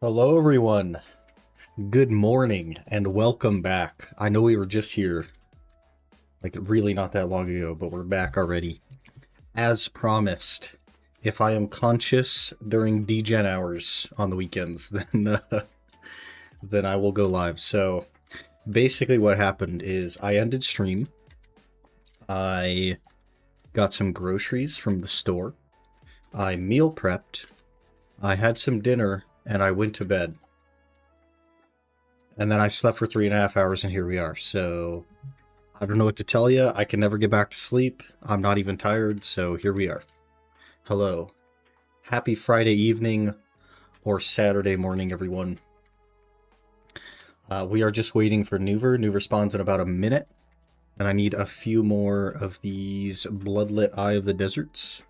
Hello, everyone. Good morning and welcome back. I know we were just here, like really not that long ago, but we're back already. As promised, if I am conscious during degen hours on the weekends, then I will go live. So basically what happened is I ended stream. I got some groceries from the store. I meal prepped. I had some dinner and I went to bed. And then I slept for 3.5 hours, and here we are. So I don't know what to tell you. I can never get back to sleep. I'm not even tired, so here we are. Hello. Happy Friday evening or Saturday morning, everyone. We are just waiting for Nuver. Nuver spawns in about a minute. And I need a few more of these Bloodlit Eye of the Deserts.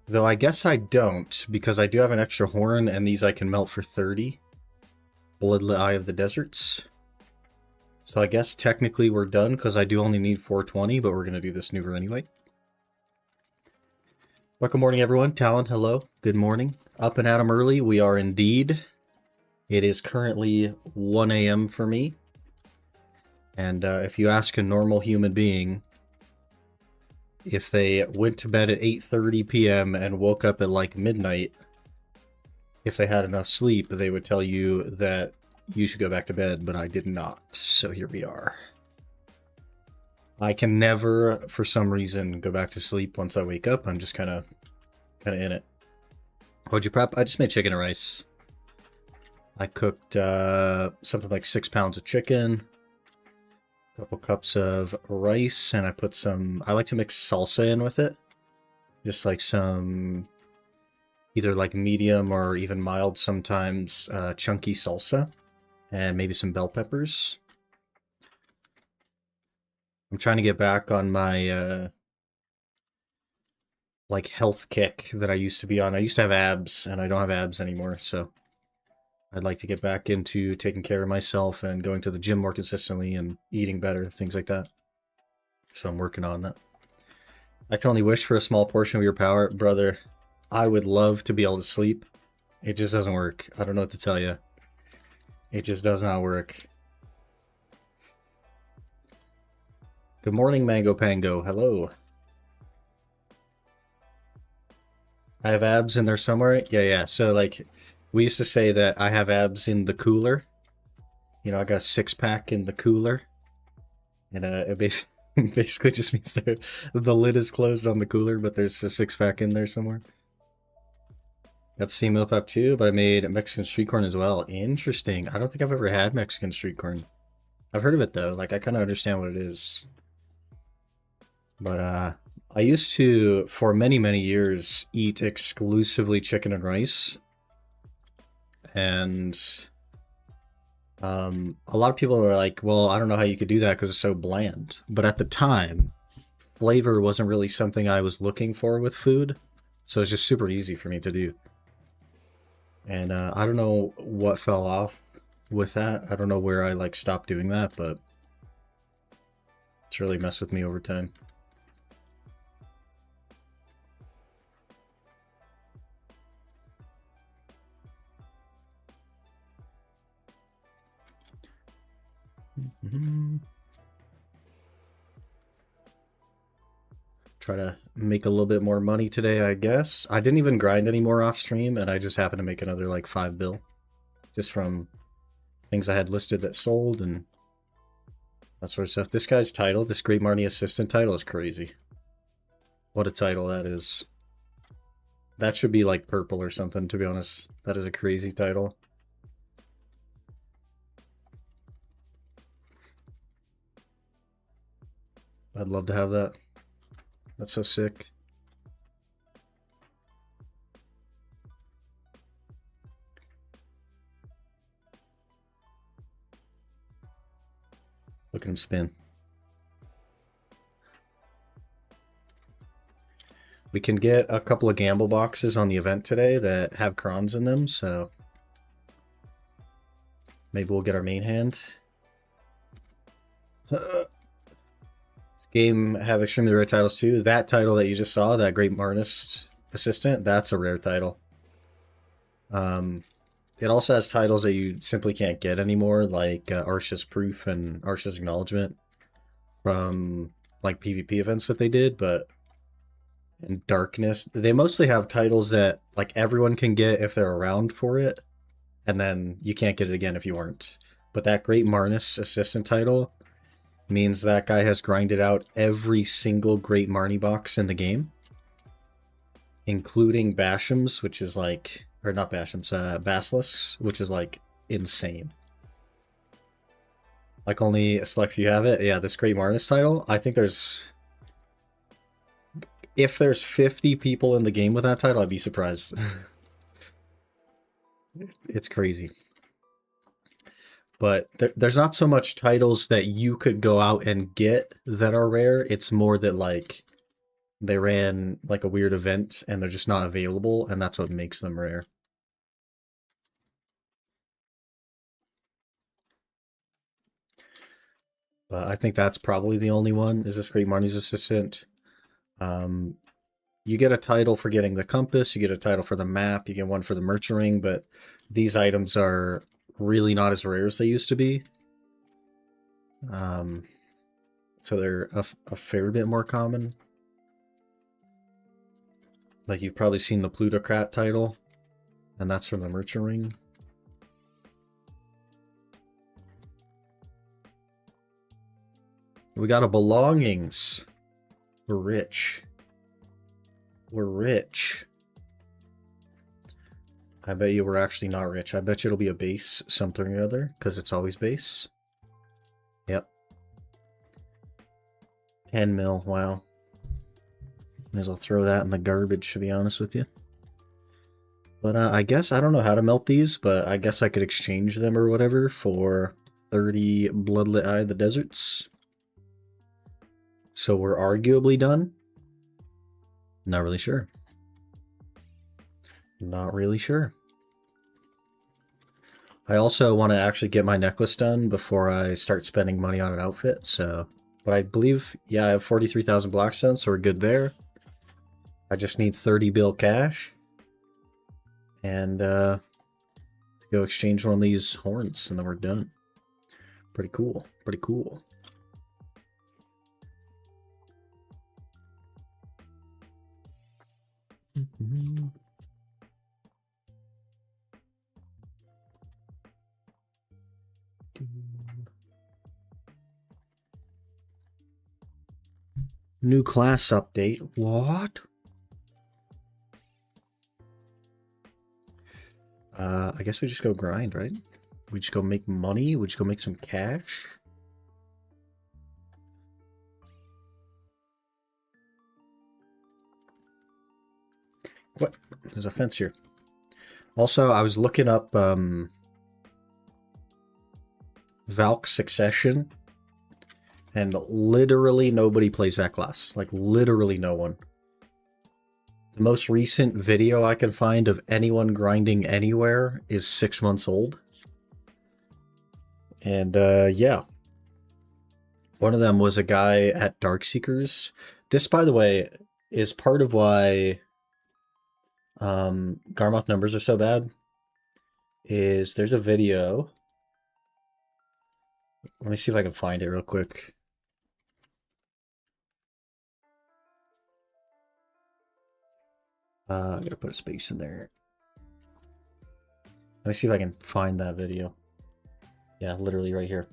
Though I guess I don't, because I do have an extra horn, and these I can melt for 30. Bloodlit Eye of the Deserts. So I guess technically we're done because I do only need 420, but we're going to do this Nuver anyway. Well, good morning, everyone. Talon, hello. Good morning. Up and at 'em early. We are indeed. It is currently 1 a.m. for me. And if you ask a normal human being if they went to bed at 8:30 p.m. and woke up at like midnight, if they had enough sleep, they would tell you that you should go back to bed, but I did not. So here we are. I can never, for some reason, go back to sleep once I wake up. I'm just kind of in it. What'd you prep? I just made chicken and rice. I cooked something like 6 pounds of chicken, a couple cups of rice, and I put some, I like to mix salsa in with it. Just like some, either like medium or even mild sometimes, chunky salsa. And maybe some bell peppers. I'm trying to get back on my like health kick that I used to be on. I used to have abs, and I don't have abs anymore, so I'd like to get back into taking care of myself and going to the gym more consistently and eating better, things like that. So I'm working on that. I can only wish for a small portion of your power, brother. I would love to be able to sleep. It just doesn't work. I don't know what to tell you. It just does not work. Good morning, Mango Pango. Hello. I have abs in there somewhere. Yeah. So, like, we used to say that I have abs in the cooler. You know, I got a 6-pack in the cooler. And it basically just means that the lid is closed on the cooler, but there's a 6-pack in there somewhere. Got sea milk up too, but I made Mexican street corn as well. Interesting. I don't think I've ever had Mexican street corn. I've heard of it though. Like, I kind of understand what it is. But I used to, for many, many years, eat exclusively chicken and rice. And a lot of people are like, well, I don't know how you could do that because it's so bland. But at the time, flavor wasn't really something I was looking for with food. So it's just super easy for me to do. And I don't know what fell off with that. I don't know where I like stopped doing that, but it's really messed with me over time. Try to make a little bit more money today, I guess. I didn't even grind any more off stream, and I just happened to make another like 5 bill. Just from things I had listed that sold and that sort of stuff. This guy's title, this Great Marnie Assistant title, is crazy. What a title that is. That should be like purple or something, to be honest. That is a crazy title. I'd love to have that. That's so sick. Look at him spin. We can get a couple of gamble boxes on the event today that have crons in them, so maybe we'll get our main hand. This game have extremely rare titles too. That title that you just saw, that Great Marnist Assistant, that's a rare title. It also has titles that you simply can't get anymore, like Arsha's Proof and Arsha's Acknowledgement from like PvP events that they did, but in Darkness, they mostly have titles that like everyone can get if they're around for it, and then you can't get it again if you aren't. But that Great Marnis Assistant title means that guy has grinded out every single Great Marnie box in the game, including Basham's, which is like, or not Basham's, Basilisks, which is like insane. Like only a select few have it. Yeah, this Great Marnis title, I think if there's 50 people in the game with that title, I'd be surprised. It's crazy. But there's not so much titles that you could go out and get that are rare. It's more that like they ran like a weird event and they're just not available, and that's what makes them rare. But I think that's probably the only one, is this Great Marnie's Assistant. You get a title for getting the compass, you get a title for the map, you get one for the merchant ring, but these items are really not as rare as they used to be. So they're a fair bit more common. Like you've probably seen the Plutocrat title, and that's from the merchant ring. We got a belongings. We're rich. We're rich. I bet you we're actually not rich. I bet you it'll be a base something or other, because it's always base. Yep. 10 mil, wow. May as well throw that in the garbage, to be honest with you. But I guess, I don't know how to melt these, but I guess I could exchange them or whatever for 30 Bloodlit Eye of the Deserts. So we're arguably done? Not really sure. Not really sure. I also want to actually get my necklace done before I start spending money on an outfit, so... But I believe, yeah, I have 43,000 Blackstone, so we're good there. I just need 30 bill cash. And, go exchange one of these horns, and then we're done. Pretty cool. Pretty cool. New class update. What? I guess we just go grind, right? We just go make money. We just go make some cash. What? There's a fence here. Also, I was looking up Valk Succession, and literally nobody plays that class. Like, literally no one. The most recent video I can find of anyone grinding anywhere is 6 months old. And, yeah. One of them was a guy at Darkseekers. This, by the way, is part of why Garmoth numbers are so bad. Is there's a video. Let me see if I can find it real quick. I'm gonna put a space in there. Let me see if I can find that video. Yeah, literally right here.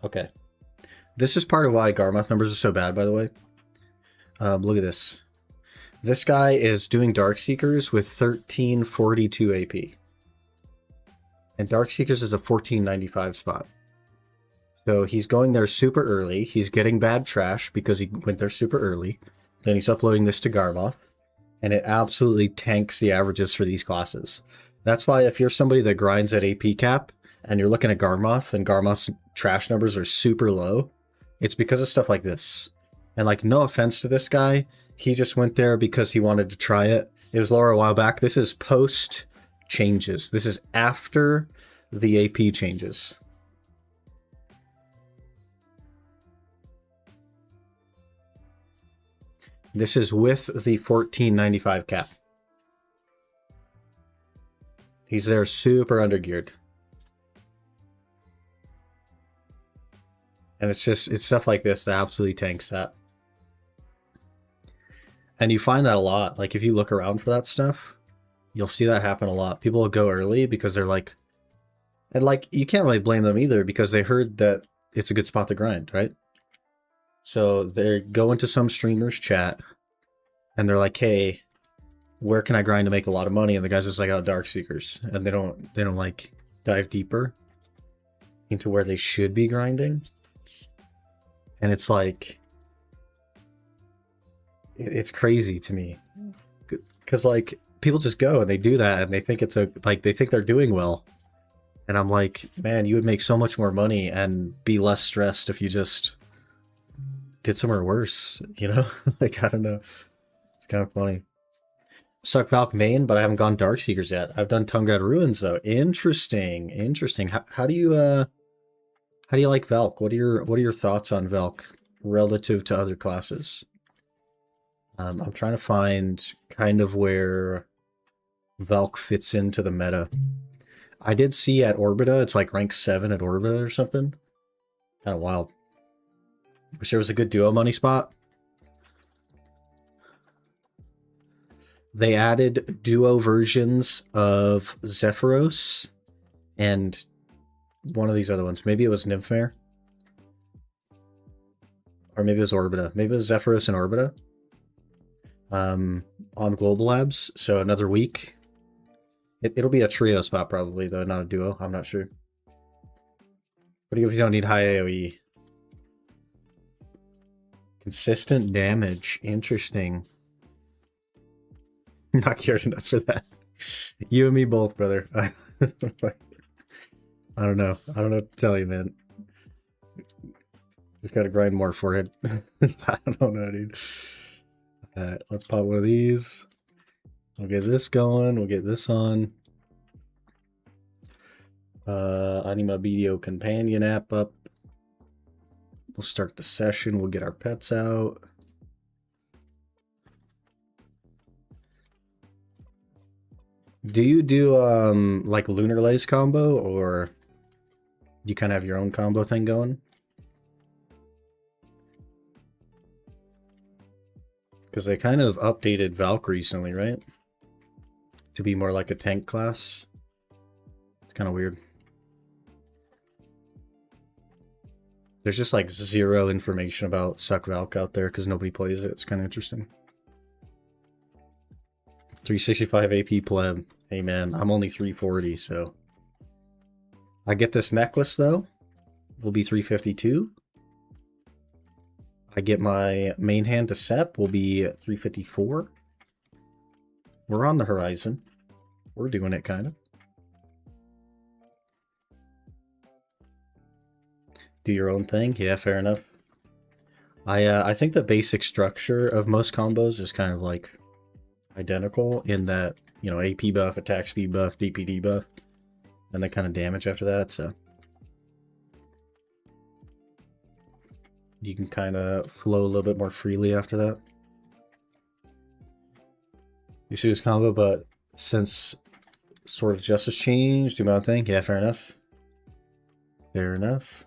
Okay. This is part of why Garmoth numbers are so bad, by the way. Look at this. This guy is doing Darkseekers with 1342 AP. And Darkseekers is a 1495 spot. So he's going there super early. He's getting bad trash because he went there super early. Then he's uploading this to Garmoth. And it absolutely tanks the averages for these classes. That's why if you're somebody that grinds at AP cap, and you're looking at Garmoth, and Garmoth's trash numbers are super low, it's because of stuff like this. And like, no offense to this guy, he just went there because he wanted to try it. It was lower a while back. This is post changes. This is after the AP changes. This is with the 1495 cap. He's there super undergeared. And it's stuff like this that absolutely tanks that. And you find that a lot. Like, if you look around for that stuff, you'll see that happen a lot. People will go early because they're like, and like, you can't really blame them either because they heard that it's a good spot to grind, right? So they go into some streamer's chat and they're like, hey, where can I grind to make a lot of money? And the guy's just like, oh, Dark Seekers. And they don't like dive deeper into where they should be grinding. And it's like, it's crazy to me. Because like, people just go and they do that and they think they think they're doing well. And I'm like, man, you would make so much more money and be less stressed if you just did somewhere worse, you know? Like, I don't know. It's kind of funny. Suck Valk main, but I haven't gone Dark Seekers yet. I've done Tungrad Ruins though. Interesting. How do you like Valk? What are your thoughts on Valk relative to other classes? I'm trying to find kind of where Valk fits into the meta. I did see at Orbita, it's like rank 7 at Orbita or something. Kind of wild. Wish there was a good duo money spot. They added duo versions of Zephyros and one of these other ones. Maybe it was Nymphmare. Or maybe it was Orbita. Maybe it was Zephyros and Orbita. On Global Labs. So another week. It'll be a trio spot probably, though, not a duo. I'm not sure. What do you if you don't need high AoE? Consistent damage. Interesting. Not cared enough for that. You and me both, brother. I don't know. I don't know what to tell you, man. Just gotta grind more for it. I don't know, dude. Alright, let's pop one of these. We'll get this going. We'll get this on. I need my BDO companion app up. We'll start the session. We'll get our pets out. Do you do like Lunar Lace combo, or you kind of have your own combo thing going? Because they kind of updated Valk recently, right? To be more like a tank class. It's kind of weird. There's just like zero information about Suck Valk out there because nobody plays it. It's kind of interesting. 365 AP pleb. Hey man, I'm only 340, so. I get this necklace though. Will be 352. I get my main hand to Sep. Will be 354. We're on the horizon. We're doing it kind of. Do your own thing. Yeah, fair enough. I think the basic structure of most combos is kind of like identical in that, you know, AP buff, attack speed buff, DPD buff, and then kind of damage after that, so you can kind of flow a little bit more freely after that. You see this combo, but since Sword of Justice changed, do my own thing. Yeah, fair enough. Fair enough.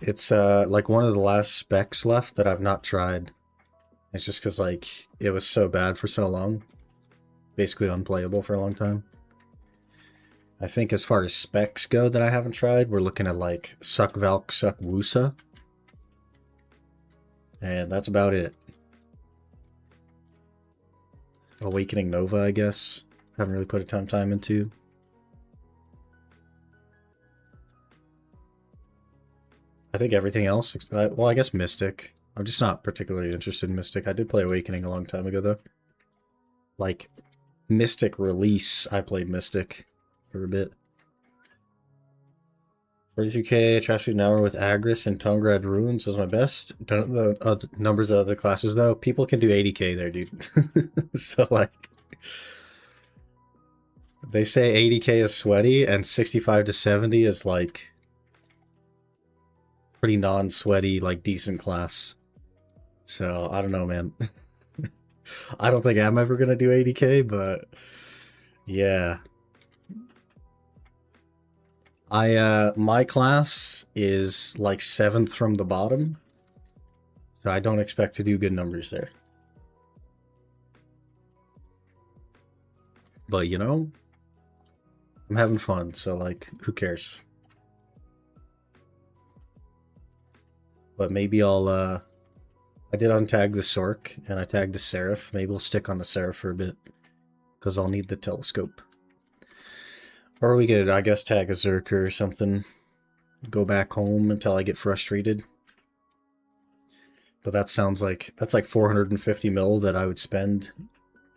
It's like one of the last specs left that I've not tried. It's just because like it was so bad for so long. Basically unplayable for a long time. I think as far as specs go that I haven't tried, we're looking at like Suck Valk, Suck Wusa. And that's about it. Awakening Nova, I guess. Haven't really put a ton of time into. I think everything else, well, I guess Mystic. I'm just not particularly interested in Mystic. I did play Awakening a long time ago, though. Like, Mystic release, I played Mystic for a bit. 43k, trash food an hour with Agris and Tungrad Ruins was my best. Don't know the numbers of other classes, though. People can do 80k there, dude. So, like, they say 80k is sweaty, and 65 to 70 is, like, pretty non-sweaty, like decent class. So I don't know, man. I don't think I'm ever gonna do 80k, but yeah. My class is like 7th from the bottom, so I don't expect to do good numbers there. But you know, I'm having fun, so like, who cares? But maybe I did untag the Sork, and I tagged the Seraph. Maybe we'll stick on the Seraph for a bit, because I'll need the telescope. Or we could, I guess, tag a Zerker or something. Go back home until I get frustrated. But that sounds like, that's like 450 mil that I would spend,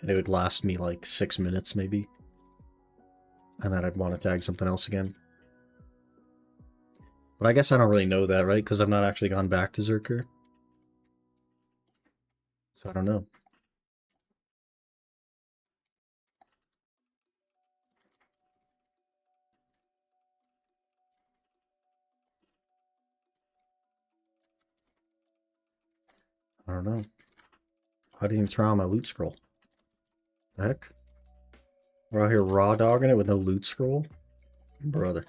and it would last me like 6 minutes maybe. And then I'd want to tag something else again. But I guess I don't really know that, right? Because I've not actually gone back to Zerker. So I don't know. I don't know. I didn't even try on my loot scroll. The heck? We're out here raw dogging it with no loot scroll? Brother.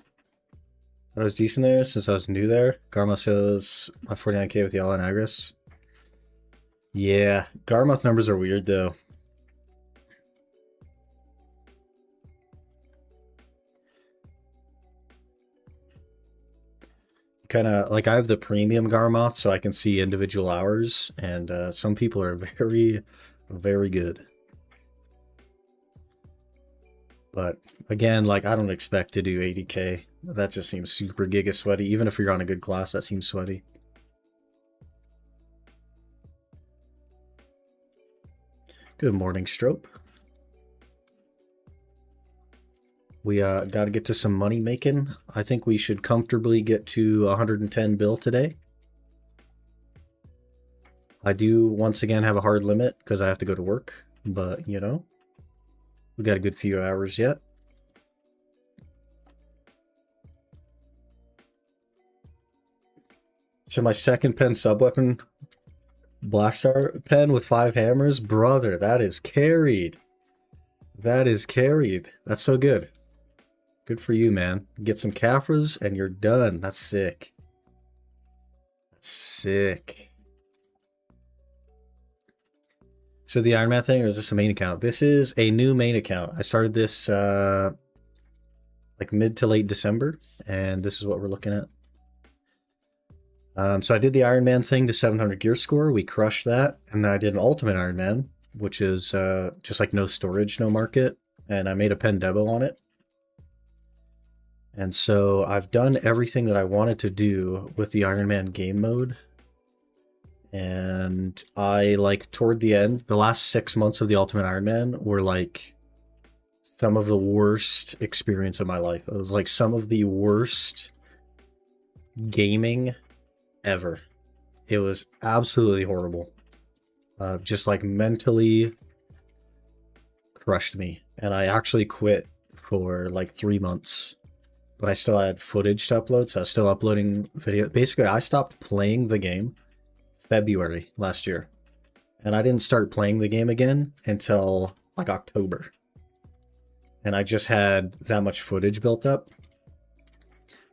I was decent there since I was new there. Garmoth shows my 49k with Yellow and Agris. Yeah, Garmoth numbers are weird though. Kind of like I have the premium Garmoth, so I can see individual hours, and some people are very, very good. But again, like I don't expect to do 80k. That just seems super giga sweaty. Even if you're on a good class, that seems sweaty. Good morning, Strope. We got to get to some money making. I think we should comfortably get to 110 bill today. I do once again have a hard limit because I have to go to work, but you know, we got a good few hours yet. So my second pen subweapon, Blackstar pen with 5 hammers, brother, that is carried. That is carried. That's so good. Good for you, man. Get some Caphras and you're done. That's sick. That's sick. So the Iron Man thing, or is this a main account? This is a new main account. I started this like mid to late December, and this is what we're looking at. So I did the Iron Man thing to 700 gear score. We crushed that, and then I did an Ultimate Iron Man, which is just like no storage, no market, and I made a pen Debo on it. And so I've done everything that I wanted to do with the Iron Man game mode. And I, like, toward the end, the last 6 months of the Ultimate Iron Man were, like, some of the worst experience of my life. It was, like, some of the worst gaming ever. It was absolutely horrible. Just, like, mentally crushed me. And I actually quit for, like, 3 months. But I still had footage to upload, so I was still uploading video. Basically, I stopped playing the game February last year, and I didn't start playing the game again until like October. And I just had that much footage built up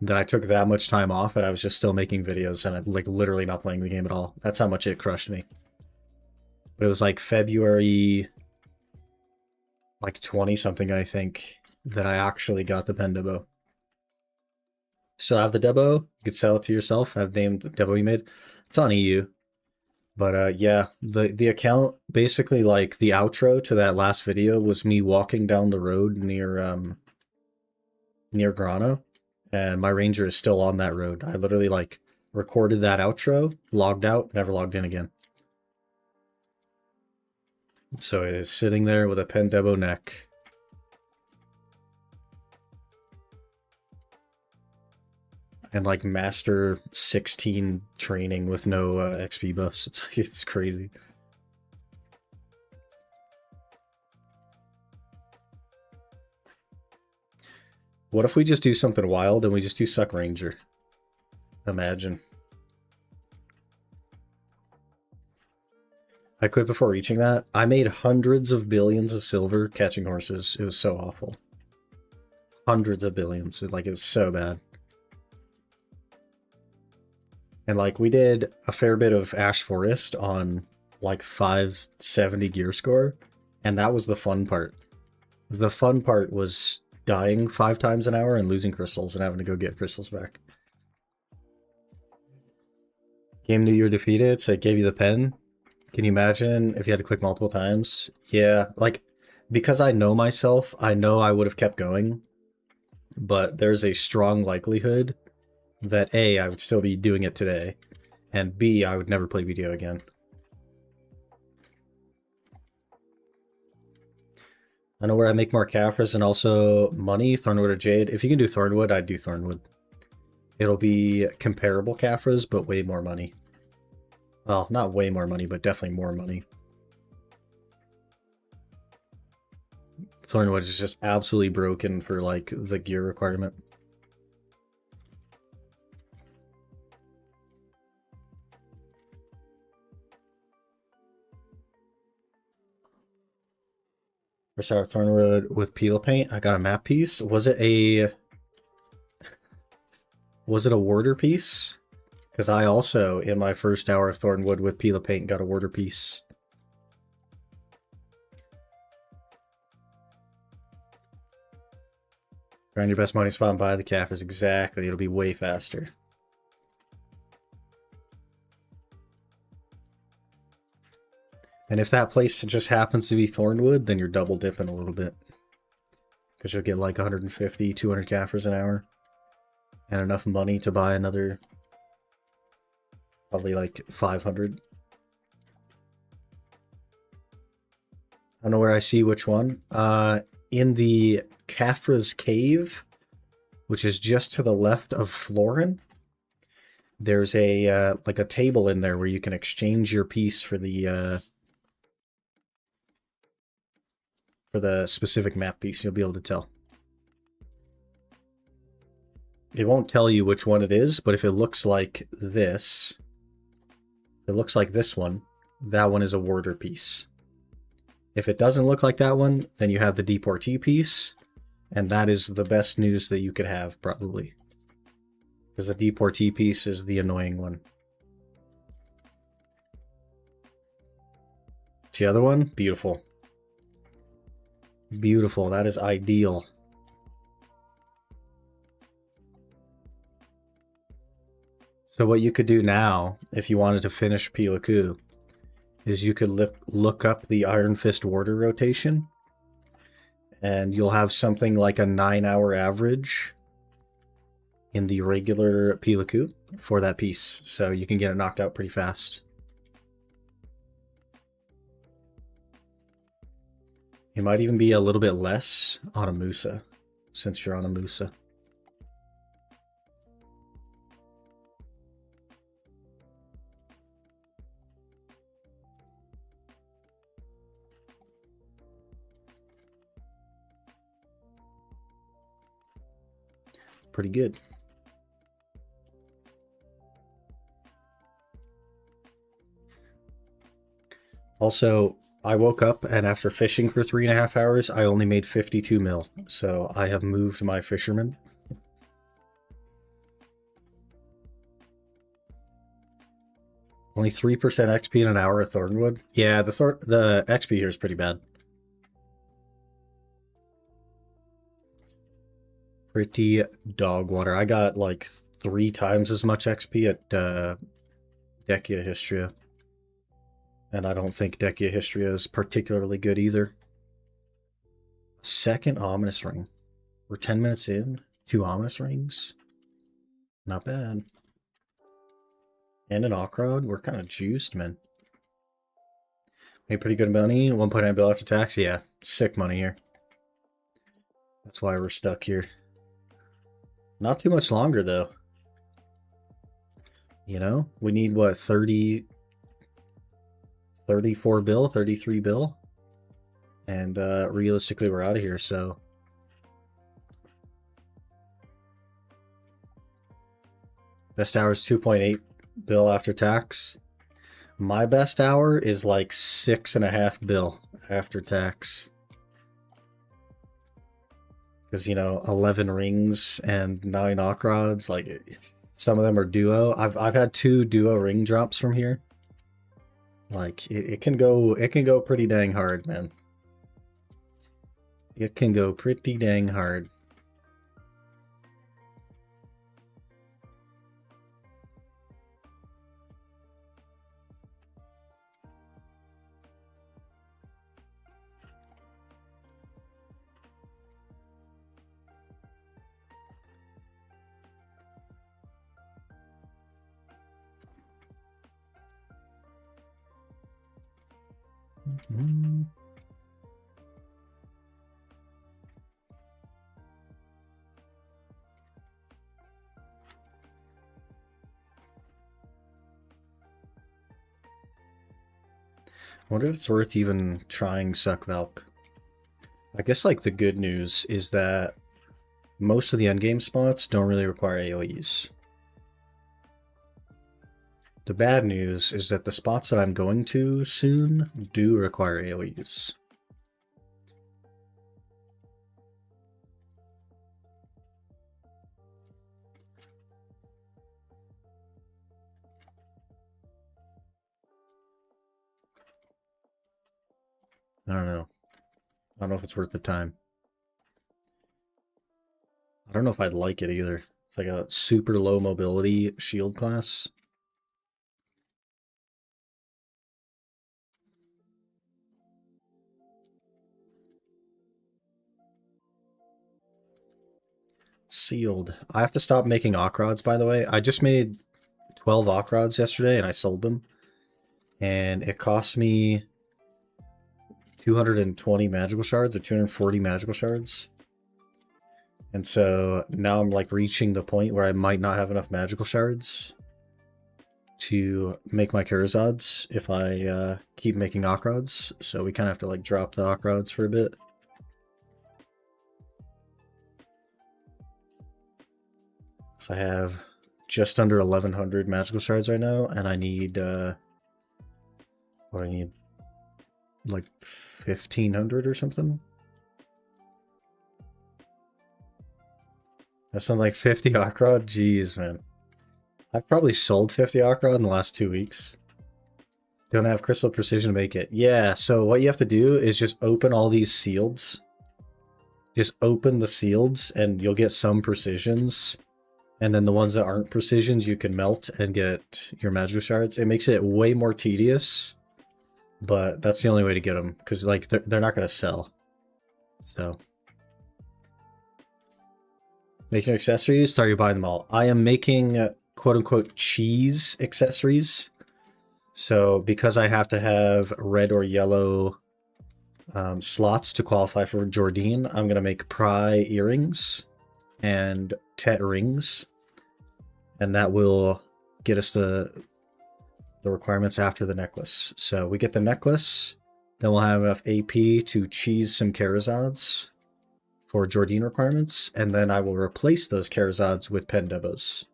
that I took that much time off, and I was just still making videos and I like literally not playing the game at all. That's how much it crushed me. But it was like February like 20 something, I think, that I actually got the pen Debo. So I have the Debo. You could sell it to yourself. I've named the Debo you made. It's on EU. But yeah, the account, basically like the outro to that last video was me walking down the road near Grana, and my Ranger is still on that road. I literally like recorded that outro, logged out, never logged in again. So it is sitting there with a pen Debo neck. And like master 16 training with no XP buffs. It's crazy. What if we just do something wild and we just do Suck Ranger? Imagine. I quit before reaching that. I made hundreds of billions of silver catching horses. It was so awful. Hundreds of billions. Like, it was so bad. And like, we did a fair bit of Ash Forest on like 570 gear score, and that was the fun part. The fun part was dying 5 times an hour and losing crystals and having to go get crystals back. Game knew you were defeated, so it gave you the pen. Can you imagine if you had to click multiple times? Yeah, like, because I know myself, I know I would have kept going, but there's a strong likelihood that A, I would still be doing it today, and B, I would never play BDO again. I know where I make more Caphras and also money, Thornwood or Jade. If you can do Thornwood, I'd do Thornwood. It'll be comparable Caphras, but way more money. Well, not way more money, but definitely more money. Thornwood is just absolutely broken for, like, the gear requirement. Or sorry, Thornwood with peel paint. I got a map piece. Was it a warder piece? Because I also, in my first hour of Thornwood with peel paint, got a warder piece. Find your best money spot and buy the Caphras. Exactly. It'll be way faster. And if that place just happens to be Thornwood, then you're double dipping a little bit. Because you'll get like 150, 200 Caphras an hour. And enough money to buy another, probably like 500. I don't know where I see which one. In the Caphra's Cave, which is just to the left of Florin, there's a like a table in there where you can exchange your piece for the specific map piece. You'll be able to tell. It won't tell you which one it is, but if it looks like this, it looks like this one, that one is a warder piece. If it doesn't look like that one, then you have the deportee piece, and that is the best news that you could have, probably. Because the deportee piece is the annoying one. It's the other one? Beautiful. Beautiful. That is ideal. So what you could do now, if you wanted to finish Pilaku, is you could look up the Iron Fist Warder rotation, and you'll have something like a 9-hour average in the regular Pilaku for that piece, so you can get it knocked out pretty fast. It might even be a little bit less on a Musa, since you're on a Musa. Pretty good. Also, I woke up and after fishing for 3.5 hours, I only made 52 mil. So I have moved my fisherman. Only 3% XP in an hour at Thornwood. Yeah, the XP here is pretty bad. Pretty dog water. I got like 3 times as much XP at Decia Histria. And I don't think Decia Histria is particularly good either. Second Ominous Ring. We're 10 minutes in. 2 Ominous Rings. Not bad. And an Ockrod. We're kind of juiced, man. Made pretty good money. 1.9 bill after tax. Yeah, sick money here. That's why we're stuck here. Not too much longer, though. You know, we need, what, 34 bill, 33 bill? And realistically, we're out of here, so... Best hour is 2.8 bill after tax. My best hour is like 6.5 bill after tax. Because, 11 rings and 9 Okrods, like, some of them are duo. I've had 2 duo ring drops from here. Like, it can go pretty dang hard, man. It can go pretty dang hard. Mm. I wonder if it's worth even trying Suck Valk. I guess like the good news is that most of the endgame spots don't really require AoEs. The bad news is that the spots that I'm going to soon do require AoEs. I don't know. I don't know if it's worth the time. I don't know if I'd like it either. It's like a super low mobility shield class. Sealed. I have to stop making Okrods, by the way. I just made 12 Okrods yesterday and I sold them. And it cost me 220 magical shards or 240 magical shards. And so now I'm like reaching the point where I might not have enough magical shards to make my Karazods if I keep making Okrods. So we kind of have to like drop the Okrods for a bit. So I have just under 1100 magical shards right now, and I need, what do I need? Like 1500 or something? That's something like 50 Okrod? Jeez, man. I've probably sold 50 Okrod in the last 2 weeks. Don't have crystal precision to make it. Yeah, so what you have to do is just open all these sealeds. Just open the sealeds and you'll get some precisions. And then the ones that aren't precisions, you can melt and get your magical shards. It makes it way more tedious, but that's the only way to get them, because like they're not going to sell. So making accessories, start you buying them all. I am making quote unquote cheese accessories. So because I have to have red or yellow slots to qualify for Jordine, I'm going to make pry earrings and tet rings, and that will get us the requirements after the necklace. So we get the necklace, then we'll have enough AP to cheese some Karazods for Jordine requirements, and then I will replace those Karazods with pen Debos.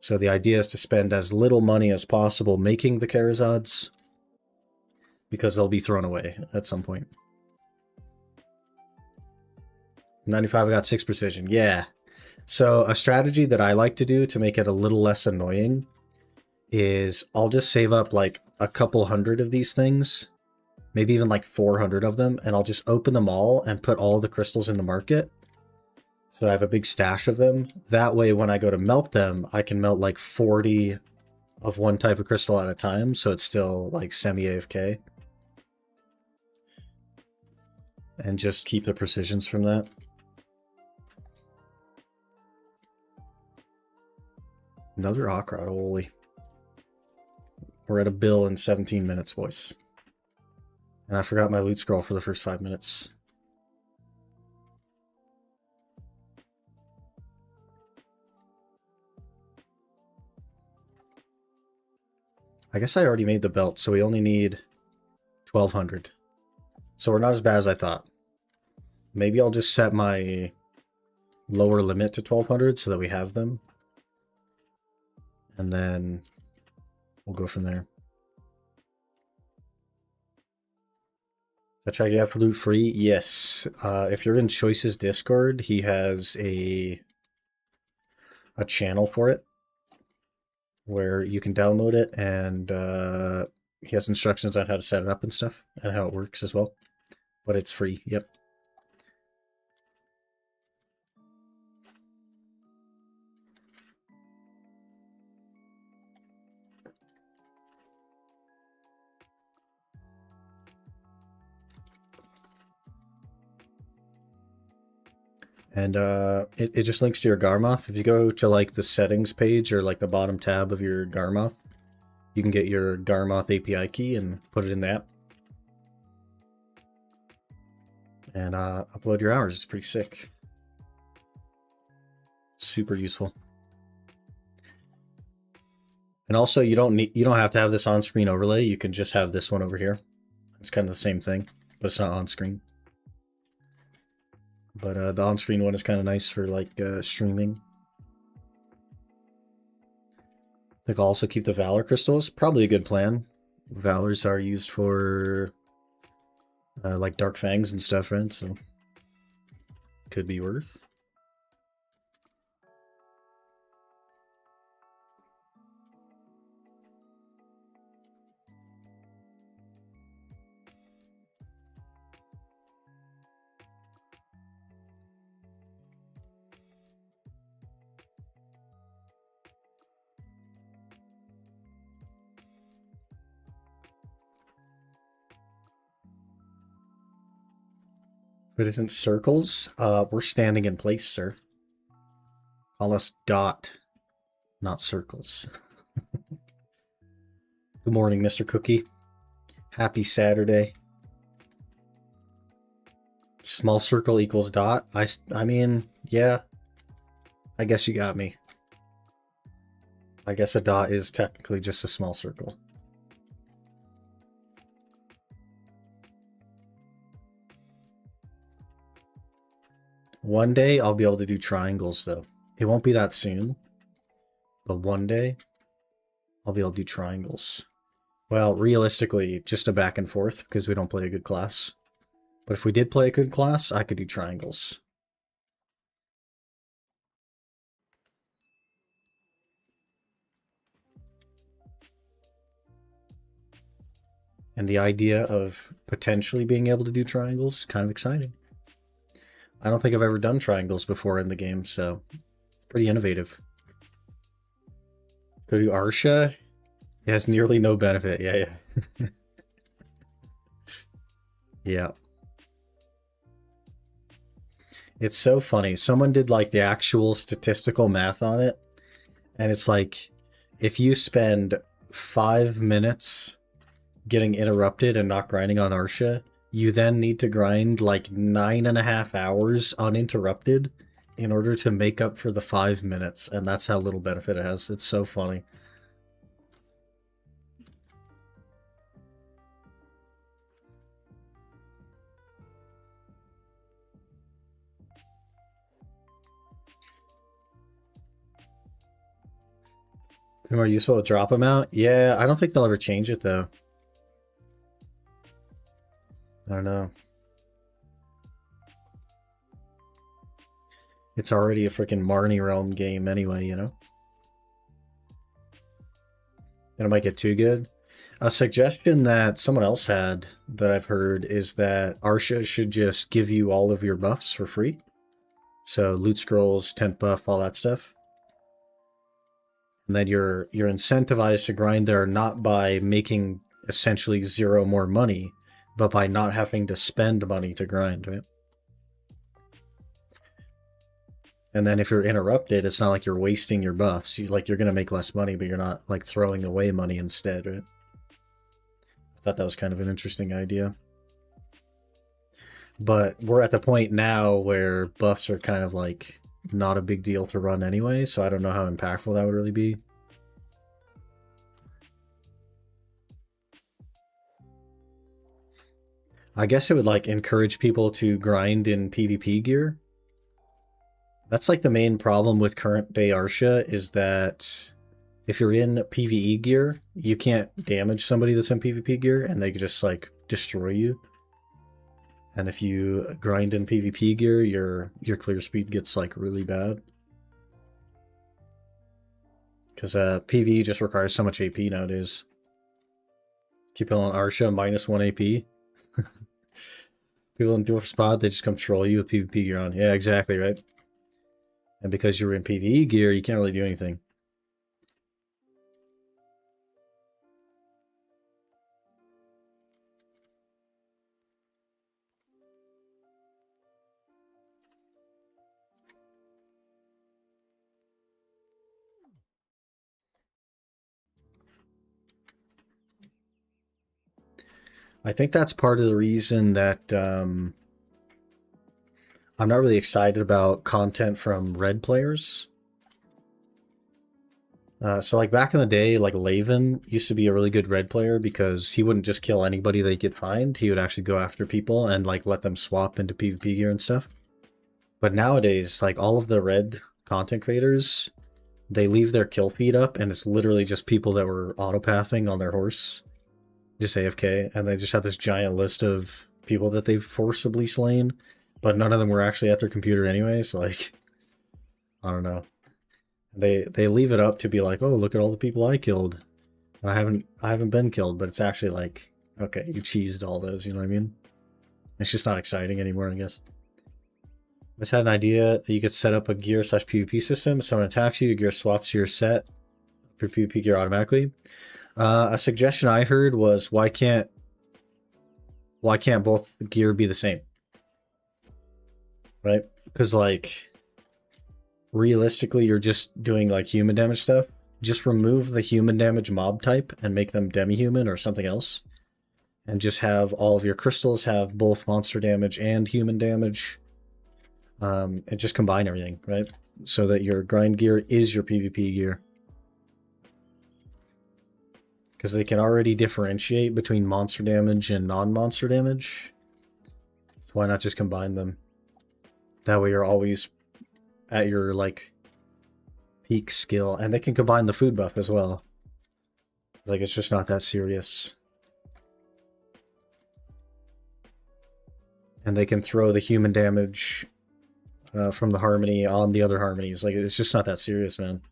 So the idea is to spend as little money as possible making the Karazods, because they'll be thrown away at some point. 95, I got 6 precision. Yeah. So a strategy that I like to do to make it a little less annoying is I'll just save up like a couple hundred of these things, maybe even like 400 of them, and I'll just open them all and put all the crystals in the market. So I have a big stash of them. That way, when I go to melt them, I can melt like 40 of one type of crystal at a time, so it's still like semi-AFK. And just keep the precisions from that. Another Okrod, holy. We're at a bill in 17 minutes, boys. And I forgot my loot scroll for the first 5 minutes. I guess I already made the belt, so we only need 1200. So we're not as bad as I thought. Maybe I'll just set my lower limit to 1200 so that we have them. And then we'll go from there. I check you have to loot free? Yes. If you're in Choice's Discord, he has a channel for it where you can download it, and he has instructions on how to set it up and stuff and how it works as well. But it's free. Yep. And it just links to your Garmoth. If you go to like the settings page or like the bottom tab of your Garmoth, you can get your Garmoth API key and put it in the app. And upload your hours. It's pretty sick. Super useful. And also you don't have to have this on-screen overlay. You can just have this one over here. It's kind of the same thing, but it's not on screen. But the on-screen one is kind of nice for like streaming. I think I'll also keep the Valor crystals. Probably a good plan. Valors are used for like Dark Fangs and stuff, right? So could be worth. If it isn't circles, we're standing in place, sir. Call us dot, not circles. Good morning, Mr. Cookie. Happy Saturday. Small circle equals dot. I mean, yeah. I guess you got me. I guess a dot is technically just a small circle. One day I'll be able to do triangles though. It won't be that soon, but one day I'll be able to do triangles. Well, realistically, just a back and forth because we don't play a good class. But if we did play a good class, I could do triangles. And the idea of potentially being able to do triangles is kind of exciting. I don't think I've ever done triangles before in the game, so it's pretty innovative. Go to Arsha. It has nearly no benefit. Yeah. Yeah. It's so funny. Someone did like the actual statistical math on it, and it's like if you spend 5 minutes getting interrupted and not grinding on Arsha, you then need to grind like 9.5 hours uninterrupted in order to make up for the 5 minutes, and that's how little benefit it has. It's so funny. More useful to drop them out? Yeah, I don't think they'll ever change it though. I don't know. It's already a freaking Marnie Realm game anyway, you know? And it might get too good. A suggestion that someone else had that I've heard is that Arsha should just give you all of your buffs for free. So loot scrolls, tent buff, all that stuff. And then you're incentivized to grind there not by making essentially zero more money, but by not having to spend money to grind, right? And then if you're interrupted, it's not like you're wasting your buffs. You're going to make less money, but you're not like throwing away money instead, right? I thought that was kind of an interesting idea. But we're at the point now where buffs are kind of like not a big deal to run anyway, so I don't know how impactful that would really be. I guess it would like encourage people to grind in PvP gear. That's like the main problem with current day Arsha is that if you're in PvE gear, you can't damage somebody that's in PvP gear, and they can just like destroy you. And if you grind in PvP gear, your clear speed gets like really bad. Because PvE just requires so much AP nowadays. Keep on Arsha, -1 AP. People in Dwarf Spot, they just come troll you with PvP gear on. Yeah, exactly, right? And because you're in PvE gear, you can't really do anything. I think that's part of the reason that I'm not really excited about content from red players. So like back in the day, like Laven used to be a really good red player because he wouldn't just kill anybody that he could find. He would actually go after people and like let them swap into PvP gear and stuff. But nowadays, like all of the red content creators, they leave their kill feed up and it's literally just people that were autopathing on their horse, just AFK, and they just have this giant list of people that they've forcibly slain, but none of them were actually at their computer anyways. Like, I don't know. They leave it up to be like, oh, look at all the people I killed. And I haven't been killed, but it's actually like, okay, you cheesed all those, you know what I mean? It's just not exciting anymore, I guess. I just had an idea that you could set up a gear/PvP system. If someone attacks you, your gear swaps to your set for PvP gear automatically. A suggestion I heard was why can't both gear be the same? Right? Because like realistically, you're just doing like human damage stuff. Just remove the human damage mob type and make them demi-human or something else. And just have all of your crystals have both monster damage and human damage. And just combine everything, right? So that your grind gear is your PvP gear. Because they can already differentiate between monster damage and non-monster damage. So why not just combine them? That way you're always at your, like, peak skill. And they can combine the food buff as well. Like, it's just not that serious. And they can throw the human damage from the harmony on the other harmonies. Like, it's just not that serious, man.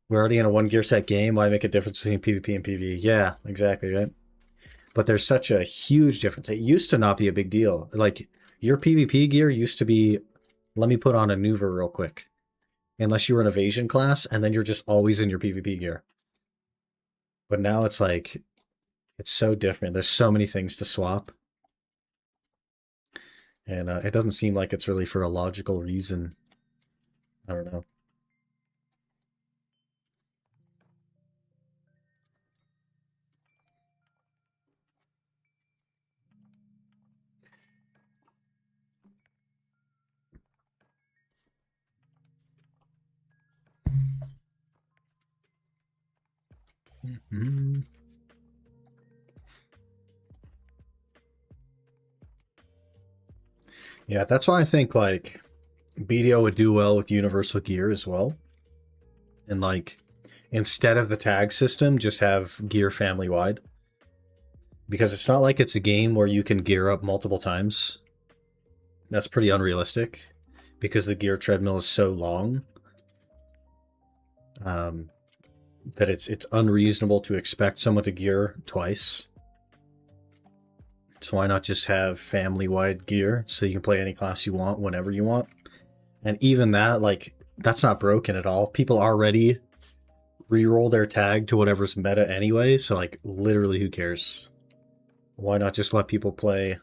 We're already in a one gear set game. Why make a difference between PvP and PvE? Yeah, exactly, right? But there's such a huge difference. It used to not be a big deal. Like, your PvP gear used to be, let me put on a Nuver real quick. Unless you were an evasion class, and then you're just always in your PvP gear. But now it's like, it's so different. There's so many things to swap. And it doesn't seem like it's really for a logical reason. I don't know. Mm-hmm. Yeah, that's why I think like BDO would do well with universal gear as well. And like instead of the tag system, just have gear family wide. Because it's not like it's a game where you can gear up multiple times. That's pretty unrealistic because the gear treadmill is so long that it's unreasonable to expect someone to gear twice. So why not just have family-wide gear so you can play any class you want whenever you want? And even that, like, that's not broken at all. People already re-roll their tag to whatever's meta anyway, so like literally who cares? Why not just let people play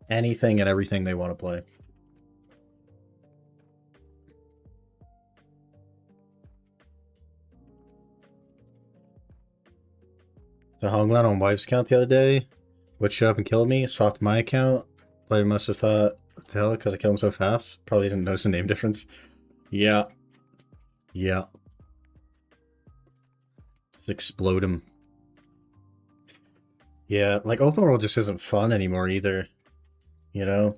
anything and everything they want to play? So Honglan on wife's account the other day, which showed up and killed me, swapped my account. Player must have thought, what the hell, because I killed him so fast? Probably didn't notice the name difference. Yeah. Yeah. Just explode him. Yeah, like open world just isn't fun anymore either. You know?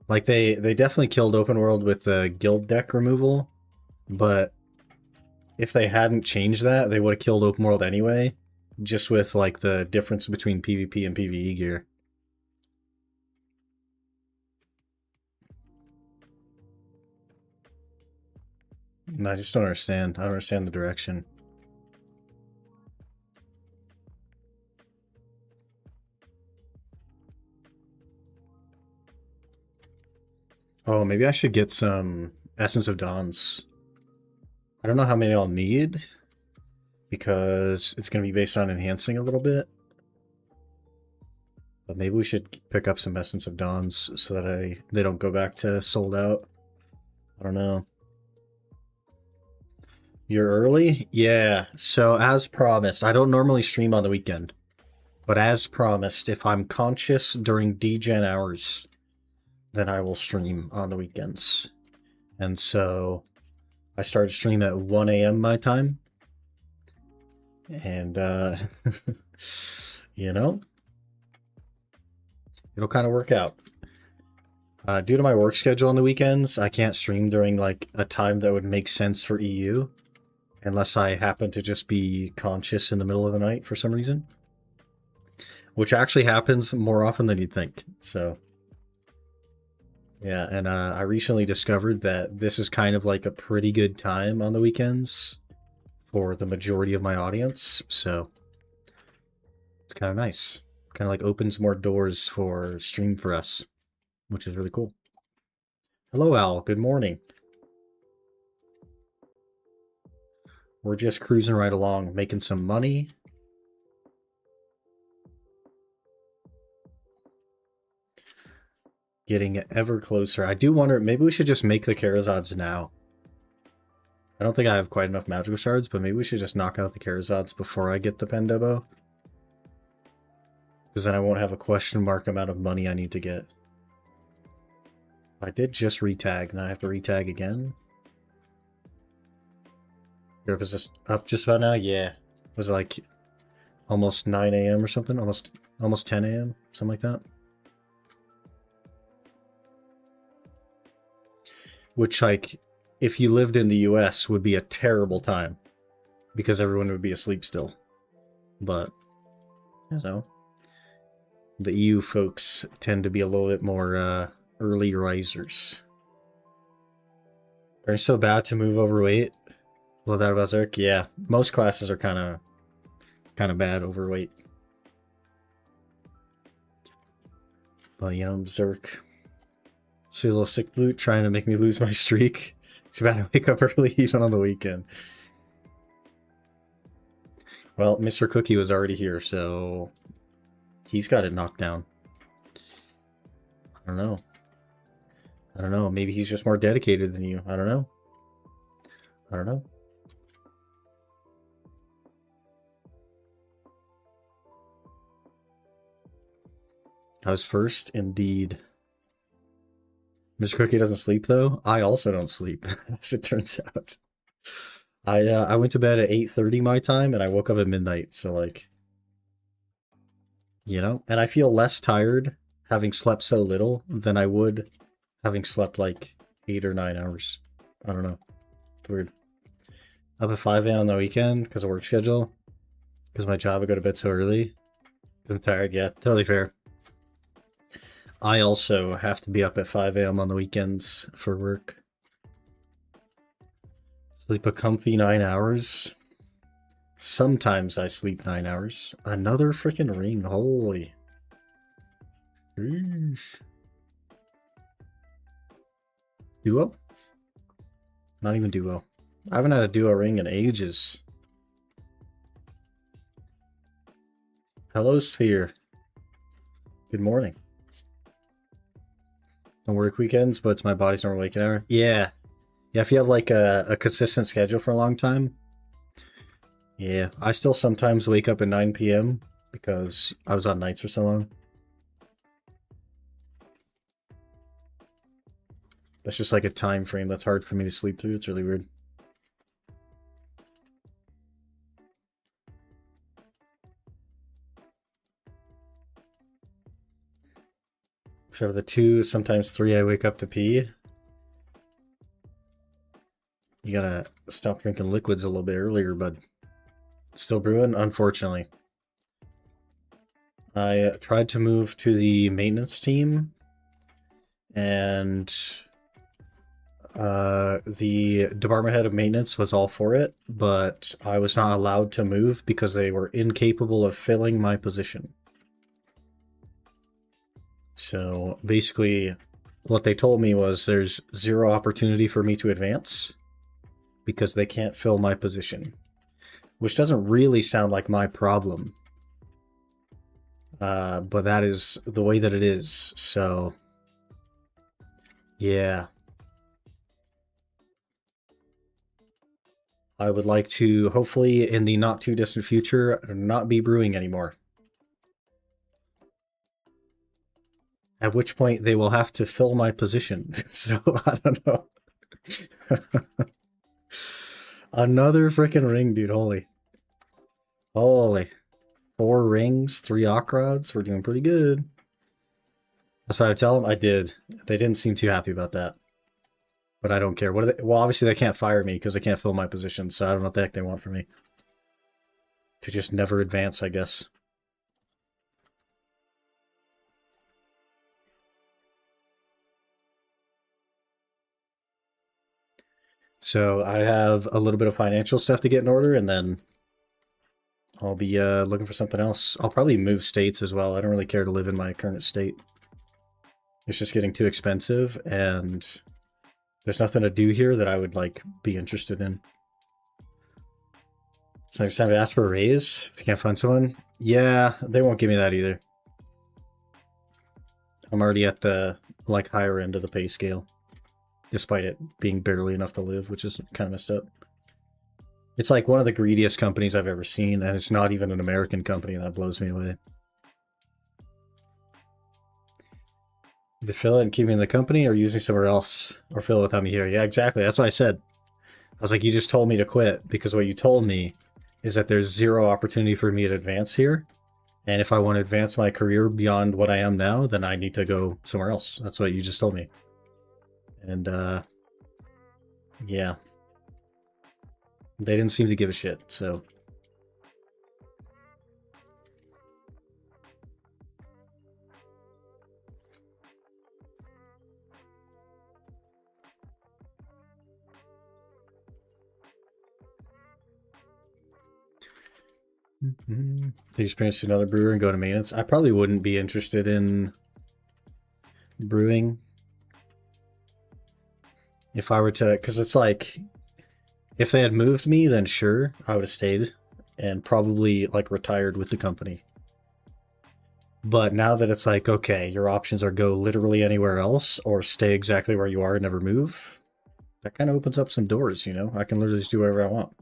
Like they definitely killed open world with the guild deck removal. but if they hadn't changed that, they would have killed open world anyway, just with like the difference between PvP and PvE gear. And I just don't understand. I don't understand the direction. Oh, maybe I should get some Essence of Dawns. I don't know how many I'll need, because it's going to be based on enhancing a little bit. But maybe we should pick up some Essence of Dawns so that they don't go back to sold out. I don't know. You're early? Yeah. So as promised, I don't normally stream on the weekend. But as promised, if I'm conscious during degen hours, then I will stream on the weekends. And so I started stream at 1 a.m. my time. And, you know, it'll kind of work out. Due to my work schedule on the weekends, I can't stream during like a time that would make sense for EU, unless I happen to just be conscious in the middle of the night for some reason, which actually happens more often than you'd think. So yeah, and I recently discovered that this is kind of like a pretty good time on the weekends for the majority of my audience, so it's kind of nice. Kind of like opens more doors for stream for us, which is really cool. Hello, Al. Good morning. We're just cruising right along, making some money. Getting ever closer. I do wonder, maybe we should just make the Karazods now. I don't think I have quite enough magical shards, but maybe we should just knock out the Karazods before I get the Debo. Because then I won't have a question mark amount of money I need to get. I did just retag, and I have to retag again. Europe is just up just about now? Yeah. Was it like almost 9 a.m. or something? Almost 10 a.m.? Something like that? Which, like, if you lived in the US, would be a terrible time. Because everyone would be asleep still. But, you know, the EU folks tend to be a little bit more early risers. Are you so bad to move overweight? Love that about Zerk? Yeah, most classes are kind of bad overweight. But, you know, Zerk. So a little sick loot trying to make me lose my streak. Too bad I wake up early even on the weekend. Well, Mr. Cookie was already here, so he's got it knocked down. I don't know. I don't know. Maybe he's just more dedicated than you. I don't know. I don't know. I was first, indeed. Mr. Cookie doesn't sleep, though. I also don't sleep, as it turns out. I went to bed at 8:30 my time, and I woke up at midnight, so, like... You know? And I feel less tired having slept so little than I would having slept, like, 8 or 9 hours. I don't know. It's weird. Up at 5 a.m. on the weekend, because of work schedule. Because my job, I go to bed so early. Because I'm tired, yeah. Totally fair. I also have to be up at 5 a.m. on the weekends for work. Sleep a comfy 9 hours. Sometimes I sleep 9 hours. Another freaking ring. Holy. Sheesh. Duo? Not even duo. I haven't had a duo ring in ages. Hello, Sphere. Good morning. I work weekends, but it's my body's normal waking hour. Yeah. Yeah, if you have like a consistent schedule for a long time. Yeah, I still sometimes wake up at 9 p.m. because I was on nights for so long. That's just like a time frame that's hard for me to sleep through. It's really weird. Except for the 2, sometimes 3 I wake up to pee. You gotta stop drinking liquids a little bit earlier, bud. Still brewing? Unfortunately. I tried to move to the maintenance team, and the department head of maintenance was all for it, but I was not allowed to move because they were incapable of filling my position. So basically, what they told me was there's zero opportunity for me to advance because they can't fill my position, which doesn't really sound like my problem. But that is the way that it is. So, yeah. I would like to, hopefully in the not too distant future, not be brewing anymore. At which point they will have to fill my position. So, I don't know. Another freaking ring, dude. Holy. Holy. 4 rings, 3 Akrods. We're doing pretty good. That's what I tell them. I did. They didn't seem too happy about that. But I don't care. What are they? Well, obviously they can't fire me because they can't fill my position, so I don't know what the heck they want from me. To just never advance, I guess. So I have a little bit of financial stuff to get in order, and then I'll be looking for something else. I'll probably move states as well. I don't really care to live in my current state. It's just getting too expensive, and there's nothing to do here that I would like be interested in. So next time to ask for a raise, if you can't find someone, yeah, they won't give me that either. I'm already at the like higher end of the pay scale, despite it being barely enough to live, which is kind of messed up. It's like one of the greediest companies I've ever seen, and it's not even an American company, and that blows me away. Either fill it and keep me in the company, or use me somewhere else, or fill it without me here. Yeah, exactly. That's what I said. I was like, you just told me to quit, because what you told me is that there's zero opportunity for me to advance here. And if I want to advance my career beyond what I am now, then I need to go somewhere else. That's what you just told me. And, yeah. They didn't seem to give a shit, so... They experience another brewer and go to maintenance. I probably wouldn't be interested in brewing if I were to, because it's like, if they had moved me, then sure, I would have stayed and probably like retired with the company. But now that it's like, okay, your options are go literally anywhere else or stay exactly where you are and never move, that kind of opens up some doors, you know? I can literally just do whatever I want.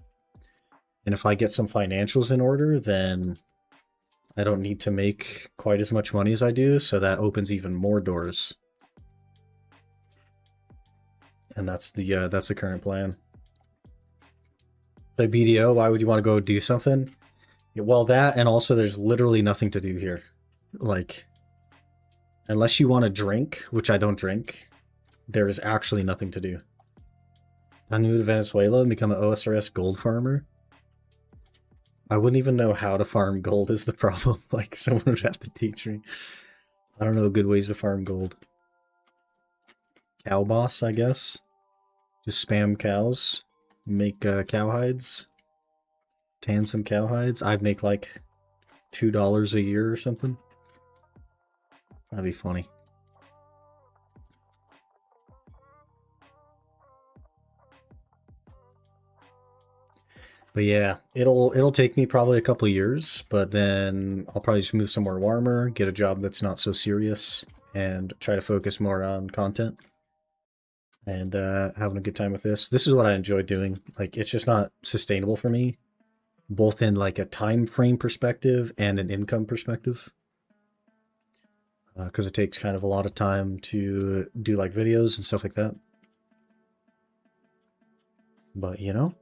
And if I get some financials in order, then I don't need to make quite as much money as I do, so that opens even more doors. And that's the current plan. Play BDO, why would you want to go do something? Well, that, and also there's literally nothing to do here. Like, unless you want to drink, which I don't drink, there is actually nothing to do. I moved to Venezuela and become an OSRS gold farmer. I wouldn't even know how to farm gold is the problem. Like, someone would have to teach me. I don't know good ways to farm gold. Cow boss, I guess. Just spam cows. Make cow hides. Tan some cow hides. I'd make like $2 a year or something. That'd be funny. But yeah, it'll take me probably a couple of years, but then I'll probably just move somewhere warmer, get a job that's not so serious, and try to focus more on content. And having a good time with this. This is what I enjoy doing. Like, it's just not sustainable for me, both in like a time frame perspective and an income perspective. Because it takes kind of a lot of time to do like videos and stuff like that. But you know,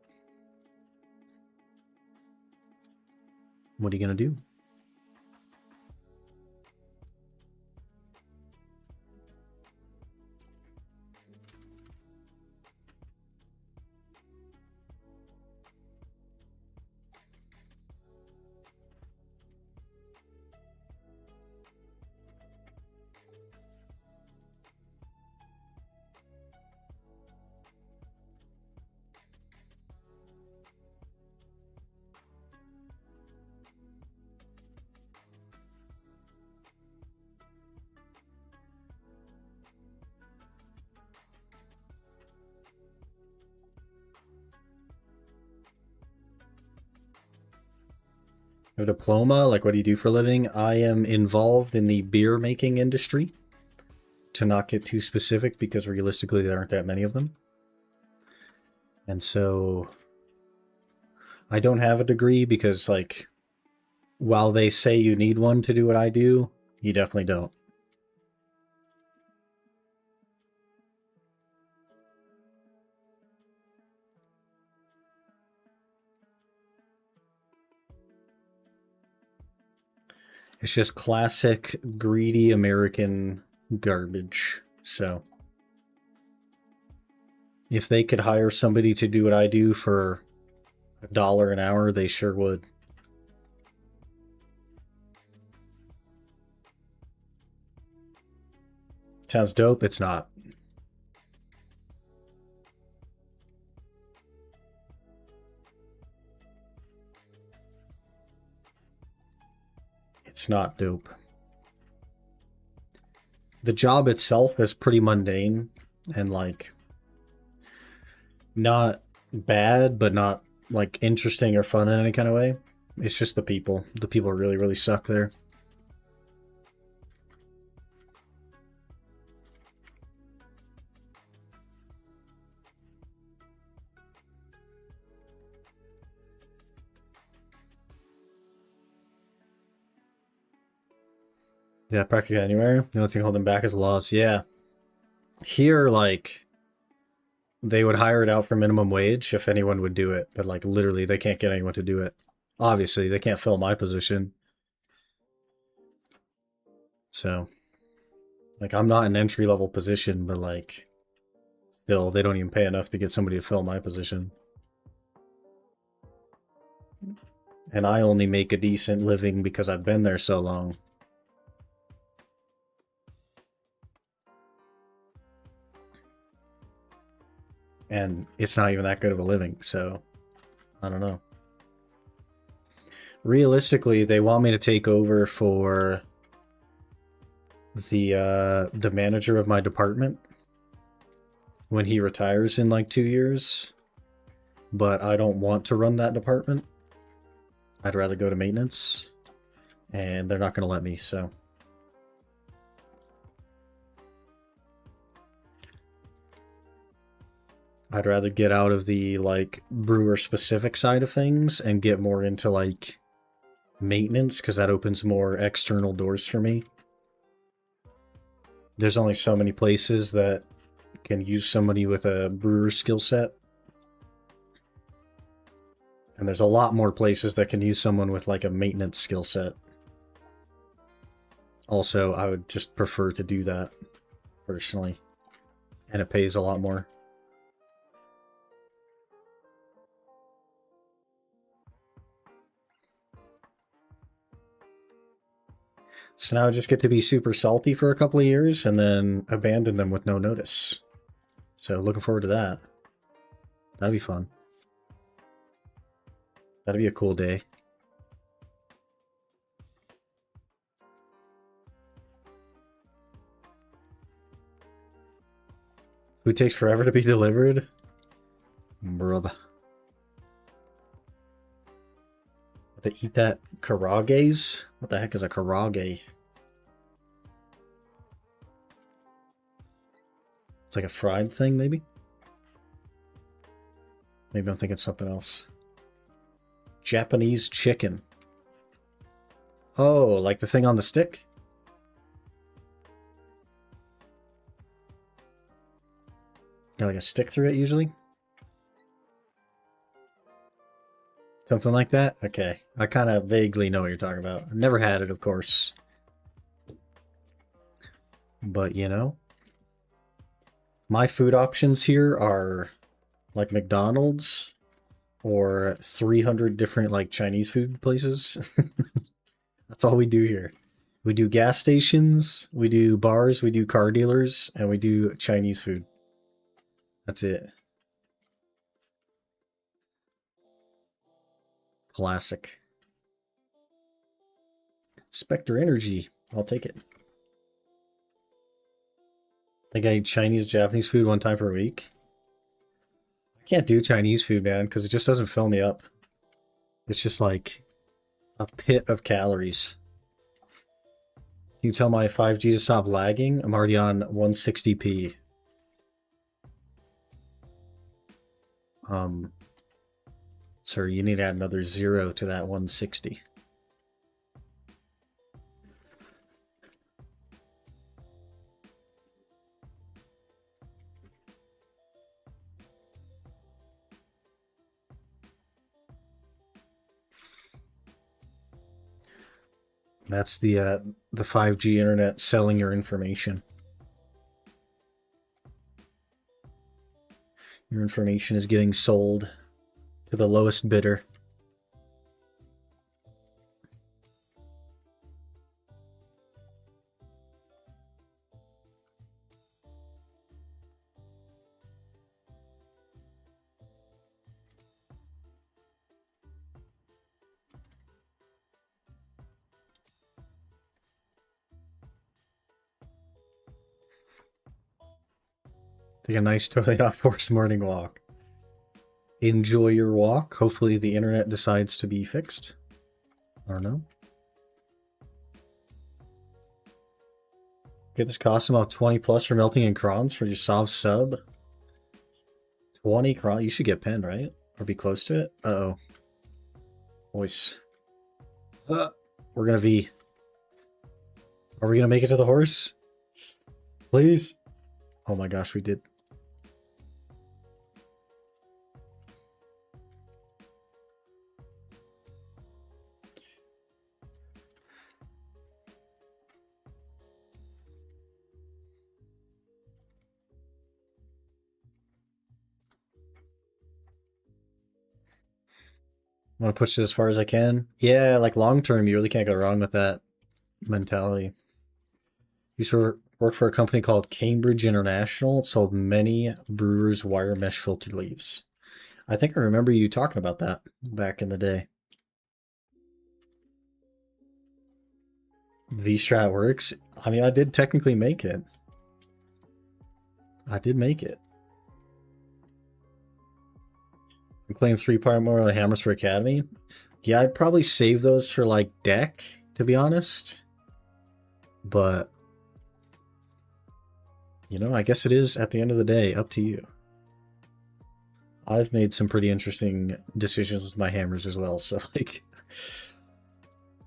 what are you gonna do? A diploma? Like, what do you do for a living? I am involved in the beer making industry, to not get too specific because realistically there aren't that many of them. And so I don't have a degree because, like, while they say you need one to do what I do, you definitely don't. It's just classic greedy American garbage. So if they could hire somebody to do what I do for $1 an hour, they sure would. Sounds dope. It's not. It's not dope. The job itself is pretty mundane and, like, not bad, but not, like, interesting or fun in any kind of way. It's just the people. The people really, really suck there. Yeah, practically anywhere. The only thing holding back is laws. Yeah. Here, like, they would hire it out for minimum wage if anyone would do it, but, like, literally they can't get anyone to do it. Obviously, they can't fill my position. So, like, I'm not an entry level position, but, like, still, they don't even pay enough to get somebody to fill my position. And I only make a decent living because I've been there so long. And it's not even that good of a living, so I don't know. Realistically, they want me to take over for the manager of my department when he retires in like 2 years, but I don't want to run that department. I'd rather go to maintenance, and they're not going to let me, so. I'd rather get out of the, like, brewer specific side of things and get more into, like, maintenance, because that opens more external doors for me. There's only so many places that can use somebody with a brewer skill set. And there's a lot more places that can use someone with, like, a maintenance skill set. Also, I would just prefer to do that, personally. And it pays a lot more. So now I just get to be super salty for a couple of years and then abandon them with no notice. So looking forward to that. That'd be fun. That'd be a cool day. Food takes forever to be delivered? Brother. To eat that karages? What the heck is a karage? It's like a fried thing, maybe? Maybe I'm thinking something else. Japanese chicken. Oh, like the thing on the stick? Got like a stick through it usually? Something like that? Okay. I kind of vaguely know what you're talking about. I've never had it, of course. But, you know, my food options here are like McDonald's or 300 different like Chinese food places. That's all we do here. We do gas stations, we do bars, we do car dealers, and we do Chinese food. That's it. Classic. Spectre Energy. I'll take it. I think I eat Chinese, Japanese food one time per week. I can't do Chinese food, man, because it just doesn't fill me up. It's just like A pit of calories. Can you tell my 5G to stop lagging? I'm already on 160p. Sir, you need to add another 0 to that 160. That's the 5G internet selling your information. Your information is getting sold to the lowest bidder. Take a nice, totally not forced morning walk. Enjoy your walk. Hopefully the internet decides to be fixed. I don't know. Get this costume about 20 plus for melting in crons for your soft sub. 20 cron. You should get pinned, right? Or be close to it. Uh-oh. Voice. We're gonna be... Are we gonna make it to the horse? Please? Oh my gosh, we did. I want to push it as far as I can. Yeah, like long term, you really can't go wrong with that mentality. Used to work for a company called Cambridge International. It sold many brewers wire mesh filter leaves. I think I remember you talking about that back in the day. V-Strat works. I mean, I did technically make it. I did make it. I'm playing 3-part more like Hammers for Academy. Yeah, I'd probably save those for like deck, to be honest. But, you know, I guess it is at the end of the day up to you. I've made some pretty interesting decisions with my hammers as well, so like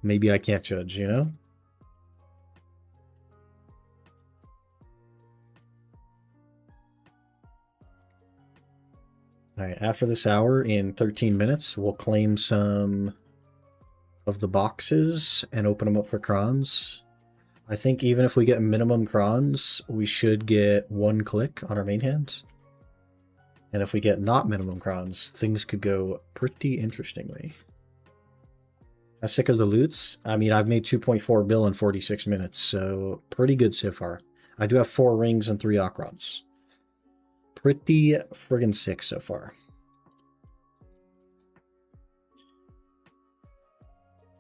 maybe I can't judge, you know? Alright, after this hour, in 13 minutes, we'll claim some of the boxes and open them up for crons. I think even if we get minimum crons, we should get 1 click on our main hand. And if we get not minimum crons, things could go pretty interestingly. How sick are the loots? I mean, I've made 2.4 bill in 46 minutes, so pretty good so far. I do have 4 rings and 3 Okrods. Pretty friggin' sick so far.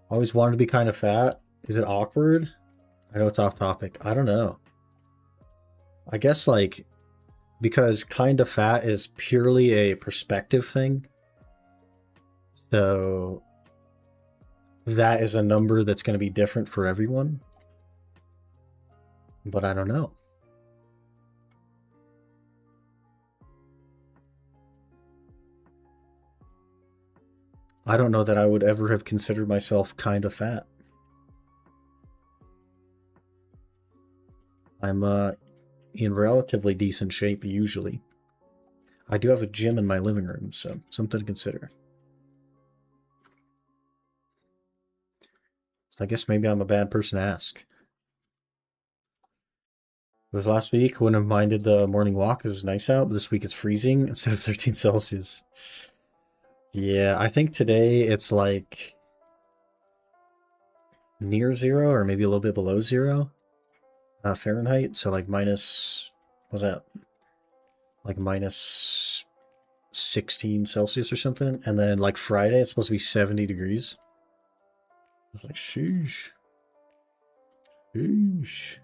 Always wanted to be kind of fat. Is it awkward? I know it's off topic. I don't know. I guess like, because kind of fat is purely a perspective thing. So that is a number that's going to be different for everyone. But I don't know. I don't know that I would ever have considered myself kind of fat. I'm in relatively decent shape usually. I do have a gym in my living room, so something to consider. So I guess maybe I'm a bad person to ask. It was last week, wouldn't have minded the morning walk. It was nice out, but this week it's freezing instead of 13 Celsius. Yeah, I think today it's like near 0 or maybe a little bit below 0 Fahrenheit. So like minus, what's that? Like minus 16 Celsius or something. And then like Friday, it's supposed to be 70 degrees. It's like, sheesh. Sheesh.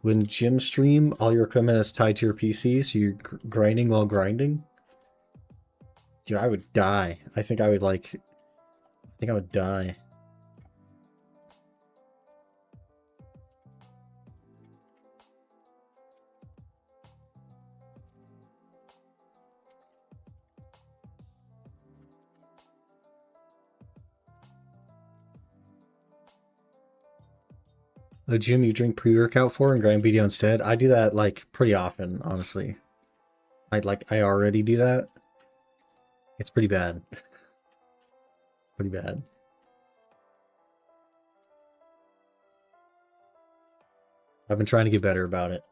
When gym stream, all your equipment is tied to your PC, so you're grinding while grinding. Dude, I would die. I think I think I would die. The gym you drink pre-workout for and grind BD instead. I do that like pretty often, honestly. I already do that. It's pretty bad. It's pretty bad. I've been trying to get better about it.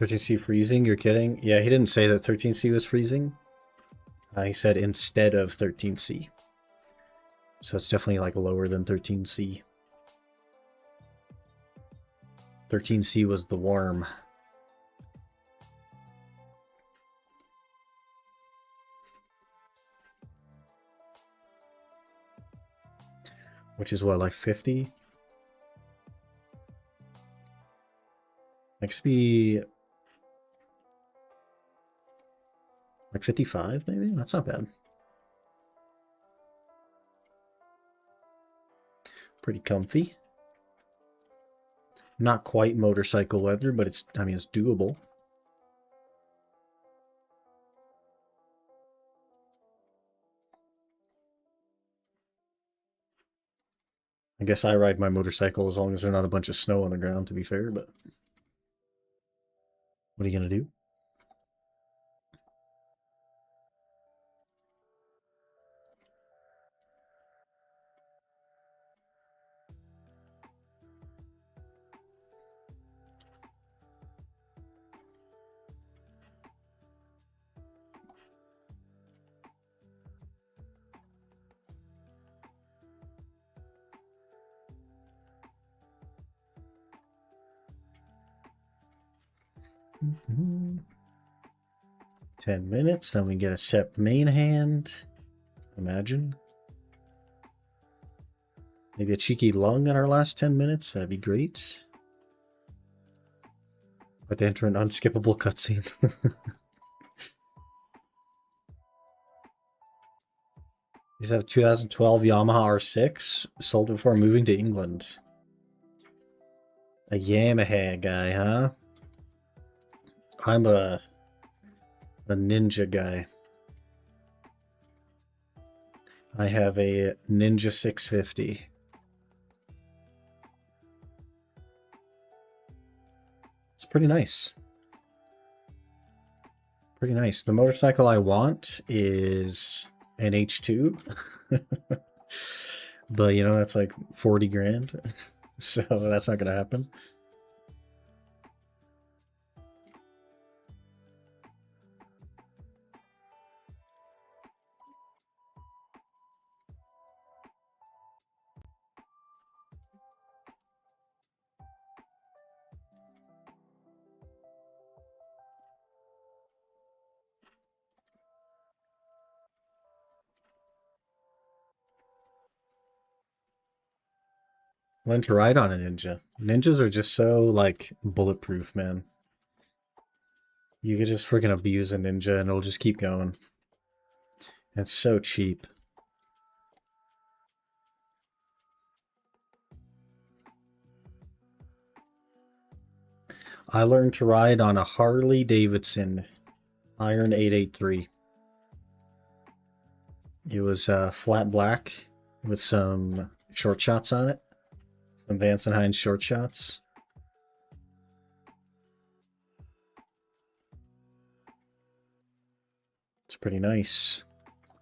"13C freezing? You're kidding?" Yeah, he didn't say that 13C was freezing. He said instead of 13C. So it's definitely like lower than 13C. 13C was the worm. Which is what, like 50? Next be like 55 maybe? That's not bad. Pretty comfy. Not quite motorcycle leather, but it's, I mean, it's doable. I guess I ride my motorcycle as long as there's not a bunch of snow on the ground, to be fair, but what are you gonna do? Mm-hmm. 10 minutes, then we get a set main hand. Imagine. Maybe a cheeky lung in our last 10 minutes. That'd be great. But to enter an unskippable cutscene. These have a 2012 Yamaha R6. Sold before moving to England. A Yamaha guy, huh? I'm a Ninja guy. I have a Ninja 650. It's pretty nice. Pretty nice. The motorcycle I want is an H2. But, you know, that's like 40 grand. So that's not going to happen. Learn to ride on a Ninja. Ninjas are just so, like, bulletproof, man. You could just freaking abuse a Ninja and it'll just keep going. It's so cheap. I learned to ride on a Harley Davidson Iron 883. It was flat black with some short shots on it. Some Vance and Hines short shots. It's pretty nice.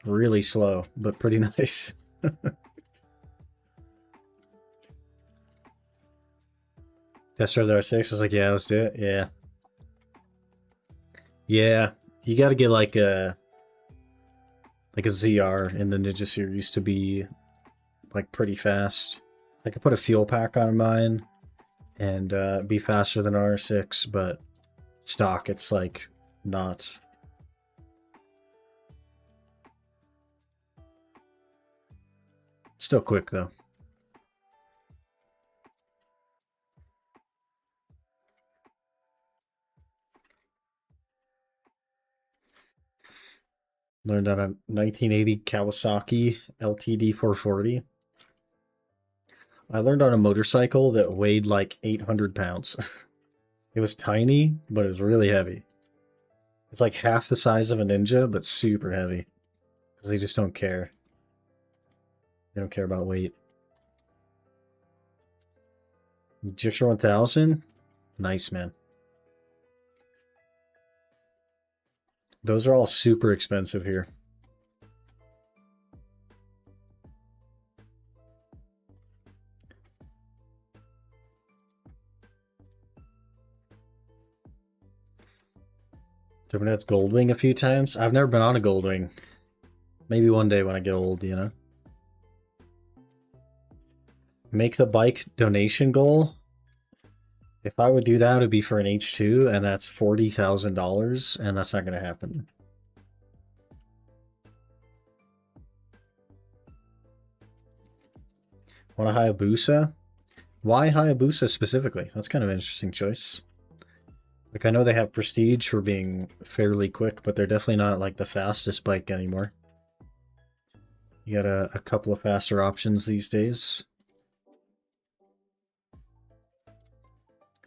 Really slow, but pretty nice. Test drove the R6. I was like, yeah, let's do it. Yeah. Yeah. You got to get like a ZR in the Ninja series to be like pretty fast. I could put a fuel pack on mine and be faster than R6, but stock, it's like not. Still quick, though. Learned on a 1980 Kawasaki LTD 440. I learned on a motorcycle that weighed like 800 pounds. It was tiny, but it was really heavy. It's like half the size of a Ninja, but super heavy. Because they just don't care. They don't care about weight. Gixxer 1000? Nice, man. Those are all super expensive here. That's Goldwing a few times. I've never been on a Goldwing. Maybe one day when I get old, you know? Make the bike donation goal. If I would do that, it would be for an H2, and that's $40,000, and that's not going to happen. Want a Hayabusa? Why Hayabusa specifically? That's kind of an interesting choice. Like, I know they have prestige for being fairly quick, but they're definitely not, like, the fastest bike anymore. You got a couple of faster options these days.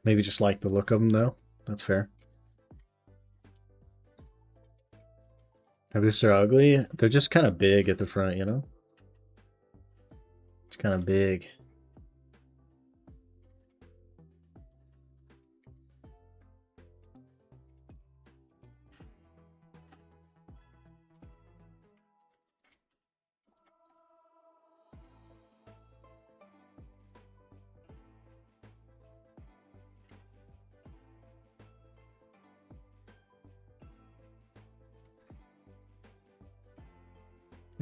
Maybe just like the look of them, though. That's fair. Hayabusa are ugly. They're just kind of big at the front, you know? It's kind of big.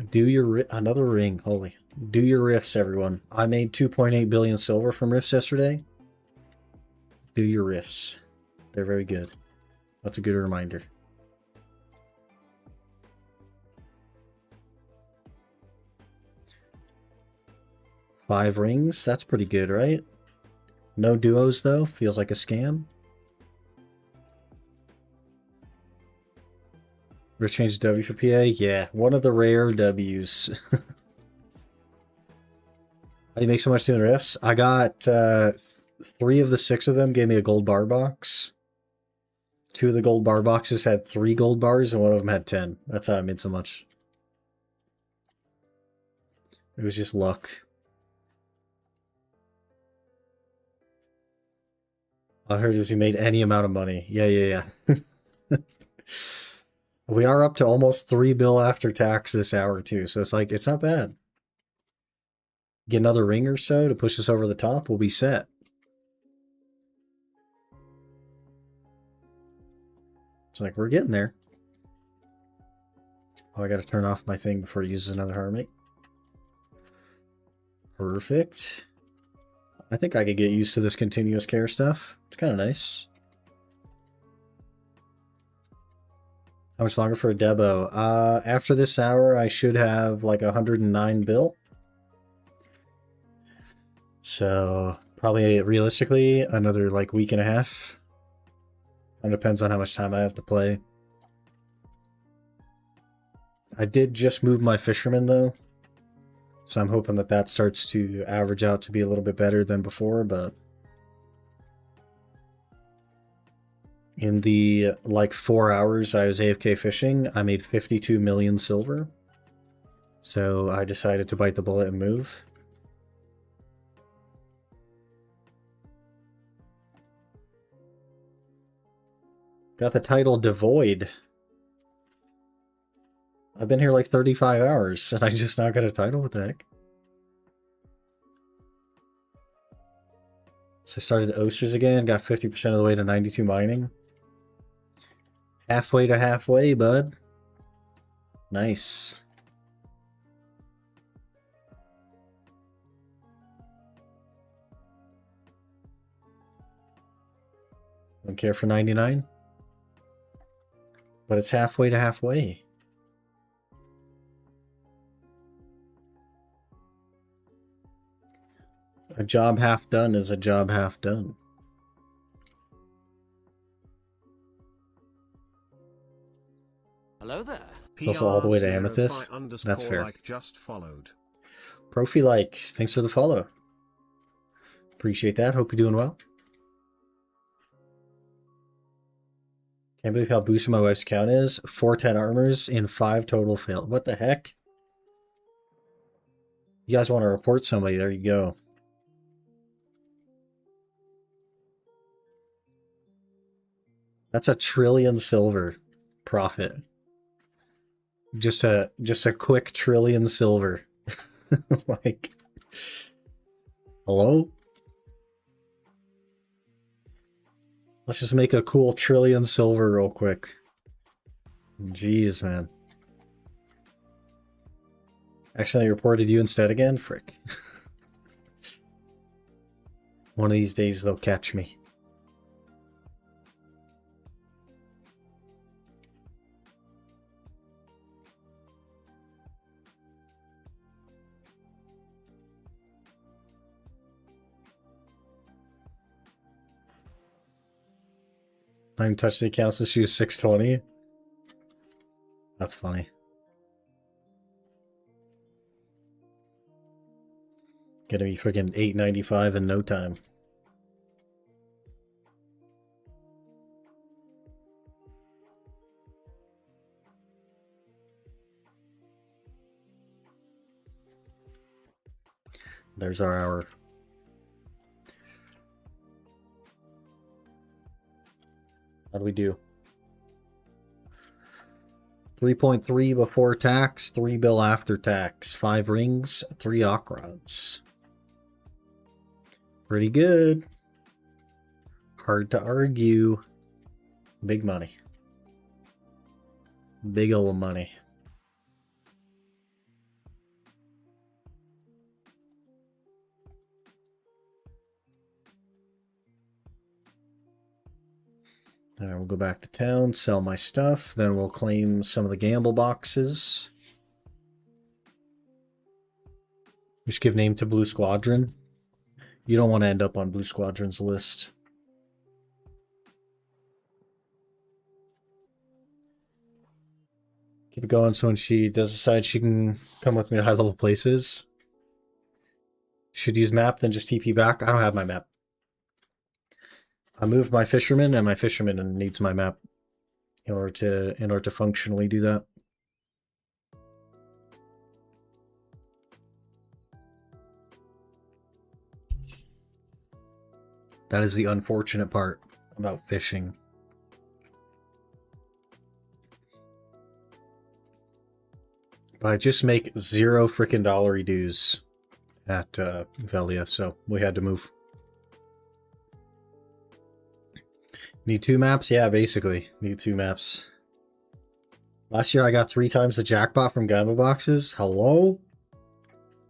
Do your another ring, holy. Do your riffs, everyone. I made 2.8 billion silver from riffs yesterday. Do your riffs. They're very good. That's a good reminder. Five rings, that's pretty good, right? No duos, though. Feels like a scam. Rift change W for PA? Yeah, one of the rare W's. How do you make so much doing riffs? I got 3 of the 6 of them gave me a gold bar box. 2 of the gold bar boxes had 3 gold bars, and one of them had 10. That's how I made so much. It was just luck. I heard if you made any amount of money. Yeah. We are up to almost 3 bill after tax this hour, too, so it's like, it's not bad. Get another ring or so to push us over the top, we'll be set. It's like, we're getting there. Oh, I gotta turn off my thing before it uses another hermit. Perfect. I think I could get used to this continuous care stuff. It's kind of nice. How much longer for a Debo? After this hour, I should have like 109 bill. So probably realistically another like week and a half. It depends on how much time I have to play. I did just move my fisherman though. So I'm hoping that that starts to average out to be a little bit better than before, but in the like 4 hours I was AFK fishing, I made 52 million silver. So I decided to bite the bullet and move. Got the title Devoid. I've been here like 35 hours and I just now got a title? What the heck? So I started Oysters again, got 50% of the way to 92 mining. Halfway to halfway, bud. Nice. Don't care for 99? But it's halfway to halfway. A job half done is a job half done. Hello there. Also all the way to Amethyst. That's fair. Like just followed. Profi like, thanks for the follow. Appreciate that. Hope you're doing well. Can't believe how boosted my wife's count is. 410 armors in 5 total failed. What the heck? You guys want to report somebody? There you go. That's a trillion silver profit. Just a quick trillion silver. Like, hello? Let's just make a cool trillion silver real quick. Jeez, man. Accidentally reported you instead again? Frick. One of these days they'll catch me. I haven't touched the account since she was 620. That's funny. Gonna be freaking $8.95 in no time. There's our hour. How do we do? 3.3 before tax, 3 bill after tax, 5 rings, 3 ocrods. Pretty good. Hard to argue. Big money. Big ol' money. Alright, we'll go back to town, sell my stuff, then we'll claim some of the gamble boxes. Just give name to Blue Squadron. You don't want to end up on Blue Squadron's list. Keep it going so when she does decide she can come with me to high level places. Should use map, then just TP back. I don't have my map. I moved my fisherman, and my fisherman needs my map in order to functionally do that. That is the unfortunate part about fishing. But I just make 0 freaking dollary dues at Velia, so we had to move. Need 2 maps? Yeah, basically. Need 2 maps. Last year I got 3 times the jackpot from gamble boxes. Hello?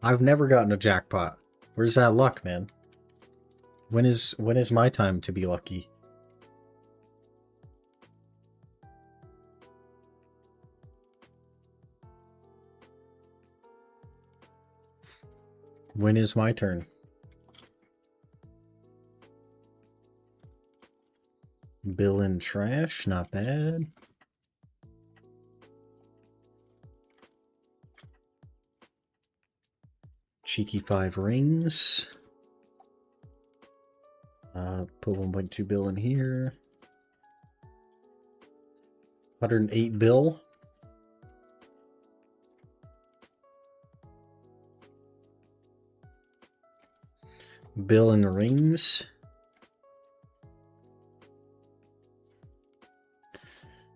I've never gotten a jackpot. Where's that luck, man? When is my time to be lucky? When is my turn? Bill and trash, not bad. Cheeky 5 rings. Put 1.2 bill in here. 108 bill. Bill and rings.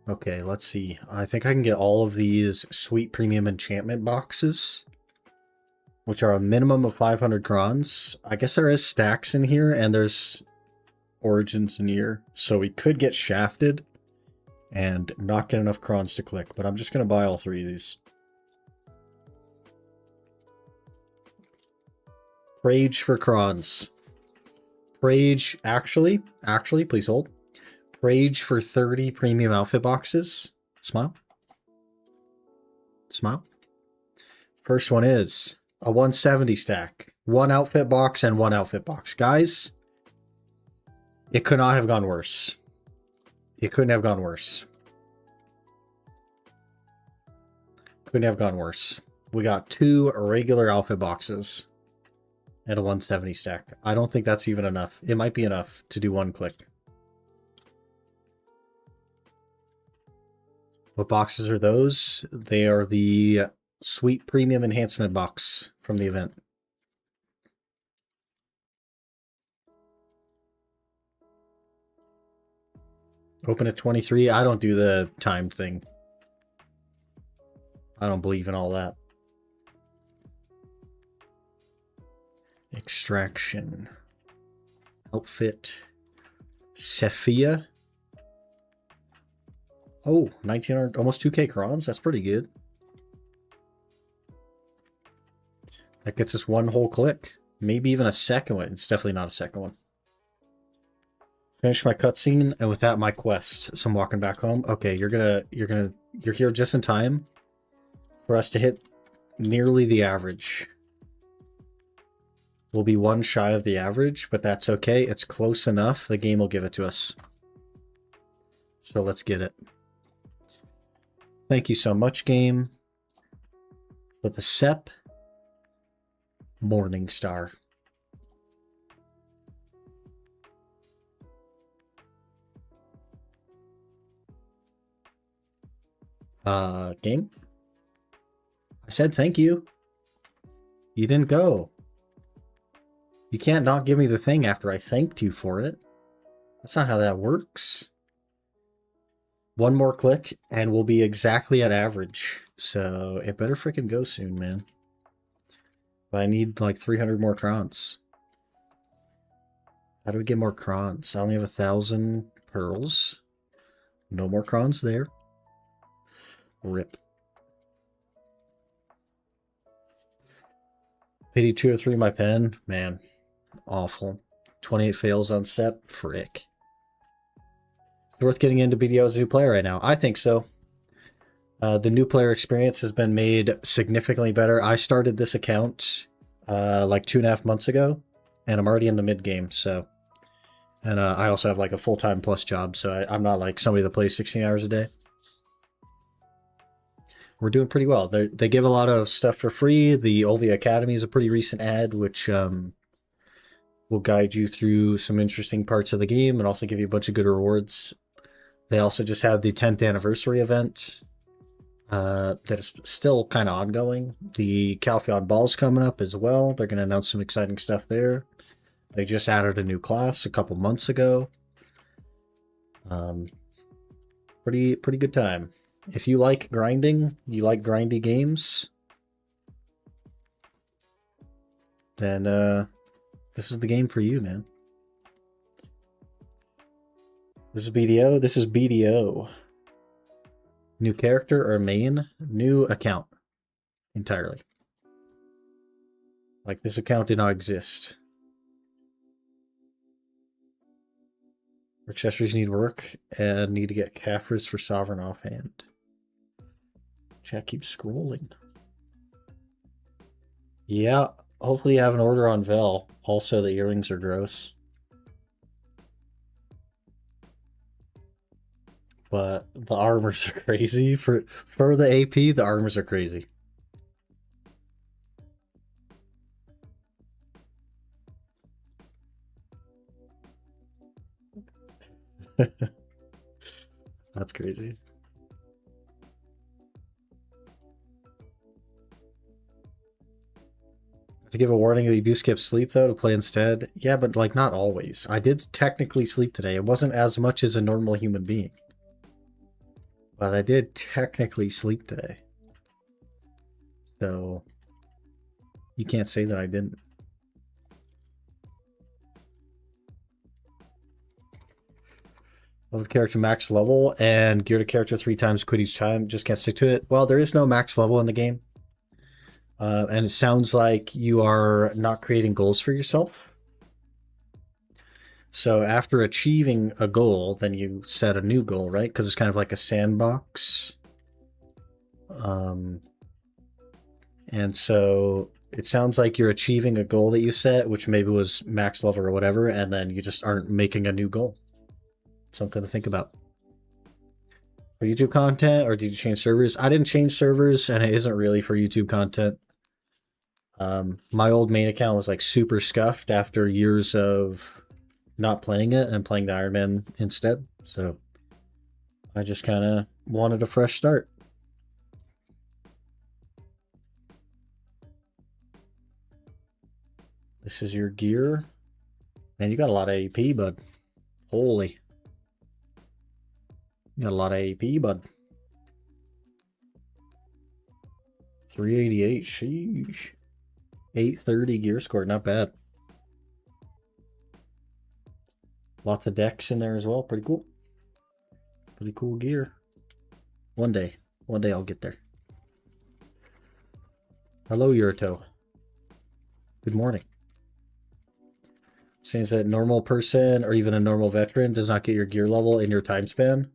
Okay, let's see. I think I can get all of these sweet premium enchantment boxes, which are a minimum of 500 crons. I guess there is stacks in here, and there's origins in here, so we could get shafted and not get enough crons to click, but I'm just going to buy all 3 of these. Rage for crons. Rage, actually, please hold. Rage for 30 premium outfit boxes. Smile. Smile. First one is a 170 stack. One outfit box and one outfit box. Guys, it could not have gone worse. It couldn't have gone worse. Couldn't have gone worse. We got 2 regular outfit boxes and a 170 stack. I don't think that's even enough. It might be enough to do 1 click. What boxes are those? They are the Sweet Premium Enhancement box from the event. Open at 23. I don't do the time thing. I don't believe in all that. Extraction. Outfit. Sephia. Oh, 1900, almost 2k crons. That's pretty good. That gets us 1 whole click. Maybe even a second one. It's definitely not a second one. Finish my cutscene, and with that, my quest. So I'm walking back home. Okay, you're here just in time for us to hit nearly the average. We'll be 1 shy of the average, but that's okay. It's close enough. The game will give it to us. So let's get it. Thank you so much, game. For the SEP Morning Star. Game? I said thank you. You didn't go. You can't not give me the thing after I thanked you for it. That's not how that works. 1 more click, and we'll be exactly at average. So, it better freaking go soon, man. But I need, like, 300 more crons. How do we get more crons? I only have 1,000 pearls. No more crons there. Rip. Pity 2 or 3 my pen. Man, awful. 28 fails on SEP. Frick. It's worth getting into BDO as a new player right now. I think so. The new player experience has been made significantly better. I started this account like 2.5 months ago, and I'm already in the mid game. So, and I also have like a full-time plus job, so I'm not like somebody that plays 16 hours a day. We're doing pretty well. They give a lot of stuff for free. The Olvia Academy is a pretty recent ad, which will guide you through some interesting parts of the game and also give you a bunch of good rewards. They also just had the 10th anniversary event that is still kind of ongoing. The Calphion Ball's coming up as well. They're going to announce some exciting stuff there. They just added a new class a couple months ago. Pretty good time. If you like grinding, you like grindy games, then this is the game for you, man. This is BDO. This is BDO. New character or main? New account. Entirely. Like, this account did not exist. Accessories need work and need to get Caffers for Sovereign offhand. Chat keeps scrolling. Yeah, hopefully you have an order on Vel. Also, the earrings are gross. But the armors are crazy. For the AP, the armors are crazy. That's crazy. To give a warning that you do skip sleep, though, to play instead. Yeah, but, like, not always. I did technically sleep today. It wasn't as much as a normal human being. But I did technically sleep today. So, you can't say that I didn't. Level character max level and gear to character 3 times quit each time. Just can't stick to it. Well, there is no max level in the game. And it sounds like you are not creating goals for yourself. So after achieving a goal, then you set a new goal, right? Because it's kind of like a sandbox. And so It sounds like you're achieving a goal that you set, which maybe was max level or whatever, and then you just aren't making a new goal. Something to think about. For YouTube content, or did you change servers? I didn't change servers, and it isn't really for YouTube content. My old main account was like super scuffed after years of not playing it and playing the Iron Man instead. So I just kind of wanted a fresh start. This is your gear. Man, you got a lot of AP, bud. Holy. You got a lot of AP, bud. 388, sheesh. 830 gear score, not bad. Lots of decks in there as well, pretty cool. Pretty cool gear. One day I'll get there. Hello, Yurito. Good morning. Seems that normal person or even a normal veteran does not get your gear level in your time span.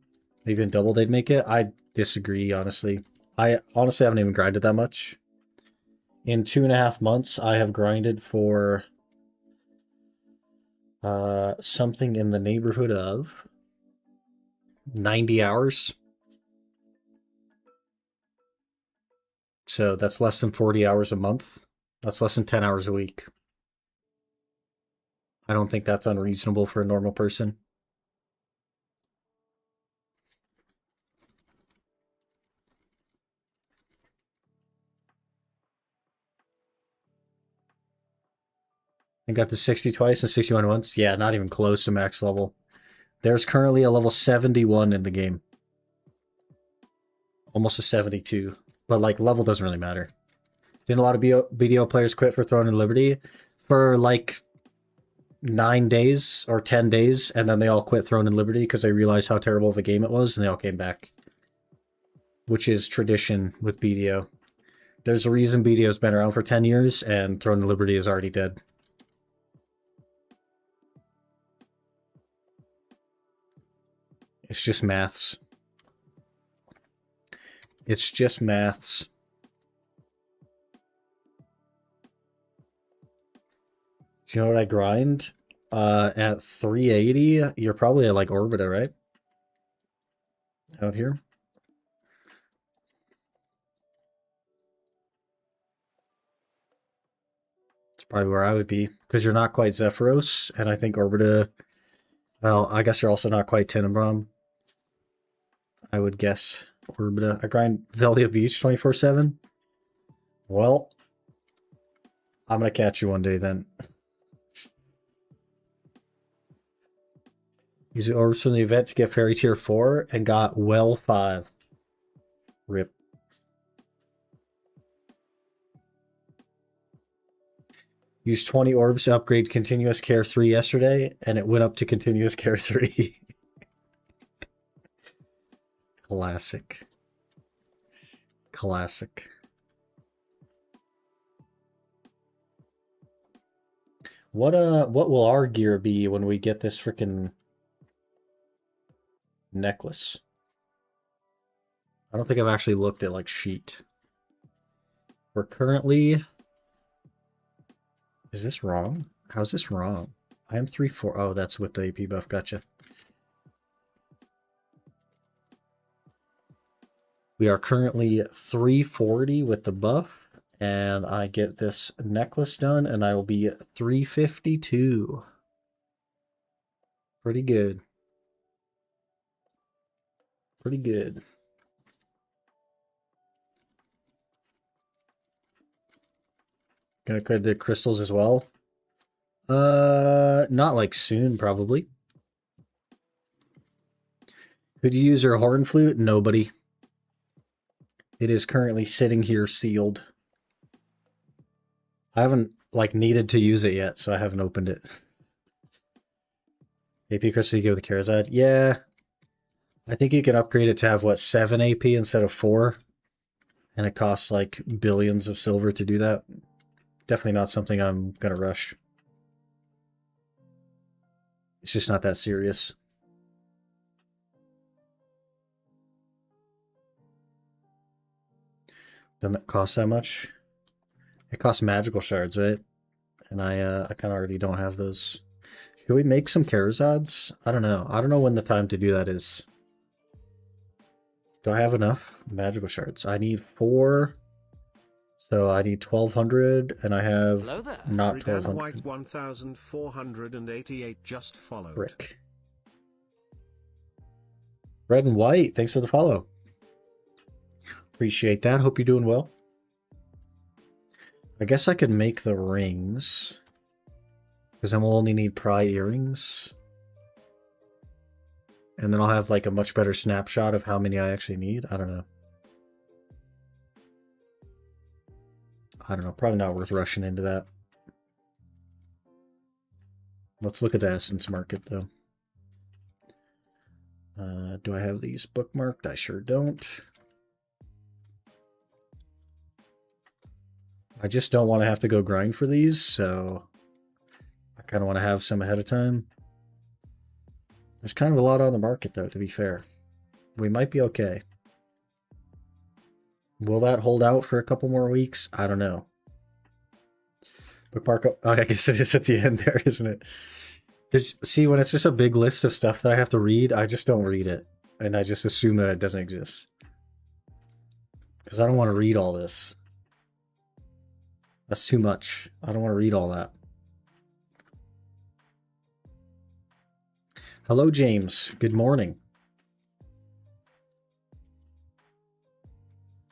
Even double they'd make it. I disagree, honestly. I honestly haven't even grinded that much. In 2.5 months, I have grinded for something in the neighborhood of 90 hours. So that's less than 40 hours a month. That's less than 10 hours a week. I don't think that's unreasonable for a normal person. I got to 60 twice and 61 once. Yeah, not even close to max level. There's currently a level 71 in the game. Almost a 72. But like level doesn't really matter. Didn't a lot of BDO players quit for Throne and Liberty for like 9 days or 10 days, and then they all quit Throne and Liberty because they realized how terrible of a game it was, and they all came back. Which is tradition with BDO. There's a reason BDO's been around for 10 years, and Throne and Liberty is already dead. It's just maths. It's just maths. So you know what I grind? At 380, you're probably at like Orbita, right? Out here. It's probably where I would be, because you're not quite Zephyros, and I think Orbita, well, I guess you're also not quite Tenenbaum. I would guess Orbita. I grind Velia Beach 24/7. Well, I'm gonna catch you one day then. Using orbs from the event to get fairy tier 4 and got well 5. Rip. Used 20 orbs to upgrade continuous care 3 yesterday, and it went up to continuous care 3. Classic. Classic. What will our gear be when we get this freaking necklace? I don't think I've actually looked at like sheet. We're currently... Is this wrong? How's this wrong? I am 3-4. Oh, that's with the AP buff. Gotcha. We are currently 340 with the buff, and I get this necklace done, and I will be 352. Pretty good. Pretty good. Gonna credit the crystals as well. Not like soon, probably. Could you use your horn flute? Nobody. It is currently sitting here sealed. I haven't like needed to use it yet, so I haven't opened it. AP crystal you give the Karazad? Yeah. I think you can upgrade it to have what, 7 AP instead of 4. And it costs like billions of silver to do that. Definitely not something I'm gonna rush. It's just not that serious. Doesn't it cost that much? It costs magical shards, right? And I kind of already don't have those. Should we make some Charizards? I don't know. I don't know when the time to do that is. Do I have enough magical shards? I need 4. So I need 1,200, and I have not 1,200. White 1,488 just followed. Brick. Red and White, thanks for the follow. Appreciate that. Hope you're doing well. I guess I could make the rings, because then we'll only need pry earrings. And then I'll have like a much better snapshot of how many I actually need. I don't know. Probably not worth rushing into that. Let's look at the essence market though. Do I have these bookmarked? I sure don't. I just don't want to have to go grind for these, so I kind of want to have some ahead of time. There's kind of a lot on the market though, to be fair. We might be okay. Will that hold out for a couple more weeks? I don't know. Bookmark, oh, I guess it is at the end there, isn't it? See, when it's just a big list of stuff that I have to read, I just don't read it. And I just assume that it doesn't exist. Because I don't want to read all this. That's too much. I don't want to read all that. Hello, James. Good morning.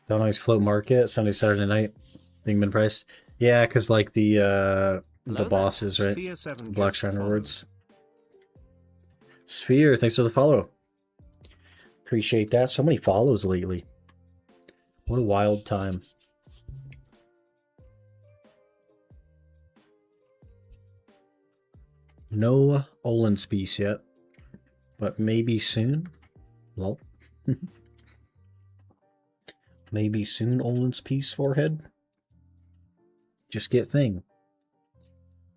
Don't always float market Sunday, Saturday night being min priced. Yeah, because like the bosses, right? Black Shrine rewards. Sphere, thanks for the follow. Appreciate that. So many follows lately. What a wild time. No Olin's piece yet, but maybe soon. Well, maybe soon Olin's piece forehead. Just get thing.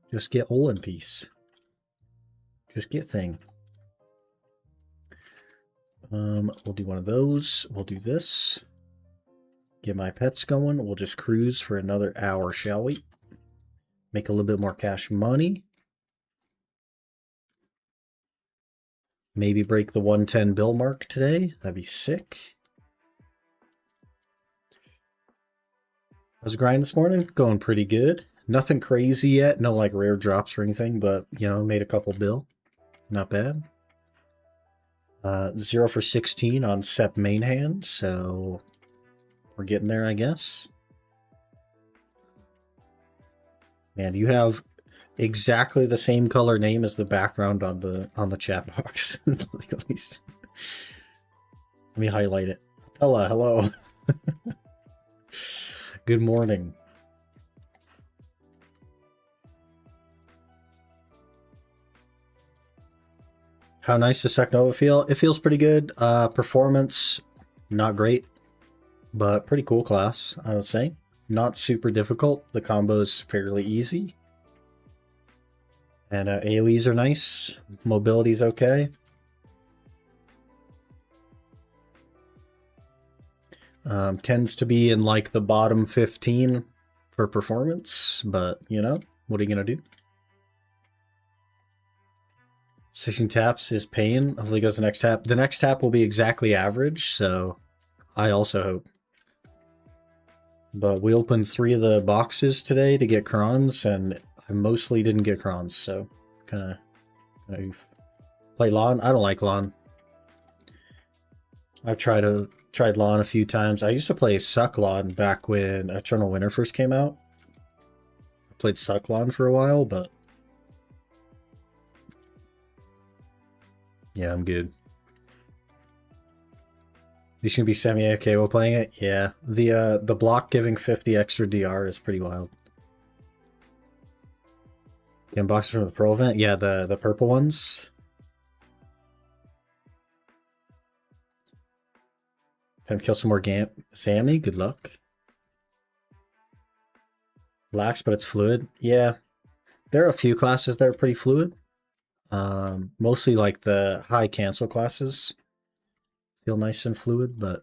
Just get Olin piece. Just get thing. We'll do one of those. We'll do this. Get my pets going. We'll just cruise for another hour, shall we? Make a little bit more cash money. Maybe break the 110 bill mark today. That'd be sick. How's the grind this morning? Going pretty good. Nothing crazy yet. No like rare drops or anything, but you know, made a couple bill. Not bad. 0 for 16 on Sep main hand, so we're getting there, I guess. Man, you have exactly the same color name as the background on the chat box. Let me highlight it. Appella, hello. Good morning. How nice does Seknova feel? It feels pretty good. Performance, not great, but pretty cool class, I would say. Not super difficult. The combo's fairly easy. And AoEs are nice. Mobility's okay. Tends to be in like the bottom 15 for performance, but you know, what are you gonna do? 16 taps is pain. Hopefully goes the next tap. The next tap will be exactly average, so I also hope. But we opened 3 of the boxes today to get crons, and I mostly didn't get crons, so kind of oof. Play lawn? I don't like lawn. I've tried lawn a few times. I used to play suck lawn back when Eternal Winter first came out. I played suck lawn for a while, but yeah, I'm good. You should be semi-okay while playing it? Yeah. The block giving 50 extra DR is pretty wild. Get boxes from the Pearl event? Yeah, the purple ones. Time to kill some more Sammy. Good luck. Lax, but it's fluid. Yeah. There are a few classes that are pretty fluid. Mostly like the high cancel classes feel nice and fluid, but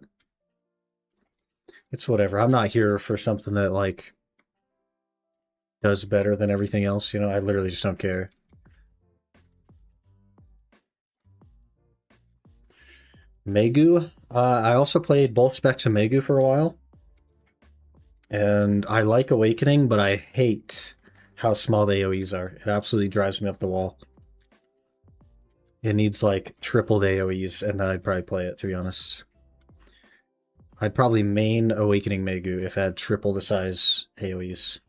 it's whatever. I'm not here for something that like does better than everything else, you know? I literally just don't care. Megu. I also played both specs of Megu for a while. And I like Awakening, but I hate how small the AoEs are. It absolutely drives me up the wall. It needs like tripled AoEs, and then I'd probably play it, to be honest. I'd probably main Awakening Megu if it had triple the size AoEs.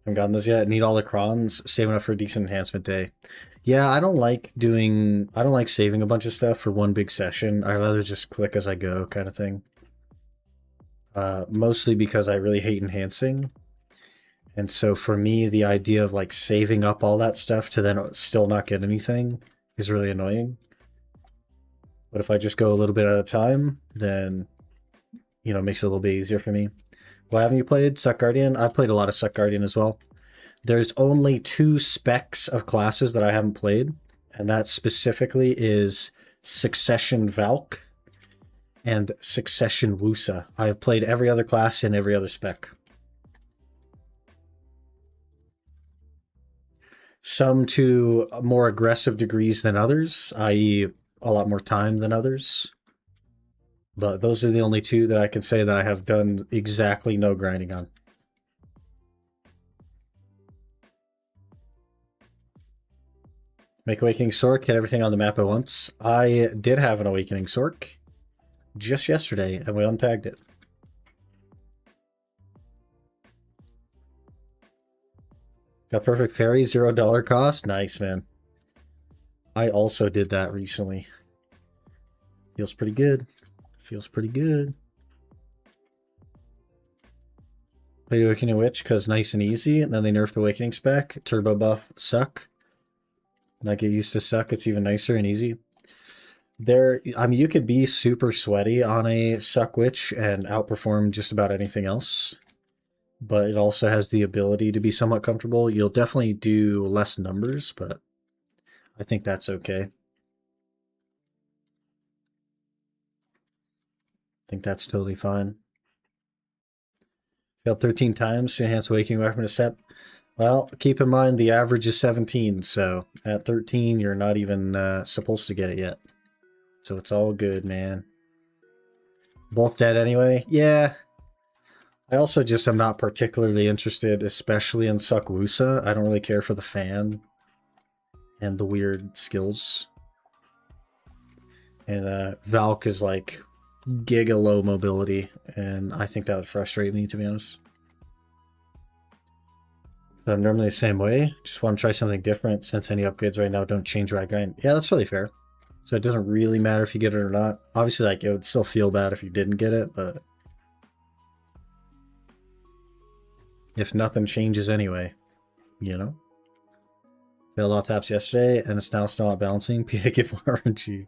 Haven't gotten those yet. Need all the crons, saving up for a decent enhancement day. Yeah, I don't like saving a bunch of stuff for one big session. I'd rather just click as I go kind of thing. Mostly because I really hate enhancing. And so for me, the idea of like saving up all that stuff to then still not get anything is really annoying. But if I just go a little bit at a time, then, you know, it makes it a little bit easier for me. What haven't you played? Suck Guardian? I've played a lot of Suck Guardian as well. There's only 2 specs of classes that I haven't played, and that specifically is Succession Valk and Succession Wusa. I have played every other class and every other spec. Some to more aggressive degrees than others, i.e. a lot more time than others. But those are the only 2 that I can say that I have done exactly no grinding on. Make Awakening Sork, hit everything on the map at once. I did have an Awakening Sork just yesterday, and we untagged it. Got perfect parry, $0 cost. Nice, man. I also did that recently. Feels pretty good. Feels pretty good. Play Awakening Witch because nice and easy, and then they nerfed Awakening spec. Turbo buff suck. When I get used to suck, it's even nicer and easy. I mean, you could be super sweaty on a suck witch and outperform just about anything else. But it also has the ability to be somewhat comfortable. You'll definitely do less numbers, but I think that's okay. I think that's totally fine. Failed 13 times to enhance Awakening weapon to set. Well, keep in mind the average is 17, so at 13 you're not even supposed to get it yet. So it's all good, man. Both dead anyway? Yeah. I also just am not particularly interested, especially in Suck Wusa. I don't really care for the fan and the weird skills. And Valk is like giga low mobility, and I think that would frustrate me, to be honest. But I'm normally the same way. Just want to try something different since any upgrades right now don't change what I grind. Yeah, that's really fair. So it doesn't really matter if you get it or not. Obviously, like, it would still feel bad if you didn't get it, but if nothing changes anyway, you know? Failed all taps yesterday, and it's now still not balancing. PA give more RNG.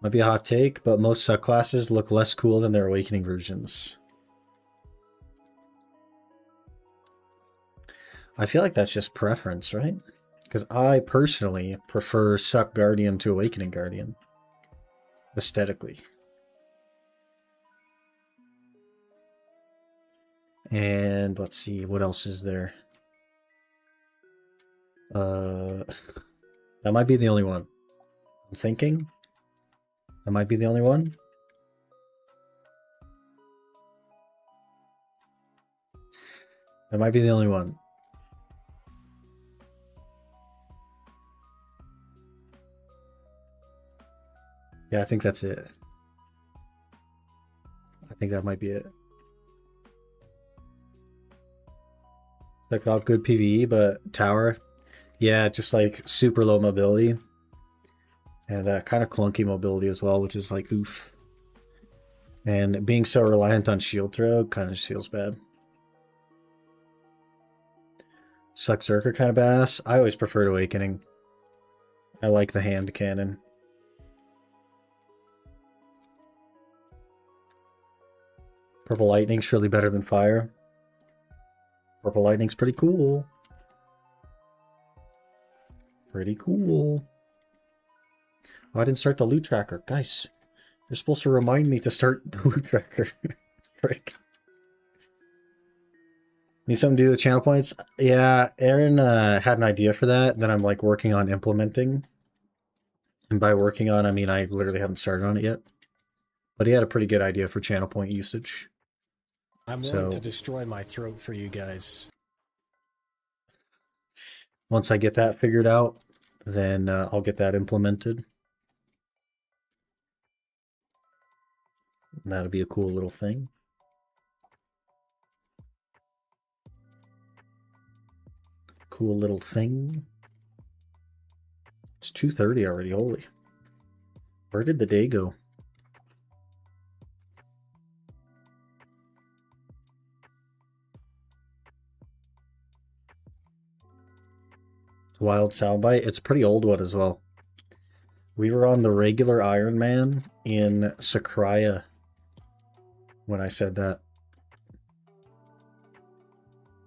Might be a hot take, but most subclasses look less cool than their Awakening versions. I feel like that's just preference, right? Because I personally prefer Suck Guardian to Awakening Guardian. Aesthetically. And let's see, what else is there? That might be the only one. I'm thinking. That might be the only one. That might be the only one. Yeah, I think that's it. I think that might be it. Like about good PvE, but tower. Yeah, just like super low mobility. And kind of clunky mobility as well, which is like oof. And being so reliant on shield throw kind of just feels bad. Suck Zerker kind of badass. I always preferred Awakening. I like the hand cannon. Purple Lightning's surely better than fire. Purple Lightning's pretty cool. Pretty cool. Oh, I didn't start the loot tracker. Guys, you're supposed to remind me to start the loot tracker. Frick. Need something to do with channel points? Yeah, Aaron had an idea for that that I'm like working on implementing. And by working on, I mean I literally haven't started on it yet. But he had a pretty good idea for channel point usage. I'm willing to destroy my throat for you guys. Once I get that figured out, then I'll get that implemented. That'll be a cool little thing. Cool little thing. It's 2:30 already, holy. Where did the day go? Wild soundbite. It's a pretty old one as well. We were on the regular Iron Man in Sakraya when I said that.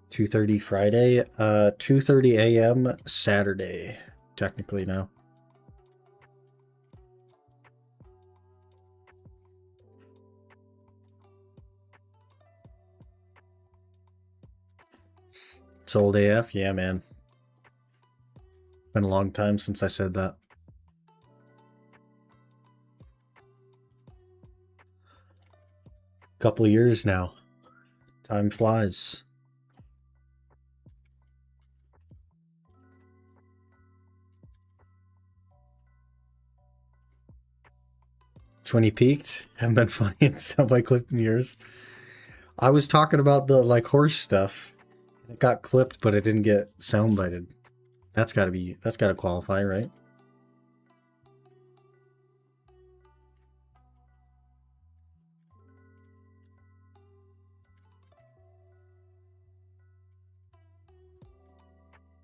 2:30 Friday, 2:30 a.m. Saturday, technically now. It's old AF? Yeah, man. Been a long time since I said that. Couple years now. Time flies. It's when he peaked. Haven't been funny in soundbite clip in years. I was talking about the like horse stuff. It got clipped, but it didn't get soundbited. That's gotta qualify, right?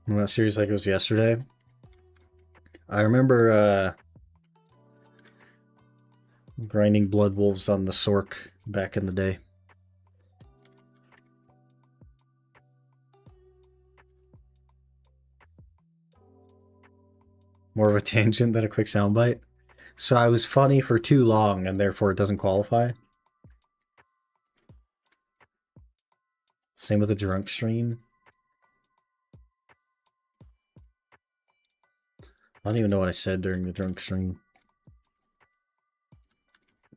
I'm not serious like it was yesterday. I remember grinding blood wolves on the Sork back in the day. More of a tangent than a quick soundbite. So I was funny for too long, and therefore it doesn't qualify. Same with a drunk stream. I don't even know what I said during the drunk stream.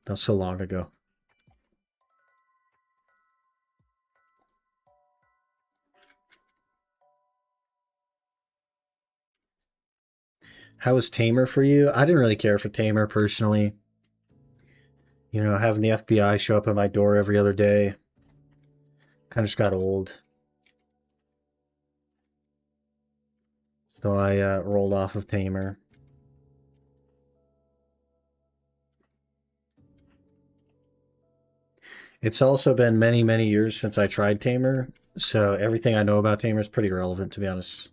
That was so long ago. How was Tamer for you? I didn't really care for Tamer personally. You know, having the FBI show up at my door every other day kind of just got old. So I rolled off of Tamer. It's also been many, many years since I tried Tamer, so everything I know about Tamer is pretty irrelevant, to be honest.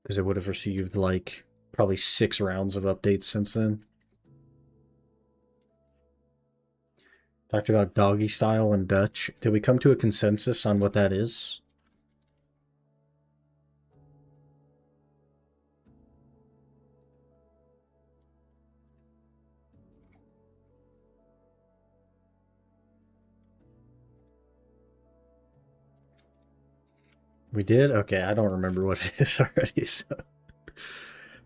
Because it would have received, like, probably 6 rounds of updates since then. Talked about doggy style and Dutch. Did we come to a consensus on what that is? We did? Okay, I don't remember what it is already, so...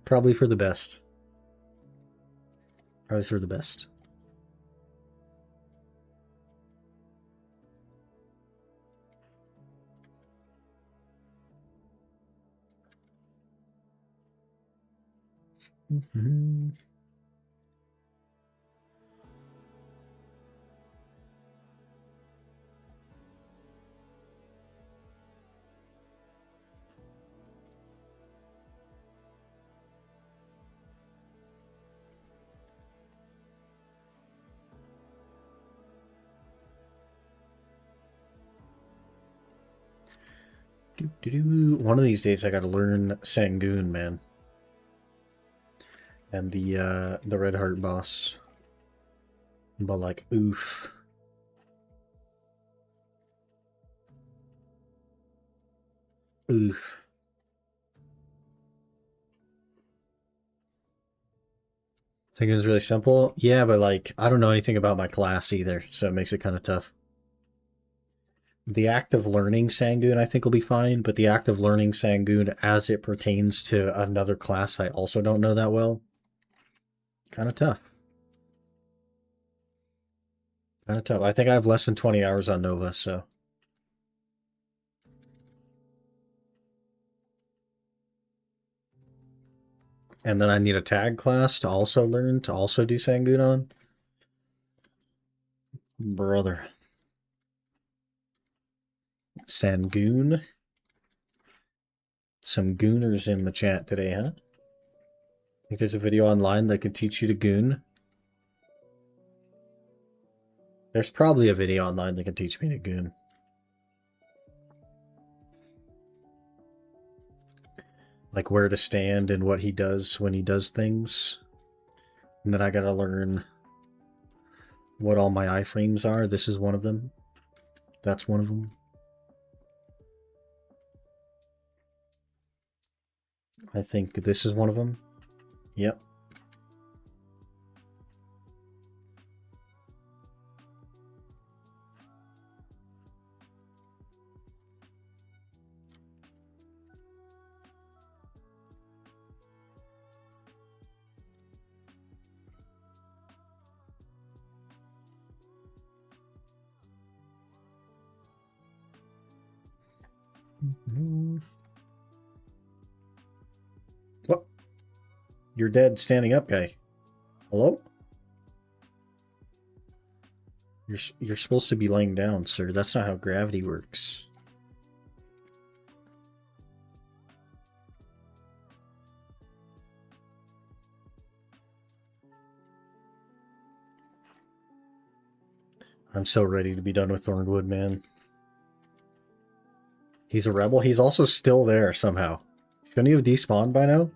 Probably for the best. Probably for the best. Mm-hmm. One of these days I gotta learn Sangoon, man. And the Red Heart boss. But like, oof. Oof. Sangoon's really simple? Yeah, but like, I don't know anything about my class either, so it makes it kind of tough. The act of learning Sangoon I think will be fine, but the act of learning Sangoon as it pertains to another class I also don't know that well, kind of tough. Kind of tough. I think I have less than 20 hours on Nova, so... And then I need a tag class to also learn, to also do Sangoon on. Brother. Sangoon? Some gooners in the chat today, huh? Think there's a video online that could teach you to goon? There's probably a video online that can teach me to goon. Like where to stand and what he does when he does things. And then I gotta learn what all my iframes are. This is one of them. That's one of them. I think this is one of them. Yep. What? You're dead standing up guy. Hello? You're supposed to be laying down, sir. That's not how gravity works. I'm so ready to be done with Thornwood, man. He's a rebel. He's also still there somehow. Shouldn't he have despawned by now?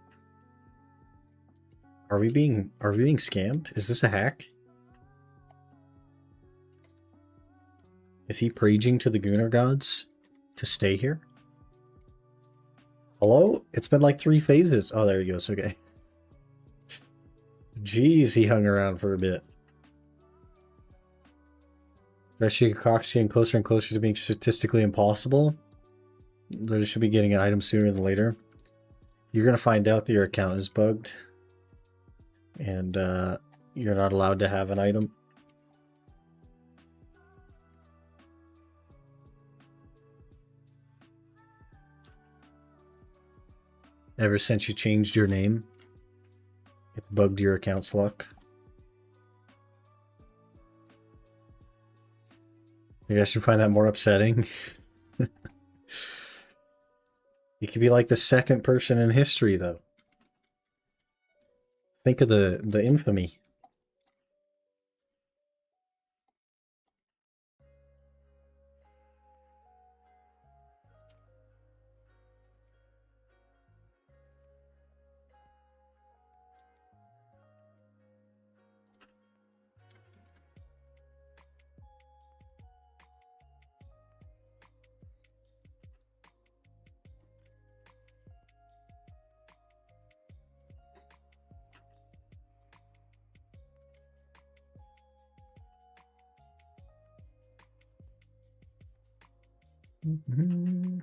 Are we being scammed? Is this a hack? Is he preaching to the Gunnar gods to stay here? Hello? It's been like 3 phases. Oh, there he goes. Okay. Jeez, he hung around for a bit. Rescue Cox getting closer and closer to being statistically impossible. They should be getting an item sooner than later. You're going to find out that your account is bugged. And you're not allowed to have an item. Ever since you changed your name, it's bugged your account's luck. You guys should find that more upsetting. You could be like the 2nd person in history, though. Think of the infamy. Mm-hmm.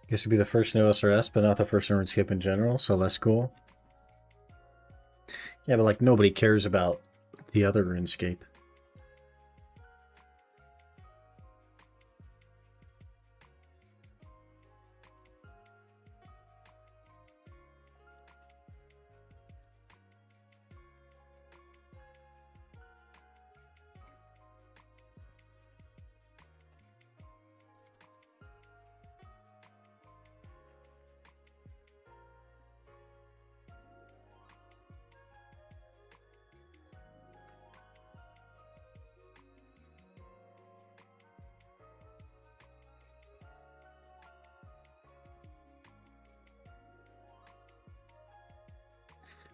Guess it'd be the first in OSRS, but not the first in RuneScape in general, so less cool. Yeah, but like nobody cares about the other RuneScape.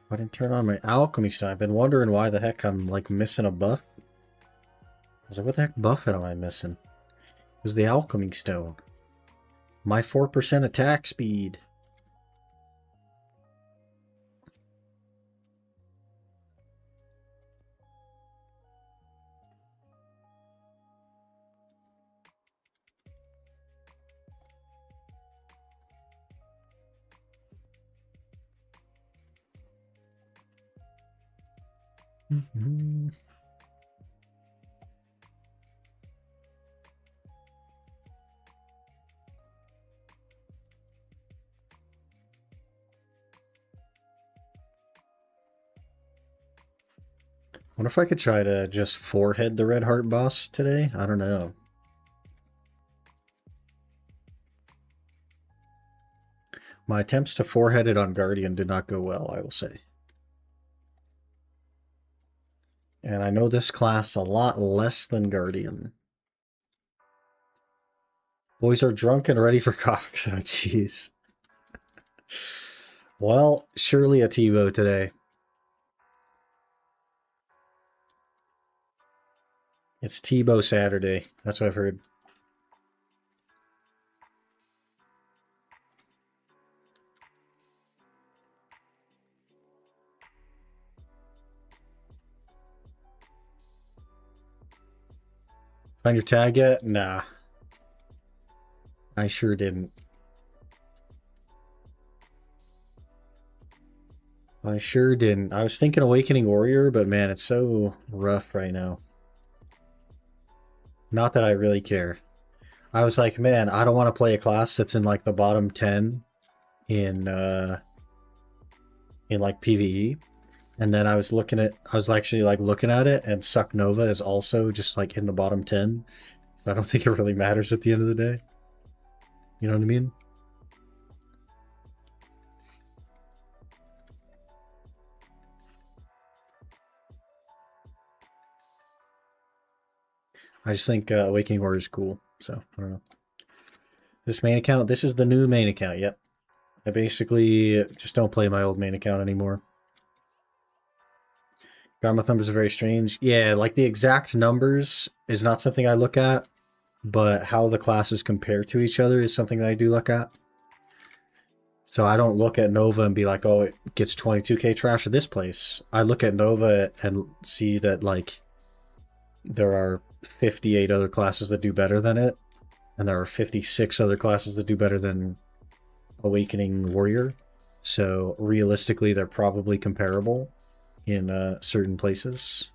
I didn't turn on my alchemy stone. I've been wondering why the heck I'm like missing a buff. I was like, what the heck buff am I missing? It was the alchemy stone. My 4% attack speed. Mm-hmm. Wonder if I could try to just forehead the red heart boss today? I don't know. My attempts to forehead it on Guardian did not go well, I will say. And I know this class a lot less than Guardian. Boys are drunk and ready for cocks. Oh, jeez. Well, surely a TiVo today. It's Tebow Saturday. That's what I've heard. Find your tag yet? Nah. I sure didn't. I sure didn't. I was thinking Awakening Warrior, but man, it's so rough right now. Not that I really care. I was like, man, I don't want to play a class that's in like the bottom 10 in like PvE. And then I was actually like looking at it, and Suck Nova is also just like in the bottom 10. So I don't think it really matters at the end of the day. You know what I mean? I just think Awakening Warrior is cool. So, I don't know. This main account, this is the new main account. Yep. I basically just don't play my old main account anymore. Garmoth numbers are very strange. Yeah, like the exact numbers is not something I look at, but how the classes compare to each other is something that I do look at. So I don't look at Nova and be like, oh, it gets 22k trash at this place. I look at Nova and see that, like, there are 58 other classes that do better than it, and there are 56 other classes that do better than Awakening Warrior. So realistically, they're probably comparable in certain places.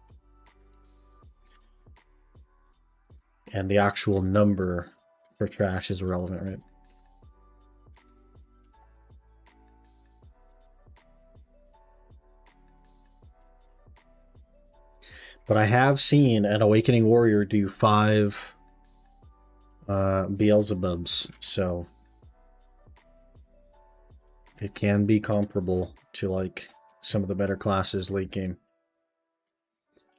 And the actual number for trash is irrelevant, right? But I have seen an Awakening Warrior do 5 Beelzebubs, so it can be comparable to like some of the better classes late game.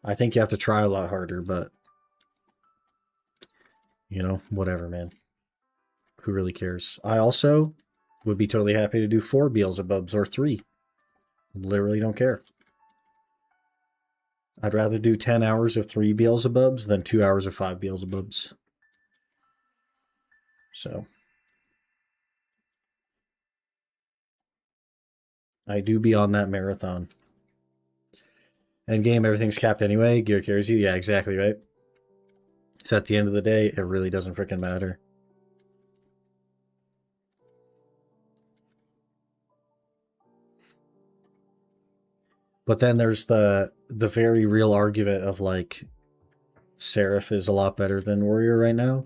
I think you have to try a lot harder, but you know, whatever, man. Who really cares? I also would be totally happy to do 4 Beelzebubs or 3. Literally don't care. I'd rather do 10 hours of 3 Beelzebubs than 2 hours of 5 Beelzebubs. So I do be on that marathon. End game, everything's capped anyway. Gear carries you. Yeah, exactly, right? So at the end of the day, it really doesn't freaking matter. But then there's the very real argument of like Seraph is a lot better than Warrior right now.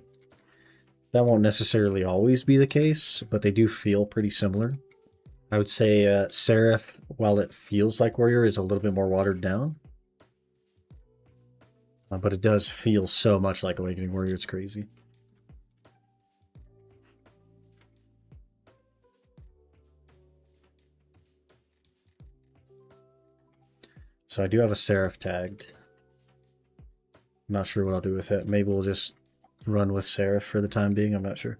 That won't necessarily always be the case, but they do feel pretty similar. I would say Seraph, while it feels like Warrior, is a little bit more watered down. But it does feel so much like Awakening Warrior, it's crazy. So I do have a Seraph tagged. I'm not sure what I'll do with it. Maybe we'll just run with Seraph for the time being. I'm not sure.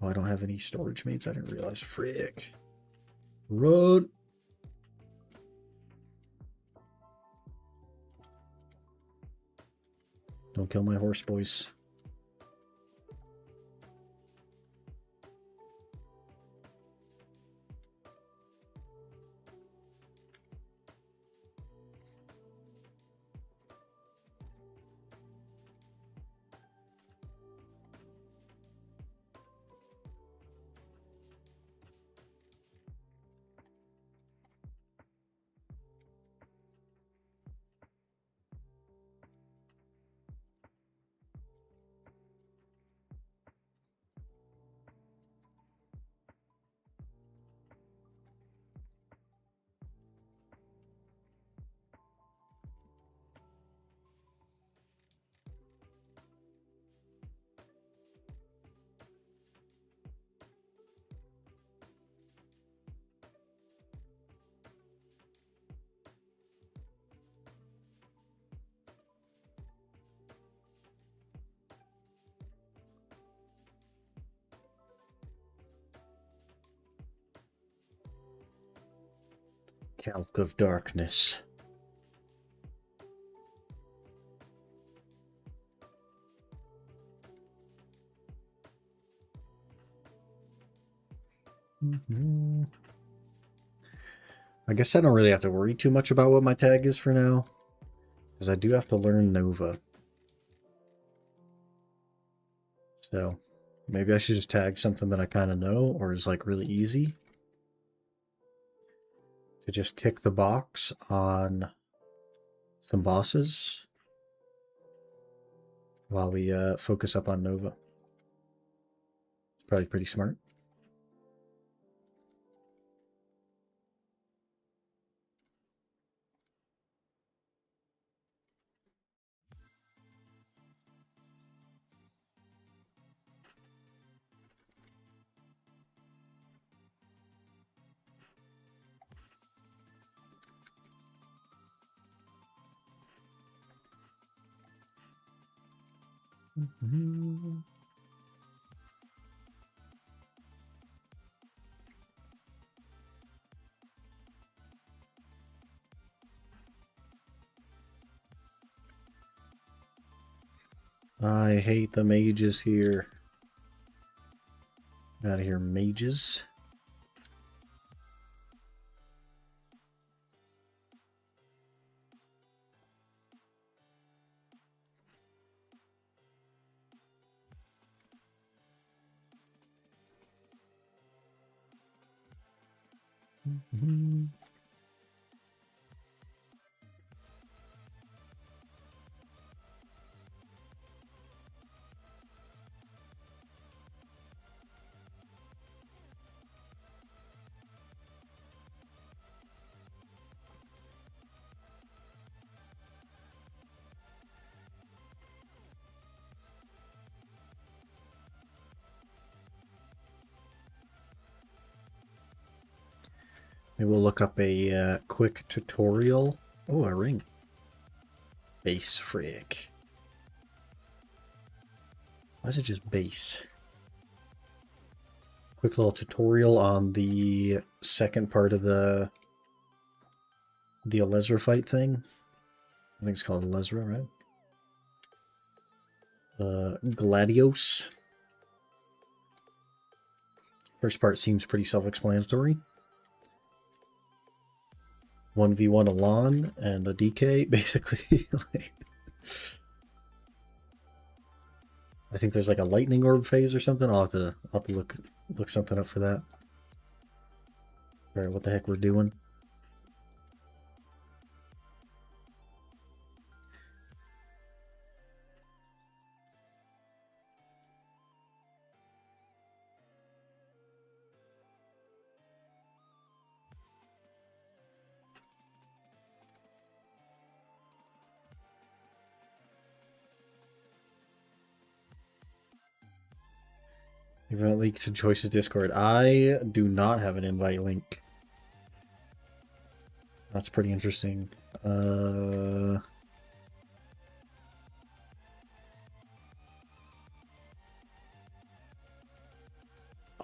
Oh, I don't have any storage mates. I didn't realize. Frick. Run. Don't kill my horse, boys. Calc of Darkness. I guess I don't really have to worry too much about what my tag is for now, because I do have to learn Nova. So maybe I should just tag something that I kind of know or is like really easy. To just tick the box on some bosses while we focus up on Nova. It's probably pretty smart. I hate the mages here. Get out of here, mages. Maybe we'll look up a quick tutorial. Oh, a ring. Base frick. Why is it just base? Quick little tutorial on the second part of the Elezra fight thing. I think it's called Elezra, right? Gladios. First part seems pretty self-explanatory. 1v1 Alon and a DK, basically. Like, I think there's like a lightning orb phase or something. I'll have to look something up for that. Alright, what the heck we're doing. Event link to Choices Discord. I do not have an invite link. That's pretty interesting. I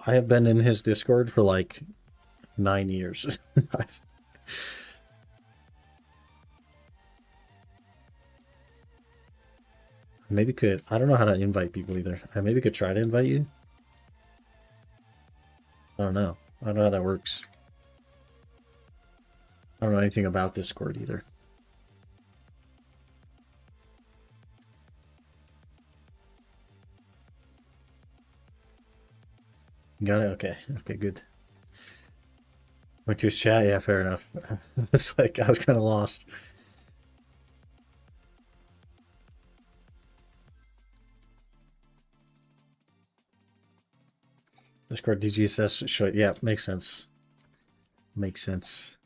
have been in his Discord for like 9 years. Maybe could, I don't know how to invite people either. I maybe could try to invite you. I don't know. I don't know how that works. I don't know anything about Discord either. Got it? Okay. Okay, good. Went to his chat? Yeah, fair enough. It's like, I was kind of lost. Discord DGSS short. Yeah, makes sense. Makes sense.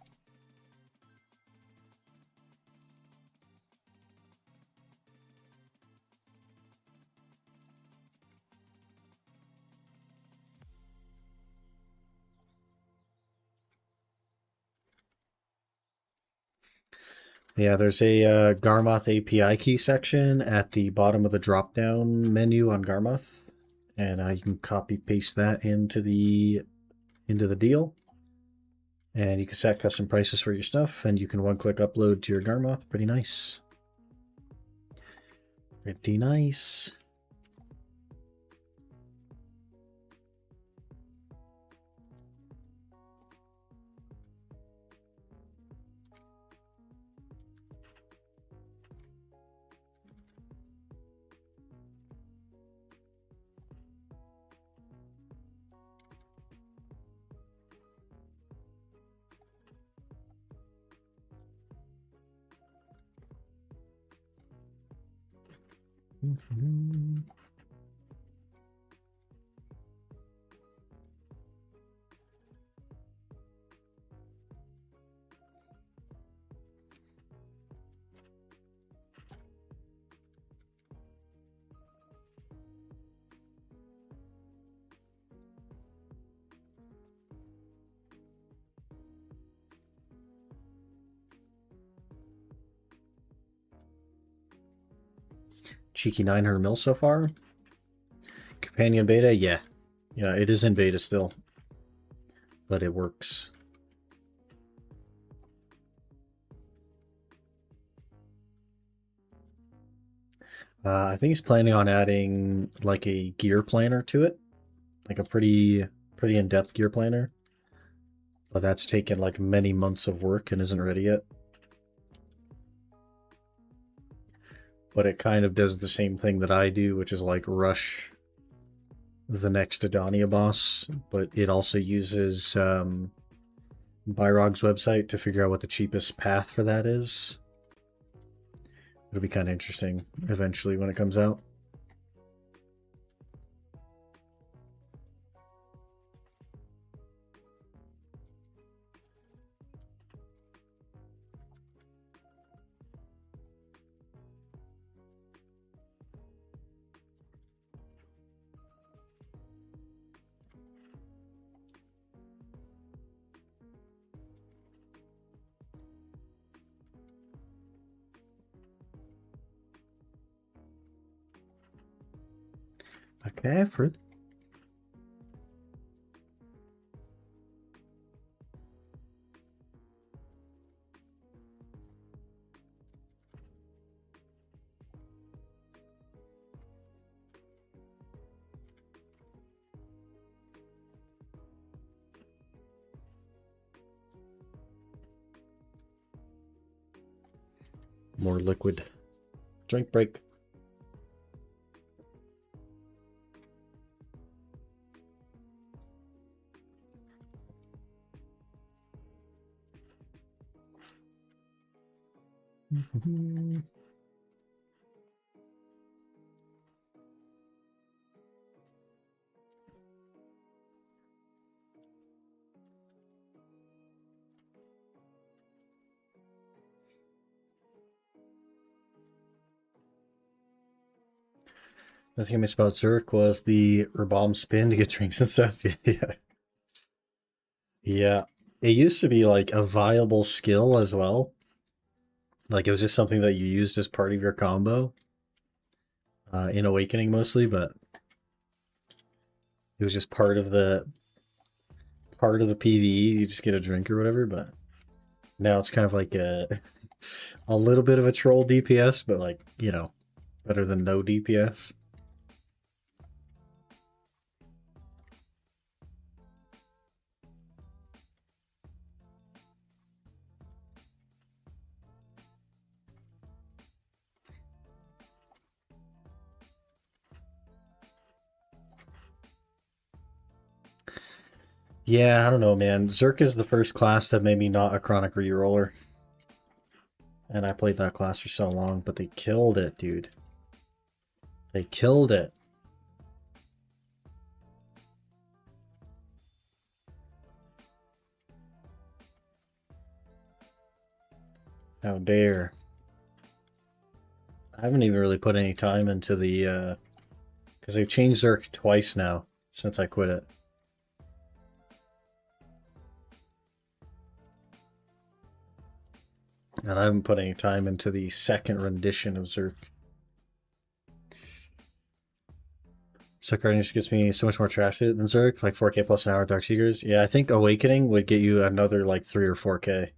Yeah, there's a Garmoth API key section at the bottom of the drop-down menu on Garmoth, and you can copy paste that into the deal, and you can set custom prices for your stuff, and you can one-click upload to your Garmoth. Pretty nice. Pretty nice. Mm-hmm. Cheeky 900 mil so far. Companion beta, yeah. Yeah, it is in beta still. But it works. I think he's planning on adding like a gear planner to it. Like a pretty in-depth gear planner. But that's taken like many months of work and isn't ready yet. But it kind of does the same thing that I do, which is like rush the next Adania boss, but it also uses Byrog's website to figure out what the cheapest path for that is. It'll be kind of interesting eventually when it comes out. Okay, fruit. More liquid. Drink break. The thing I missed about Zerk was the Herbomb spin to get drinks and stuff. Yeah. Yeah. It used to be like a viable skill as well. Like it was just something that you used as part of your combo. In Awakening mostly, but it was just part of the part of the PvE, you just get a drink or whatever, but now it's kind of like a little bit of a troll DPS, but like, you know, better than no DPS. Yeah, I don't know, man. Zerk is the first class that made me not a chronic reroller. And I played that class for so long, but they killed it, dude. They killed it. How dare. I haven't even really put any time into the, because they've changed Zerk twice now since I quit it. And I haven't put any time into the second rendition of Zerk. So Guardian just gives me so much more trash than Zerk, like 4K plus an hour Dark Seekers. Yeah, I think Awakening would get you another like 3 or 4K.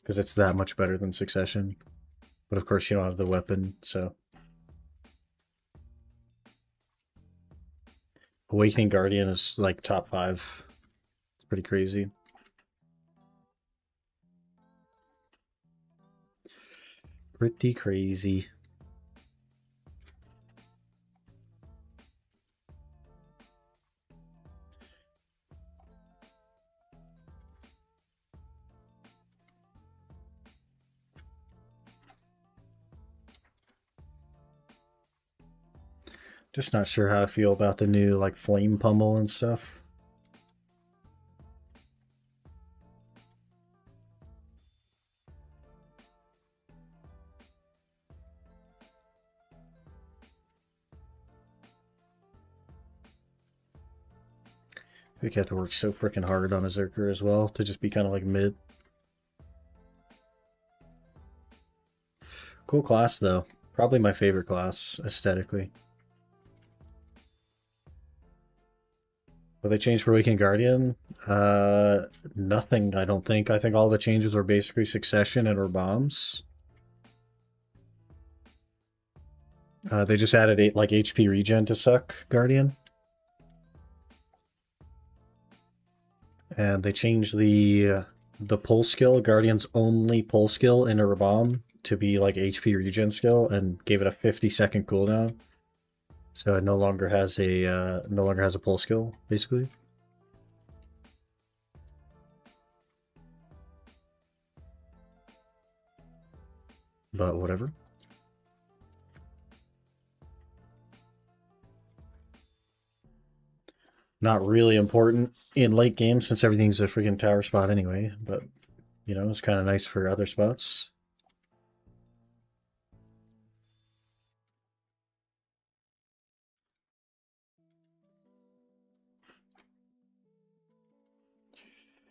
Because it's that much better than Succession. But of course you don't have the weapon, so. Awakening Guardian is like top 5. It's pretty crazy. Pretty crazy. Just not sure how I feel about the new like flame pummel and stuff. I think you have to work so freaking hard on a Zerker as well to just be kind of like mid. Cool class though. Probably my favorite class aesthetically. What they changed for Awakened Guardian? Nothing, I don't think. I think all the changes were basically Succession and or bombs. They just added like HP regen to suck Guardian. And they changed the pull skill, Guardian's only pull skill in a bomb, to be like HP regen skill, and gave it a 50-second cooldown. So it no longer has a pull skill, basically. But whatever. Not really important in late game since everything's a freaking tower spot anyway, but you know, it's kind of nice for other spots.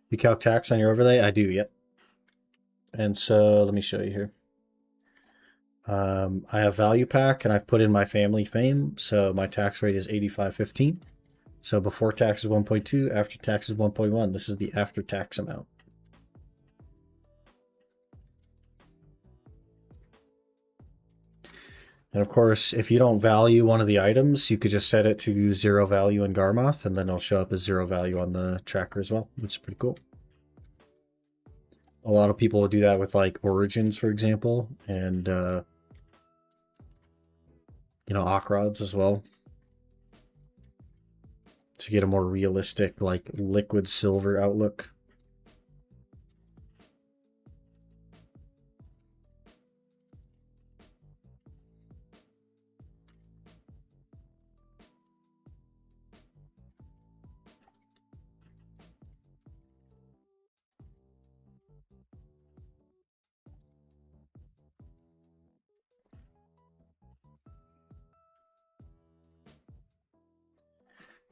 You calc tax on your overlay? I do, yep. And so let me show you here. I have value pack and I've put in my family fame, so my tax rate is 85.15. So before tax is 1.2, after tax is 1.1. This is the after tax amount. And of course, if you don't value one of the items, you could just set it to 0 value in Garmoth, and then it'll show up as 0 value on the tracker as well, which is pretty cool. A lot of people will do that with like Origins, for example, and you know, Akrods as well, to get a more realistic, like liquid silver outlook.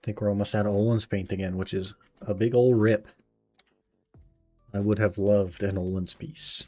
I think we're almost out of Olin's paint again, which is a big old rip. I would have loved an Olin's piece.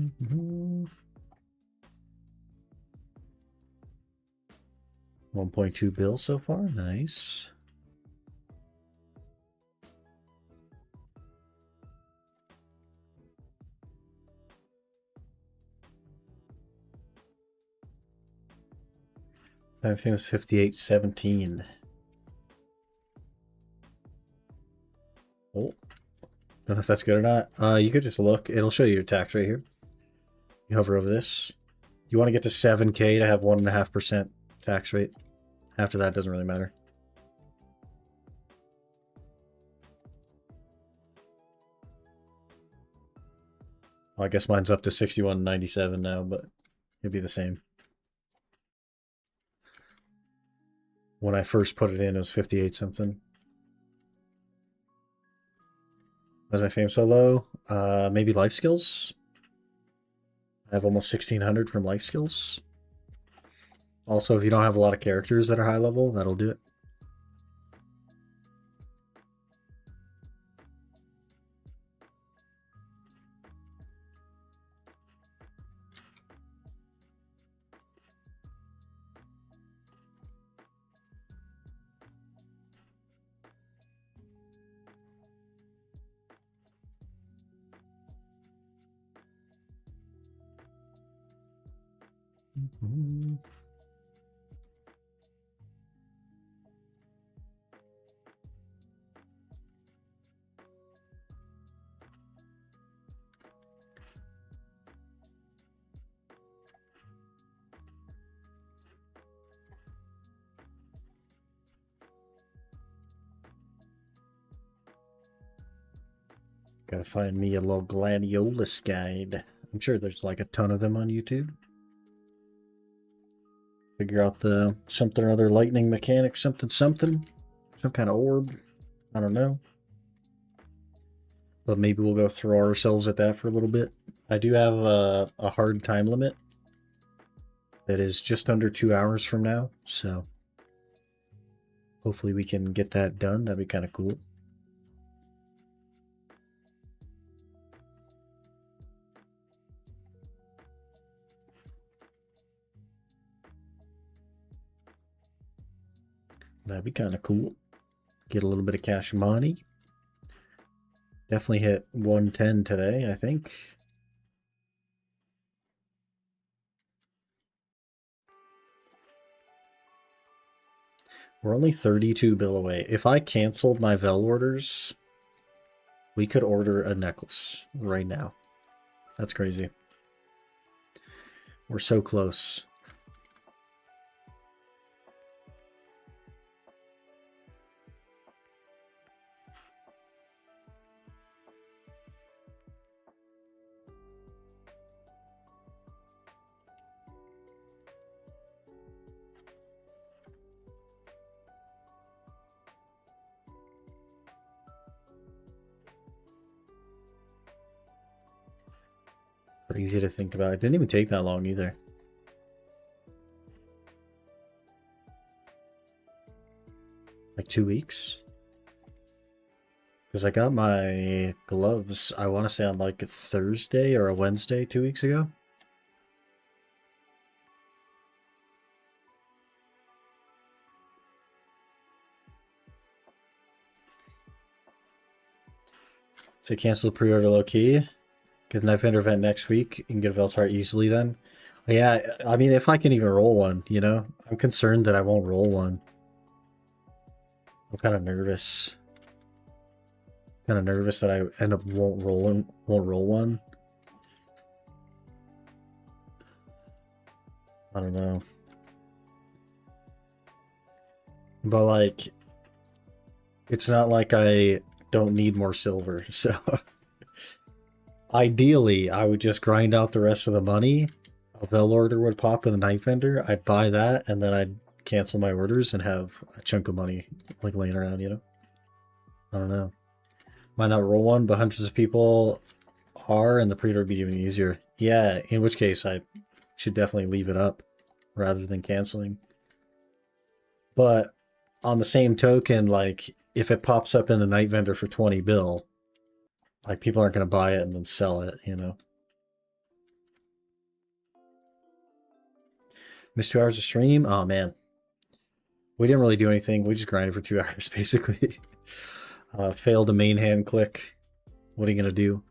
Mm-hmm. 1.2 bill so far. Nice. I think it was 58.17. Oh, don't know if that's good or not. You could just look. It'll show you your tax right here. You hover over this. You want to get to 7K to have 1.5% tax rate. After that, it doesn't really matter. Well, I guess mine's up to 61.97 now, but it'd be the same. When I first put it in, it was 58 something. That's my fame so low. Maybe life skills. I have almost 1600 from life skills. Also, if you don't have a lot of characters that are high level, that'll do it. Mm-hmm. Gotta find me a little gladiolus guide. I'm sure there's like a ton of them on YouTube. Figure out the something or other lightning mechanic, something. Some kind of orb. I don't know. But maybe we'll go throw ourselves at that for a little bit. I do have a hard time limit that is just under 2 hours from now, so hopefully we can get that done. That'd be kind of cool. That'd be kind of cool. Get a little bit of cash money. Definitely hit 110 today, I think. We're only 32 bill away. If I canceled my Vel orders, we could order a necklace right now. That's crazy. We're so close. Crazy to think about. It didn't even take that long either. Like 2 weeks. Because I got my gloves, I want to say on like a Thursday or a Wednesday 2 weeks ago. So cancel the pre-order low key. Get the Knife Ender event next week. You can get a Veltar easily then. Yeah, I mean, if I can even roll one, you know? I'm concerned that I won't roll one. I'm kind of nervous. Kind of nervous that I end up won't roll one. I don't know. But like, it's not like I don't need more silver, so ideally I would just grind out the rest of the money. A Vel order would pop in the Knife Vendor. I'd buy that, and then I'd cancel my orders and have a chunk of money like laying around, you know? I don't know. Might not roll one, but hundreds of people are, and the pre-order would be even easier. Yeah, in which case I should definitely leave it up rather than canceling. But on the same token, like, if it pops up in the Night Vendor for 20 bill, like, people aren't going to buy it and then sell it, you know? Missed 2 hours of stream? Oh, man. We didn't really do anything. We just grinded for 2 hours, basically. Failed a main hand click. What are you going to do?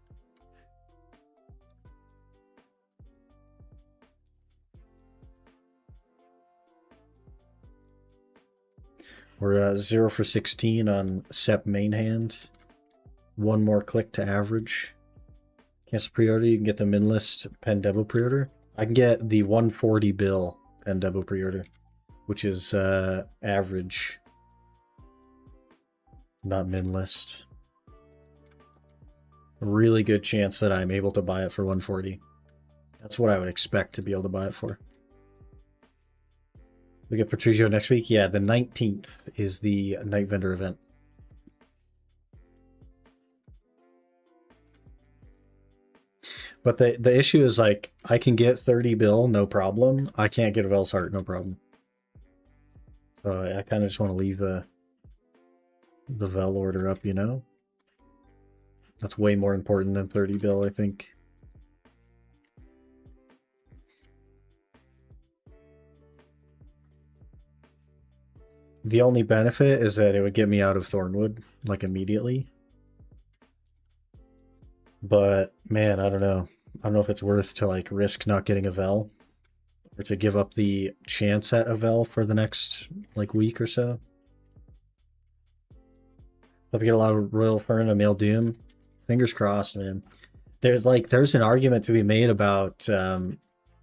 We're 0 for 16 on Sep main hand. One more click to average. Cancel pre-order. You can get the min list Pen Debo pre-order. I can get the 140 bill Pen Debo pre-order, which is average, not min list. A really good chance that I'm able to buy it for 140. That's what I would expect to be able to buy it for. We get Patricio next week. Yeah, the 19th is the Night Vendor event. But the issue is, like, I can get 30 bill, no problem. I can't get a Vel's Heart, no problem. So I kind of just want to leave the Vel order up, you know? That's way more important than 30 bill, I think. The only benefit is that it would get me out of Thornwood, like, immediately. But, man, I don't know. I don't know if it's worth to, like, risk not getting a Vel. Or to give up the chance at a Vel for the next, like, week or so. Hope you get a lot of Royal Fern and Male Doom. Fingers crossed, man. There's an argument to be made about,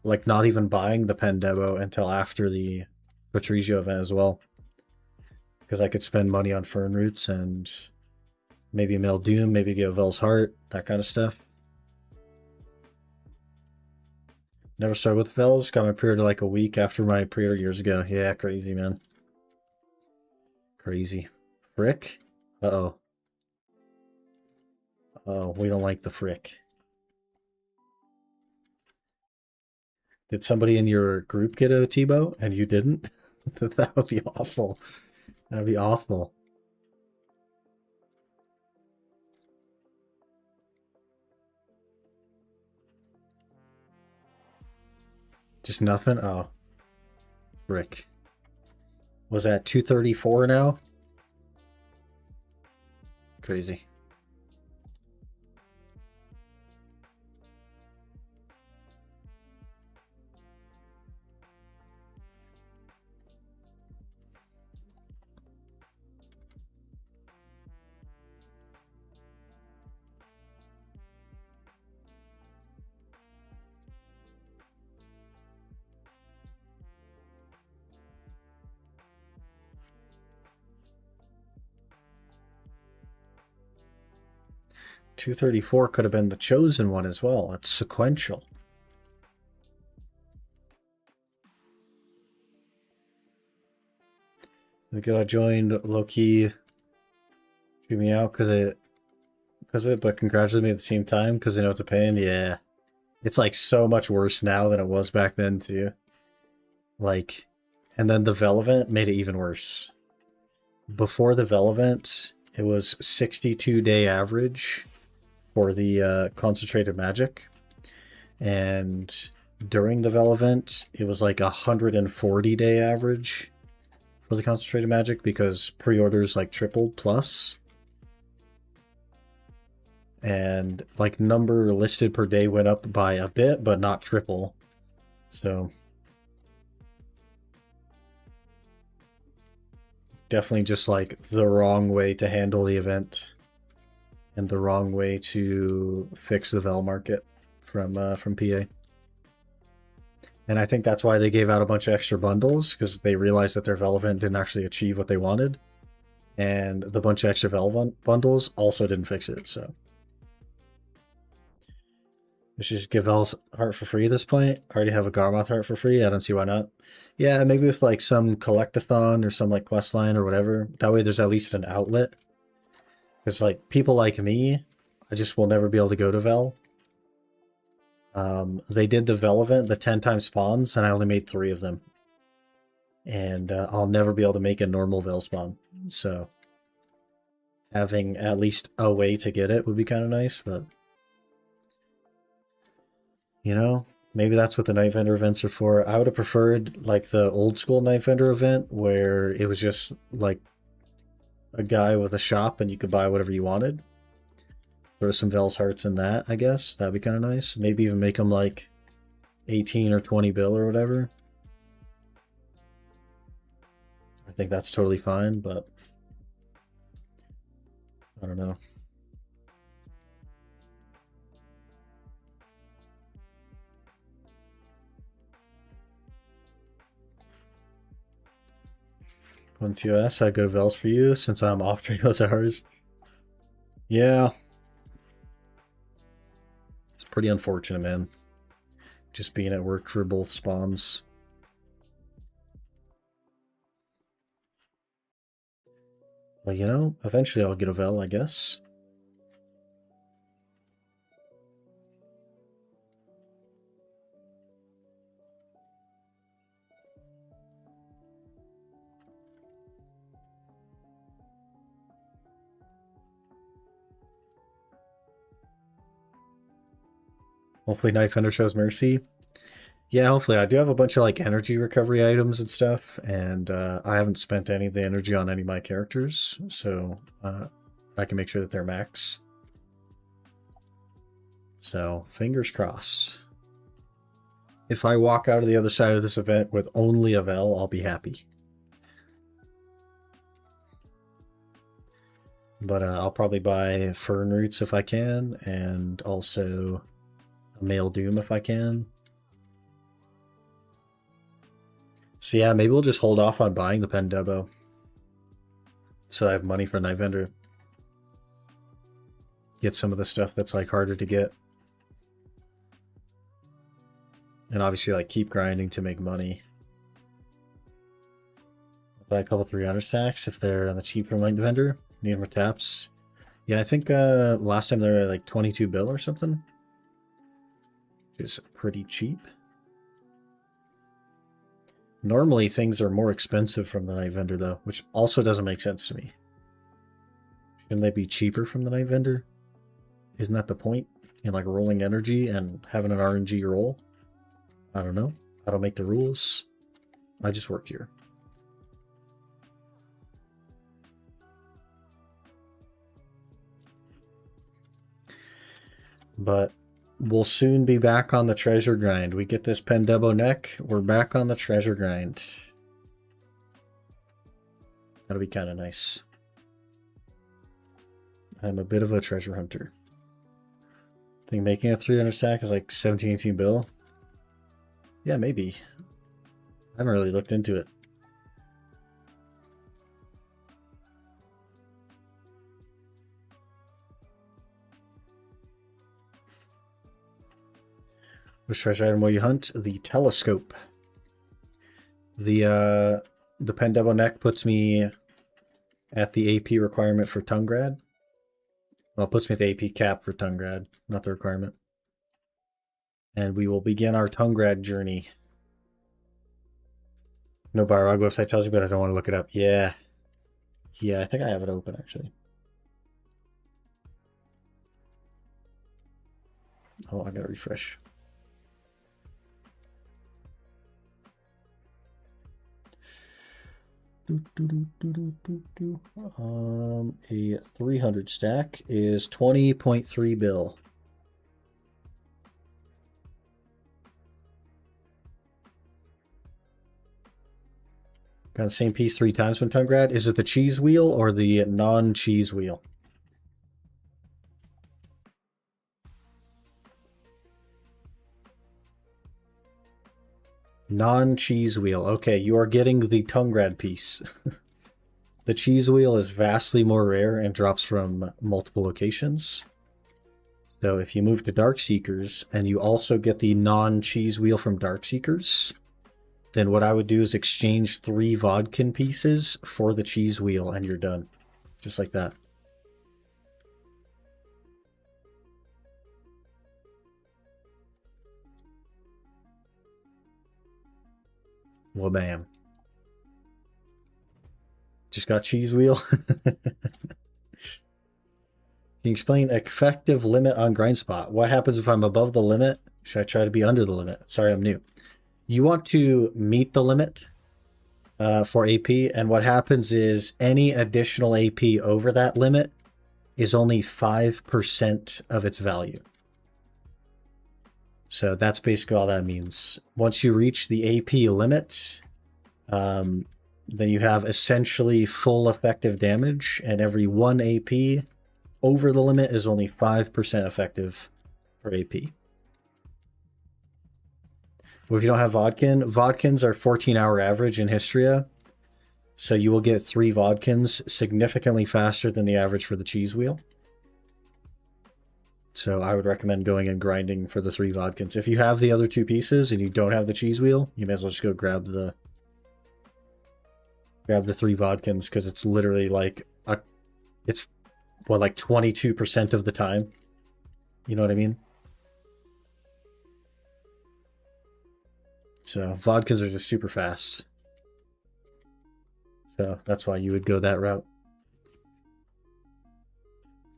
like, not even buying the Pen Debo until after the Patricio event as well. Because I could spend money on Fern Roots and maybe Male Doom, maybe get a Vel's Heart, that kind of stuff. Never started with Vels. Got my pre-order like a week after my pre-order years ago. Yeah, crazy, man. Crazy. Frick? Uh-oh. Oh, we don't like the frick. Did somebody in your group get a Tebow and you didn't? That would be awful. That'd be awful. Just nothing? Oh. Frick. Was that 234 now? Crazy. $234 could have been the chosen one as well. It's sequential. We got joined low-key. Chew me out because of it, but congratulate me at the same time because they know it's a pain. Yeah. It's like so much worse now than it was back then too. Like, and then the Vel event made it even worse. Before the Vel event, it was 62-day average for the concentrated magic. And during the Vel event, it was like 140-day average for the concentrated magic because pre-orders like tripled plus. And like number listed per day went up by a bit, but not triple. So definitely just like the wrong way to handle the event and the wrong way to fix the Vel market from PA. And I think that's why they gave out a bunch of extra bundles, because they realized that their Vel event didn't actually achieve what they wanted. And the bunch of extra Vel bundles also didn't fix it, so. We should just give Vel's Heart for free at this point. I already have a Garmoth Heart for free. I don't see why not. Yeah, maybe with like some collectathon or some like quest line or whatever. That way there's at least an outlet. Because like people like me, I just will never be able to go to Vel. They did the Vel event, the 10 times spawns, and I only made 3 of them. And I'll never be able to make a normal Vel spawn. So having at least a way to get it would be kind of nice, but you know, Maybe that's what the Night Vendor events are for. I would have preferred like the old school Night Vendor event where it was just like a guy with a shop and you could buy whatever you wanted. Throw some Vel's Hearts in that, I guess. That'd be kind of nice. Maybe even make them like 18 or 20 bill or whatever. I think that's totally fine, but I don't know. Once you ask, I go to Vel's for you since I'm off during those hours. Yeah. It's pretty unfortunate, man. Just being at work for both spawns. Well, you know, eventually I'll get a Vel, I guess. Hopefully Knife Hunter shows mercy. Yeah, hopefully. I do have a bunch of like energy recovery items and stuff, and I haven't spent any of the energy on any of my characters, so I can make sure that they're max. So, fingers crossed. If I walk out of the other side of this event with only a Vel, I'll be happy. But I'll probably buy Fern Roots if I can, and also a Male Doom if I can. So yeah, maybe we'll just hold off on buying the Pen Debo. So I have money for Night Vendor. Get some of the stuff that's like harder to get. And obviously like keep grinding to make money. Buy a couple 300 stacks if they're on the cheaper Night Vendor. Need more taps. Yeah, I think last time they were like 22 bill or something. Which is pretty cheap. Normally things are more expensive from the Night Vendor though, which also doesn't make sense to me. Shouldn't they be cheaper from the Night Vendor? Isn't that the point? In like rolling energy and having an RNG roll? I don't know. I don't make the rules. I just work here. But we'll soon be back on the treasure grind. We get this Pen Debo neck, we're back on the treasure grind. That'll be kind of nice. I'm a bit of a treasure hunter. I think making a 300 stack is like 17, 18 bill. Yeah, maybe. I haven't really looked into it. Which treasure item will you hunt? The telescope. The Pen Debo neck puts me at the AP requirement for Tungrad. Well, it puts me at the AP cap for Tungrad, not the requirement. And we will begin our Tungrad journey. No Biorog website tells you, but I don't want to look it up. Yeah. Yeah, I think I have it open, actually. Oh, I gotta refresh. A 300 stack is 20.3 bill. Got the same piece 3 times from Tungrad. Is it the cheese wheel or the non-cheese wheel? Non-cheese wheel. Okay, you are getting the Tungrad piece. The cheese wheel is vastly more rare and drops from multiple locations. So if you move to Darkseekers and you also get the non-cheese wheel from Darkseekers, then what I would do is exchange 3 Vodkin pieces for the cheese wheel and you're done. Just like that. Well, bam. Just got cheese wheel. Can you explain effective limit on grind spot? What happens if I'm above the limit Should I try to be under the limit? Sorry, I'm new. You want to meet the limit for AP, and what happens is any additional AP over that limit is only 5% of its value. So that's basically all that means. Once you reach the AP limit, then you have essentially full effective damage, and every 1 AP over the limit is only 5% effective per AP. Well, if you don't have Vodkin, Vodkins are 14-hour average in Histria, so you will get 3 Vodkins significantly faster than the average for the cheese wheel. So I would recommend going and grinding for the 3 Vodkins. If you have the other 2 pieces and you don't have the cheese wheel, you may as well just go grab the 3 Vodkins, because it's literally like it's what, like 22% of the time. You know what I mean? So vodkas are just super fast. So that's why you would go that route.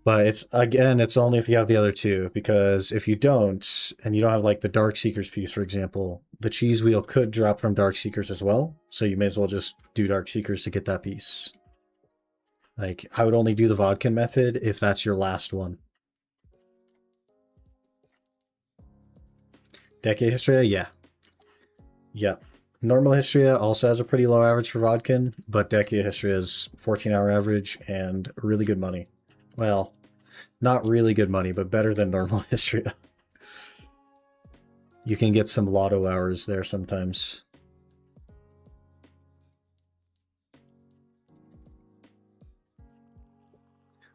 But it's only if you have the other 2, because if you don't, and you don't have like the Dark Seekers piece, for example, the cheese wheel could drop from Dark Seekers as well. So you may as well just do Dark Seekers to get that piece. Like, I would only do the Vodkin method if that's your last one. Decade Histria, yeah. Yeah. Normal Histria also has a pretty low average for Vodkin, but Decade Histria is 14-hour average and really good money. Well, not really good money, but better than normal Histria. You can get some lotto hours there sometimes.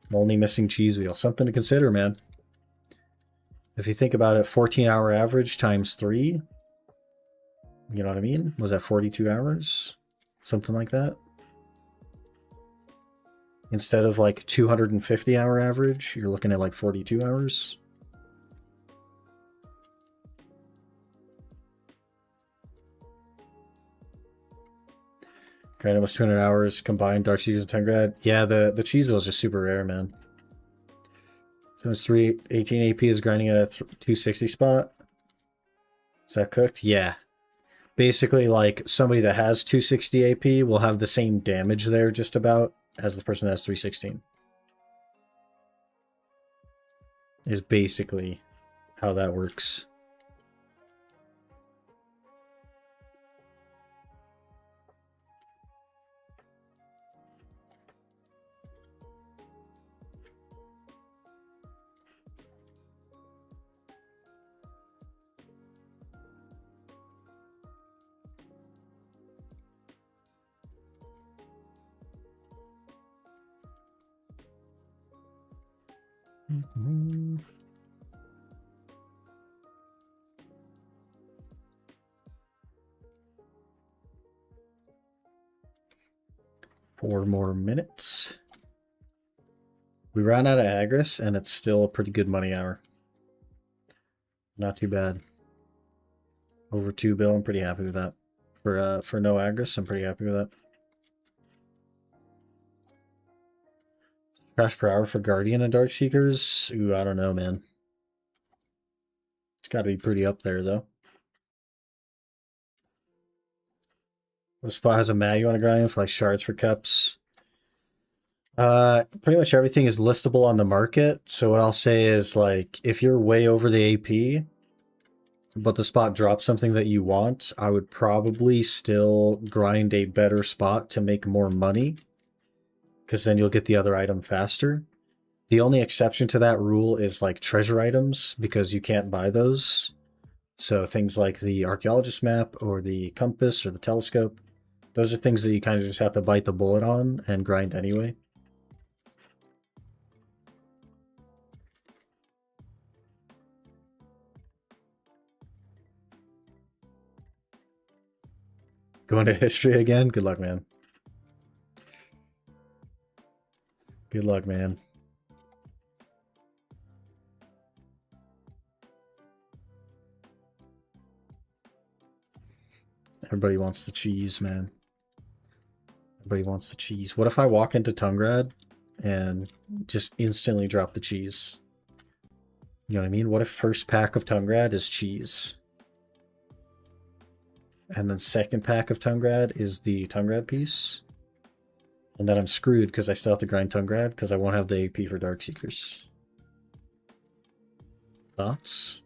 I'm only missing cheese wheel. Something to consider, man. If you think about it, 14-hour average times 3. You know what I mean? Was that 42 hours? Something like that. Instead of like 250-hour average, you're looking at like 42 hours. Grind almost 200 hours combined Dark Seekers and 10 grad. Yeah, the cheese wheel is just super rare, man. So it's 318 AP is grinding at a 260 spot. Is that cooked? Yeah. Basically, like, somebody that has 260 AP will have the same damage there just about as the person that has 316. Is basically how that works. Mm-hmm. Four more minutes. We ran out of Agris, and it's still a pretty good money hour. Not too bad. Over 2 bill, I'm pretty happy with that. For no Agris, I'm pretty happy with that. Crash per hour for Guardian and Dark Seekers? Ooh, I don't know, man. It's got to be pretty up there, though. The spot has a mag you want to grind for like shards for cups. Pretty much everything is listable on the market. So what I'll say is, like, if you're way over the AP, but the spot drops something that you want, I would probably still grind a better spot to make more money, because then you'll get the other item faster. The only exception to that rule is like treasure items, because you can't buy those. So things like the archaeologist map or the compass or the telescope, those are things that you kind of just have to bite the bullet on and grind anyway. Going to history again? Good luck, man. Good luck, man. Everybody wants the cheese, man. Everybody wants the cheese. What if I walk into Tungrad and just instantly drop the cheese? You know what I mean? What if first pack of Tungrad is cheese? And then second pack of Tungrad is the Tungrad piece? And then I'm screwed because I still have to grind Tungrad because I won't have the AP for Darkseekers. Thoughts?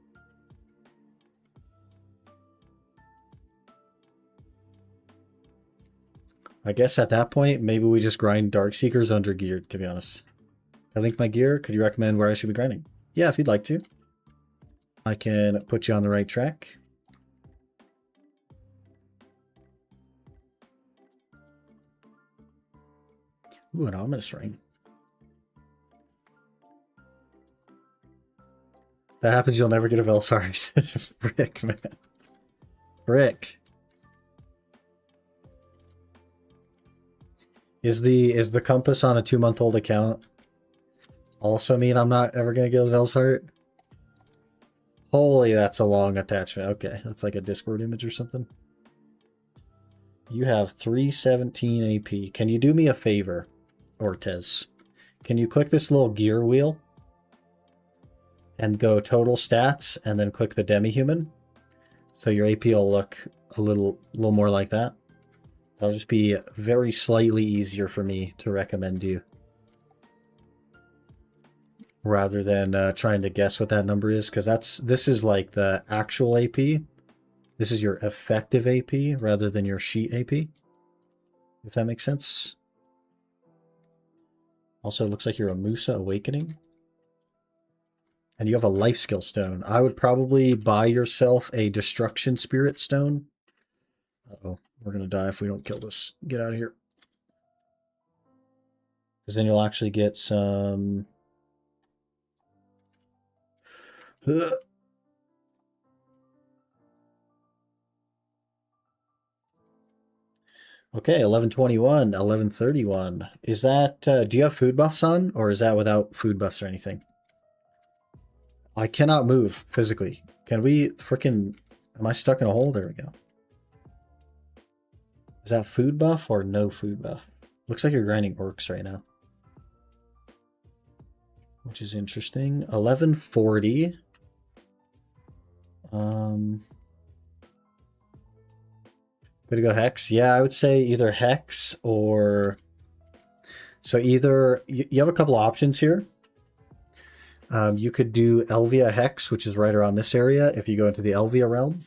I guess at that point, maybe we just grind Darkseekers under gear, to be honest. I link my gear. Could you recommend where I should be grinding? Yeah, if you'd like to. I can put you on the right track. Ooh, an ominous ring. If that happens, you'll never get a Velsar. Frick, man. Frick. Is the compass on a 2-month-old account also mean I'm not ever gonna get a Velsar? Holy, that's a long attachment. Okay, that's like a Discord image or something. You have 317 AP. Can you do me a favor, Ortez? Can you click this little gear wheel and go total stats and then click the demi-human? So your AP will look a little more like that. That'll just be very slightly easier for me to recommend you. Rather than trying to guess what that number is, because this is like the actual AP. This is your effective AP rather than your sheet AP, if that makes sense. Also, it looks like you're a Musa Awakening. And you have a life skill stone. I would probably buy yourself a Destruction Spirit stone. Uh-oh, we're going to die if we don't kill this. Get out of here. Because then you'll actually get some... Okay, 1121, 1131. Is that, do you have food buffs on, or is that without food buffs or anything? I cannot move physically. Can we frickin', am I stuck in a hole? There we go. Is that food buff or no food buff? Looks like you're grinding orcs right now. Which is interesting. 1140. Good to go Hex? Yeah, I would say either Hex or... So either... You have a couple options here. You could do Elvia Hex, which is right around this area, if you go into the Elvia realm.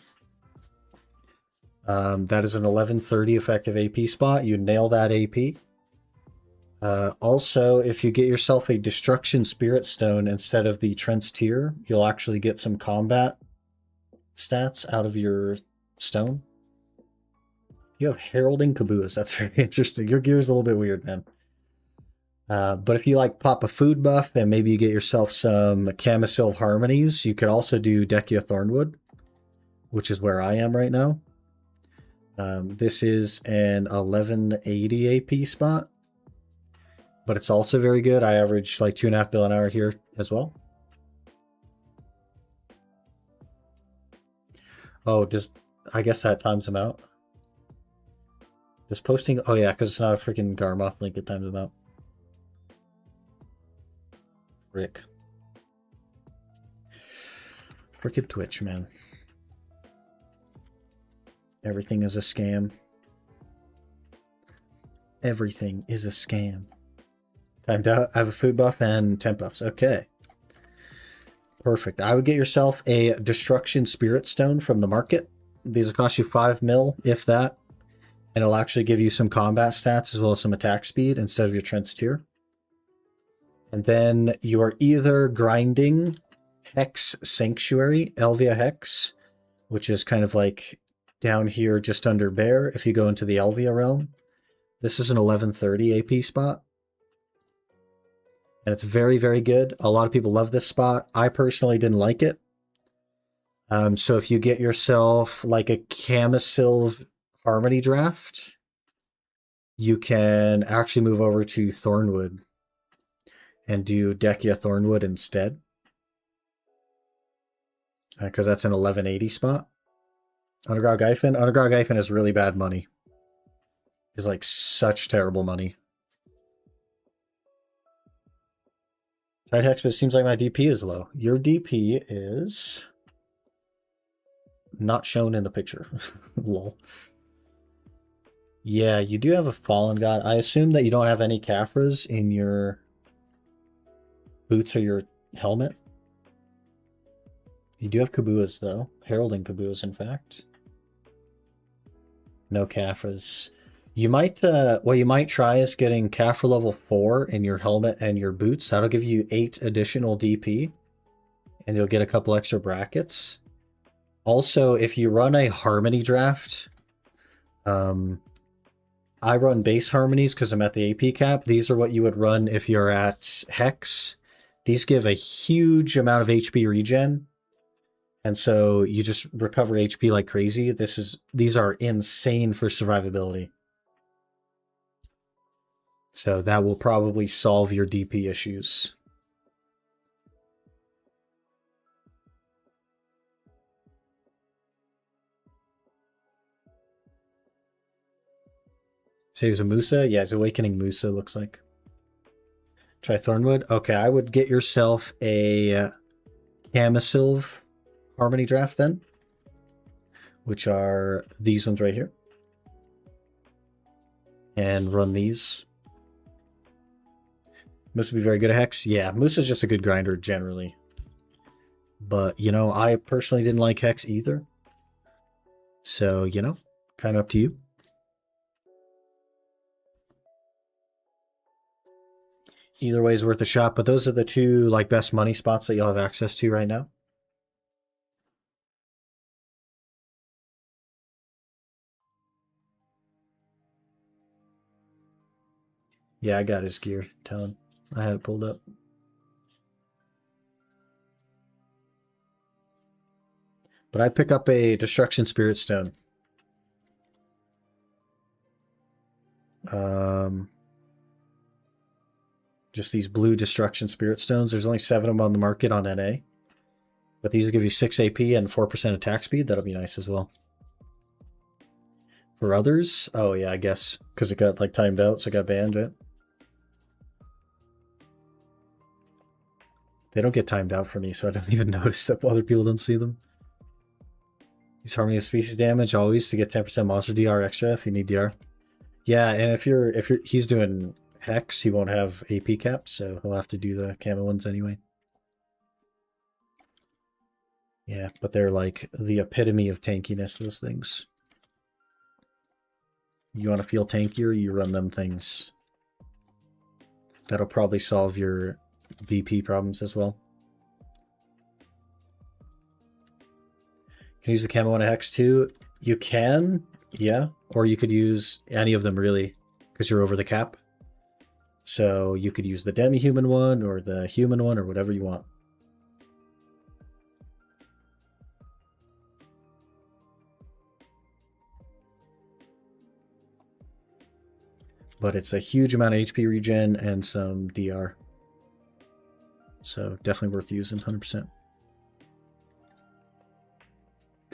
That is an 1130 effective AP spot. You nail that AP. Also, if you get yourself a Destruction Spirit Stone instead of the Trent's Tear, you'll actually get some combat stats out of your stone. You have Heralding Caboose. That's very interesting. Your gear is a little bit weird, man. But if you like pop a food buff and maybe you get yourself some Camisil Harmonies, you could also do Dekia Thornwood, which is where I am right now. This is an 1180 AP spot, but it's also very good. I average like 2.5 bill an hour here as well. Oh, I guess that times them out. This posting, oh yeah, because it's not a freaking Garmoth link, it times them out. Frick. Frickin' Twitch, man. Everything is a scam. Everything is a scam. Timed out. I have a food buff and temp buffs. Okay. Perfect. I would get yourself a Destruction Spirit Stone from the market. These will cost you 5 mil, if that. And it'll actually give you some combat stats as well as some attack speed instead of your Trent's Tear. And then you are either grinding Hex Sanctuary, Elvia Hex, which is kind of like down here just under Bear if you go into the Elvia realm. This is an 1130 AP spot. And it's very, very good. A lot of people love this spot. I personally didn't like it. So if you get yourself like a Camisil Harmony draft, you can actually move over to Thornwood and do Dekia Thornwood instead. Because that's an 1180 spot. Underground Gyphon is really bad money. It's like such terrible money. Tight hex, but it seems like my DP is low. Your DP is not shown in the picture. Lol. Yeah, you do have a Fallen God. I assume that you don't have any Caphras in your boots or your helmet. You do have Kabuas, though. Heralding Kabuas, in fact. No Caphras. You might, what you might try is getting Caphra level 4 in your helmet and your boots. That'll give you 8 additional DP. And you'll get a couple extra brackets. Also, if you run a Harmony draft, I run base Harmonies because I'm at the AP cap. These are what you would run if you're at Hex. These give a huge amount of HP regen. And so you just recover HP like crazy. These are insane for survivability. So that will probably solve your DP issues. Saves a Musa? Yeah, it's Awakening Musa, looks like. Try Thornwood? Okay, I would get yourself a Camisylve Harmony draft then, which are these ones right here. And run these. Musa would be very good at Hex. Yeah, Musa's just a good grinder generally. But, you know, I personally didn't like Hex either. So, you know, kind of up to you. Either way is worth a shot, but those are the two like best money spots that you'll have access to right now. Yeah, I got his gear. Tell him. I had it pulled up. But I pick up a Destruction Spirit Stone. Just these blue Destruction Spirit Stones. There's only 7 of them on the market on NA. But these will give you 6 AP and 4% attack speed. That'll be nice as well. For others, oh yeah, I guess. Because it got like timed out, so it got banned, right? They don't get timed out for me, so I don't even notice that other people don't see them. These Harmony of Species damage always to get 10% monster DR extra if you need DR. Yeah, and if he's doing Hex, he won't have AP cap, so he'll have to do the camo ones anyway. Yeah, but they're like the epitome of tankiness, those things. You want to feel tankier, you run them things. That'll probably solve your BP problems as well. Can you use the camo on a Hex too? You can, yeah. Or you could use any of them really, because you're over the cap. So you could use the demi-human one or the human one or whatever you want. But it's a huge amount of HP regen and some DR. So definitely worth using, 100%.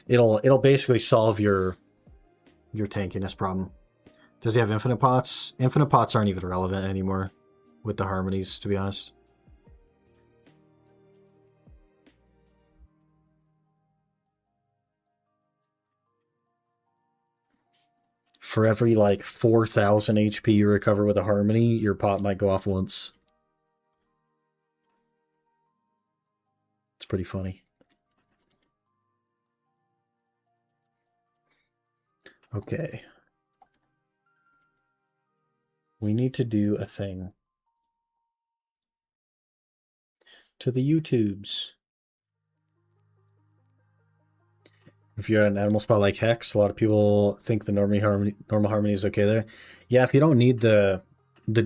It'll basically solve your tankiness problem. Does he have infinite pots? Infinite pots aren't even relevant anymore with the harmonies, to be honest. For every like 4,000 HP you recover with a harmony, your pot might go off once. It's pretty funny. Okay. We need to do a thing to the YouTubes. If you're at an animal spot like Hex, a lot of people think the normal harmony is okay there. Yeah, if you don't need the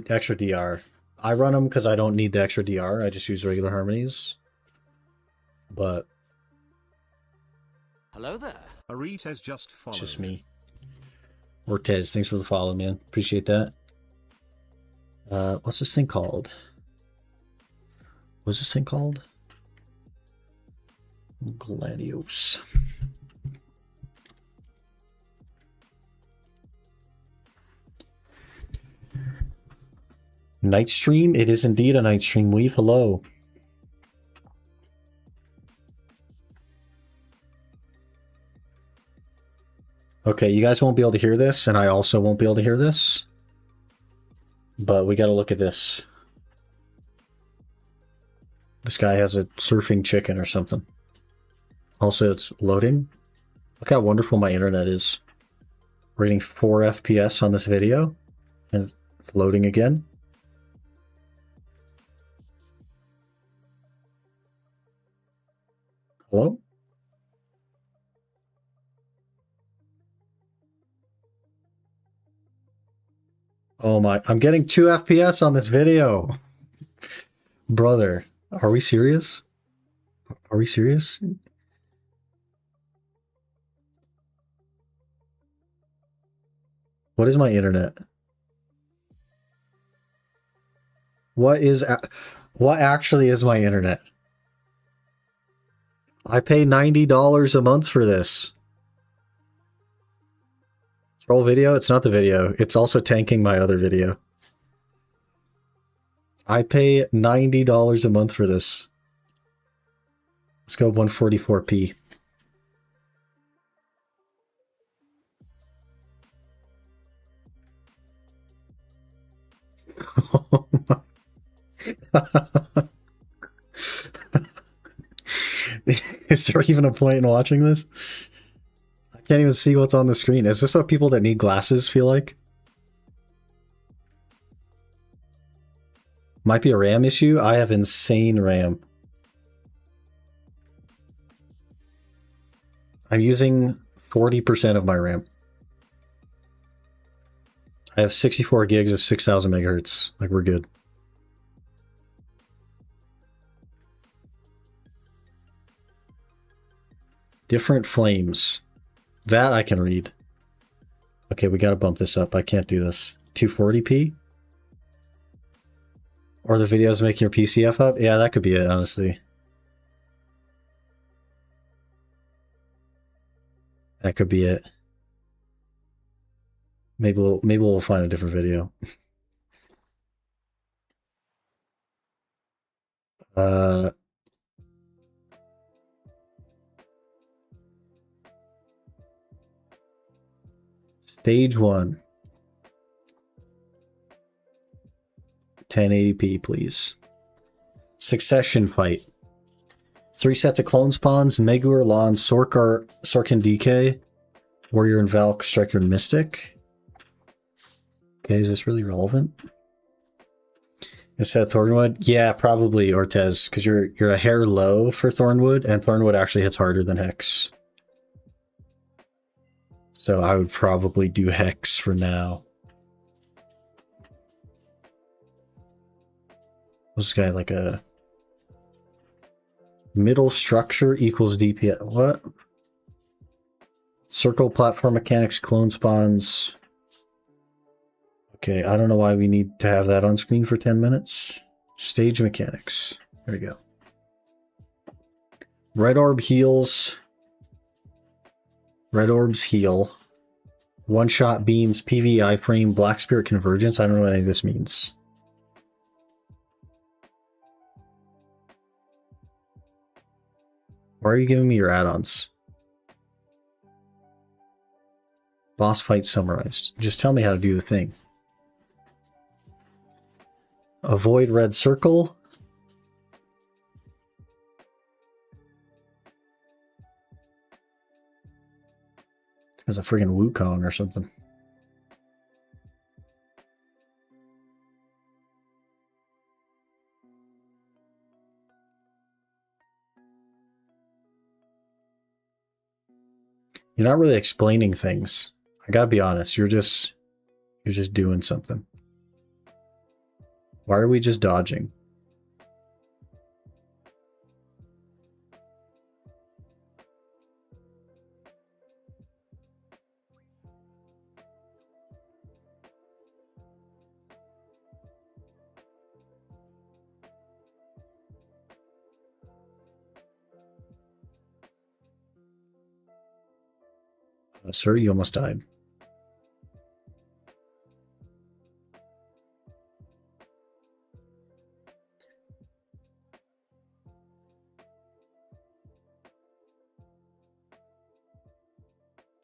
extra DR. I run them because I don't need the extra DR. I just use regular harmonies. But hello there. Arit has just followed. It's just me. Ortez, thanks for the follow, man. Appreciate that. What's this thing called? What's this thing called? Gladios. Night stream? It is indeed a night stream. Weave, hello. Okay, you guys won't be able to hear this, and I also won't be able to hear this. But we gotta look at this. This guy has a surfing chicken or something. Also, it's loading. Look how wonderful my internet is. We're getting 4 FPS on this video, and it's loading again. Hello? Oh my, I'm getting 2 FPS on this video. Brother, are we serious? Are we serious? What is my internet? What actually is my internet? I pay $90 a month for this. Scroll video? It's not the video. It's also tanking my other video. I pay $90 a month for this. Let's go 144p. Is there even a point in watching this? I can't even see what's on the screen. Is this what people that need glasses feel like? Might be a RAM issue. I have insane RAM. I'm using 40% of my RAM. I have 64 gigs of 6,000 megahertz. Like, we're good. Different flames. That I can read. Okay, we gotta bump this up. I can't do this. 240p? Or the videos making your PCF up? Yeah, that could be it, honestly. That could be it. Maybe we'll find a different video. Stage 1. 1080p, please. Succession fight. 3 sets of clone spawns, Megur, Lon, Sorkin DK, Warrior and Valk, Striker and Mystic. Okay, is this really relevant? Instead of Thornwood? Yeah, probably Ortez, because you're a hair low for Thornwood, and Thornwood actually hits harder than Hex. So I would probably do Hex for now. This guy like a middle structure equals DPS. What? Circle platform mechanics, clone spawns. Okay, I don't know why we need to have that on screen for 10 minutes. Stage mechanics. There we go. Red orb heals. Red orbs heal. One-shot beams, PV iframe, Black Spirit convergence. I don't know what any of this means. Why are you giving me your add-ons? Boss fight summarized. Just tell me how to do the thing. Avoid red circle. It's a friggin' Wukong or something. You're not really explaining things. I gotta be honest. You're just doing something. Why are we just dodging? Sir, you almost died.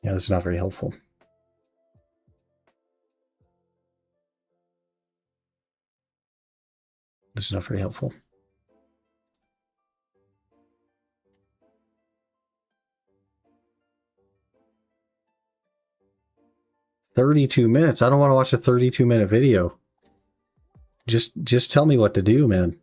Yeah, this is not very helpful. This is not very helpful. $32 minutes. I don't want to watch a 32-minute video. Just tell me what to do, man.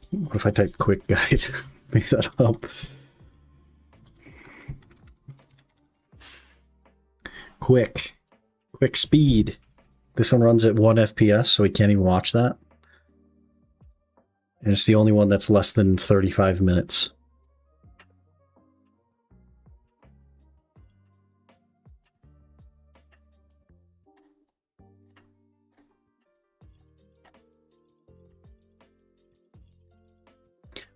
What if I type quick guide? Maybe that'll help. Quick speed. This one runs at 1 FPS, so we can't even watch that. And it's the only one that's less than 35 minutes.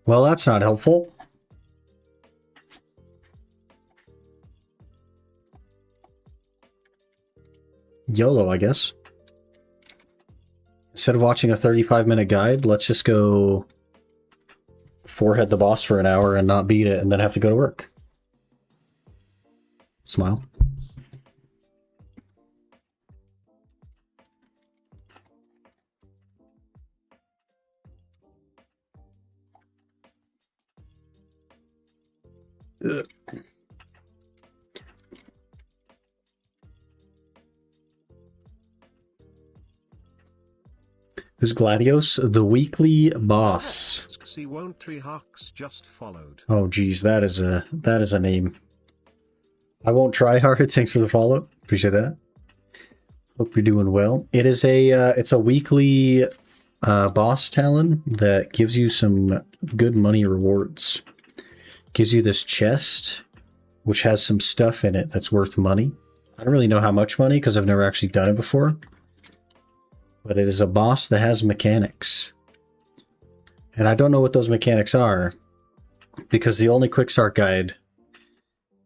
Well, that's not helpful. YOLO, I guess. Instead of watching a 35-minute guide, let's just go forehead the boss for an hour and not beat it and then have to go to work. Smile. Ugh. Who's Gladios? The weekly boss. Oh geez, that is a name. I won't try hard. Thanks for the follow. Appreciate that. Hope you're doing well. It is it's a weekly boss talon that gives you some good money rewards. Gives you this chest, which has some stuff in it that's worth money. I don't really know how much money because I've never actually done it before. But it is a boss that has mechanics. And I don't know what those mechanics are because the only quick start guide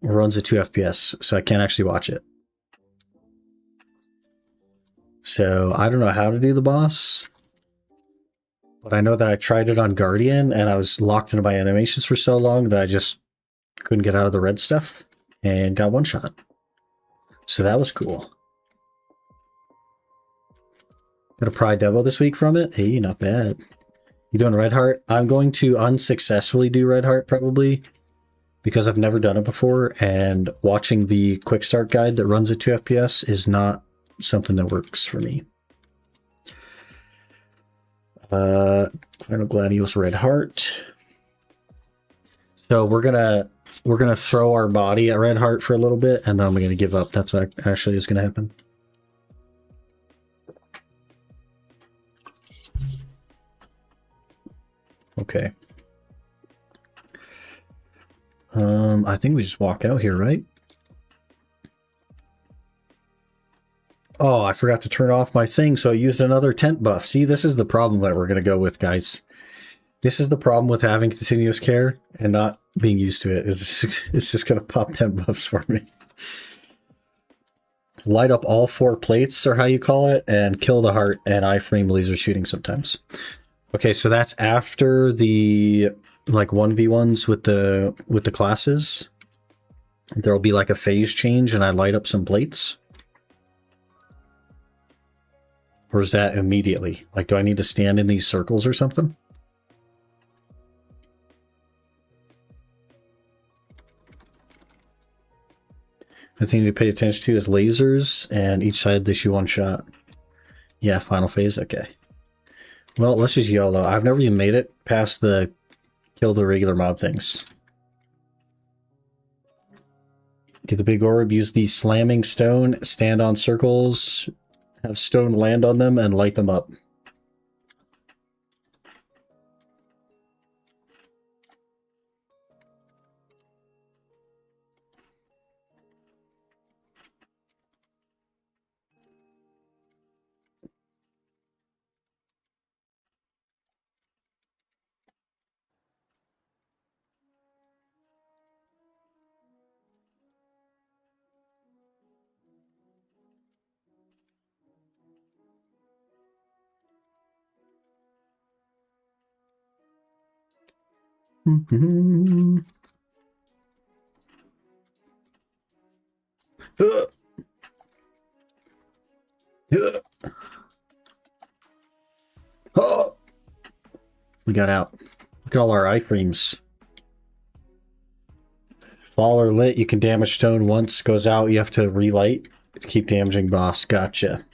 runs at 2 FPS, so I can't actually watch it. So I don't know how to do the boss, but I know that I tried it on Guardian and I was locked into my animations for so long that I just couldn't get out of the red stuff and got one shot. So that was cool. Got a Pride Debo this week from it. Hey, not bad. You doing Red Heart? I'm going to unsuccessfully do Red Heart probably because I've never done it before, and watching the quick start guide that runs at 2 FPS is not something that works for me. Final Gladios Red Heart. So we're gonna throw our body at Red Heart for a little bit, and then I'm gonna give up. That's what actually is gonna happen. Okay. I think we just walk out here, right? Oh, I forgot to turn off my thing, so I used another tent buff. See, this is the problem that we're going to go with, guys. This is the problem with having continuous care and not being used to it. It's just going to pop tent buffs for me. Light up all 4 plates, or how you call it, and kill the heart and iframe laser shooting sometimes. Okay, so that's after the like 1v1s with the classes. There'll be like a phase change and I light up some plates. Or is that immediately? Like, do I need to stand in these circles or something? The thing to pay attention to is lasers, and each side they shoot 1 shot. Yeah, final phase, okay. Well, let's just YOLO. I've never even made it past the kill the regular mob things. Get the big orb, use the slamming stone, stand on circles, have stone land on them, and light them up. Oh! We got out. Look at all our iframes. Fall or lit, you can damage stone once. Goes out, you have to relight to keep damaging boss. Gotcha.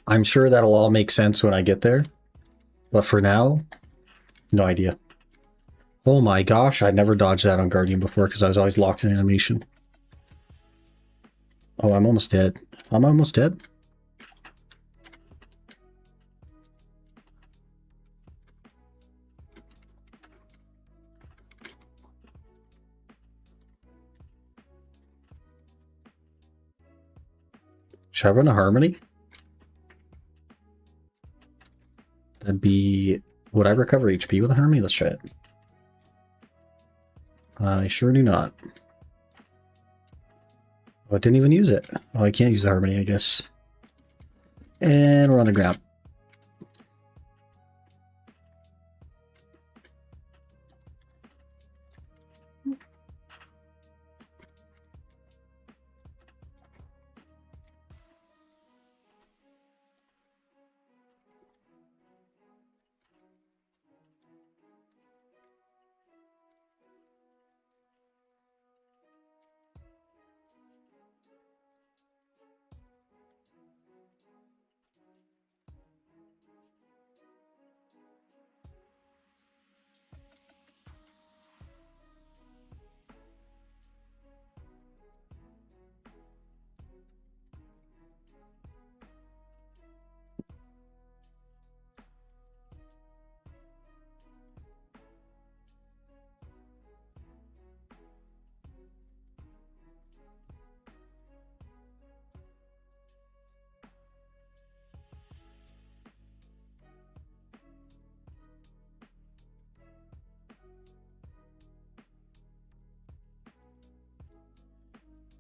I'm sure that'll all make sense when I get there. But for now, no idea. Oh my gosh, I never dodged that on Guardian before because I was always locked in animation. Oh, I'm almost dead. I'm almost dead. Should I run a Harmony? That'd be... Would I recover HP with a Harmony? Let's try it. I sure do not. Oh, I didn't even use it. Oh, I can't use the Harmony, I guess. And we're on the ground.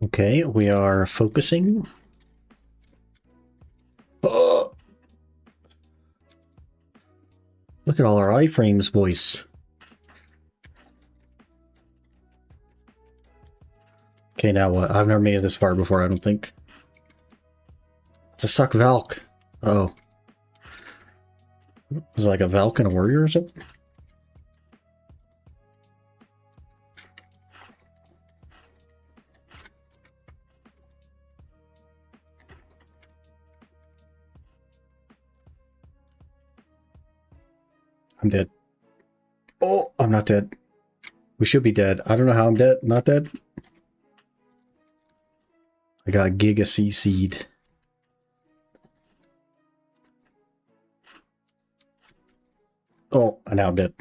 Okay, we are focusing. Oh! Look at all our iframes, boys. Okay, now what? I've never made it this far before, I don't think. It's a suck Valk. Oh. Was it like a Valk and a warrior or something? I'm dead. Oh, I'm not dead. We should be dead. I don't know how I'm dead. Not dead. I got Giga CC'd. Oh, and now I'm dead.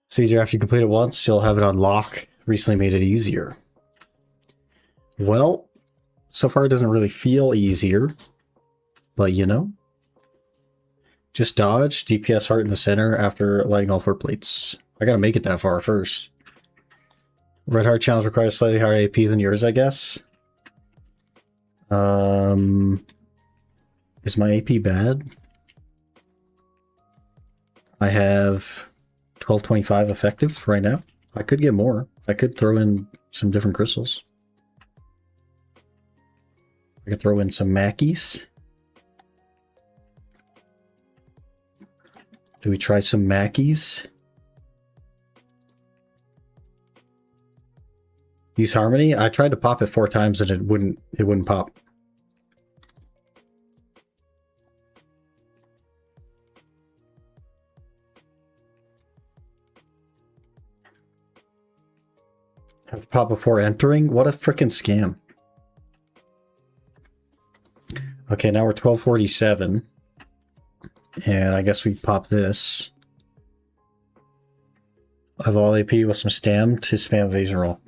It's easier after you complete it once. You'll have it on lock. Recently made it easier. Well, so far it doesn't really feel easier. But you know. Just dodge, DPS heart in the center after lighting all 4 plates. I gotta make it that far first. Red Heart challenge requires slightly higher AP than yours, I guess. Is my AP bad? I have 1225 effective right now. I could get more. I could throw in some different crystals. I could throw in some Mackies. Do we try some Mackies? Use Harmony? I tried to pop it 4 times and it wouldn't pop. Have to pop before entering? What a freaking scam. Okay, now we're 1247. And I guess we pop this. I have all AP with some stam to spam evasion roll.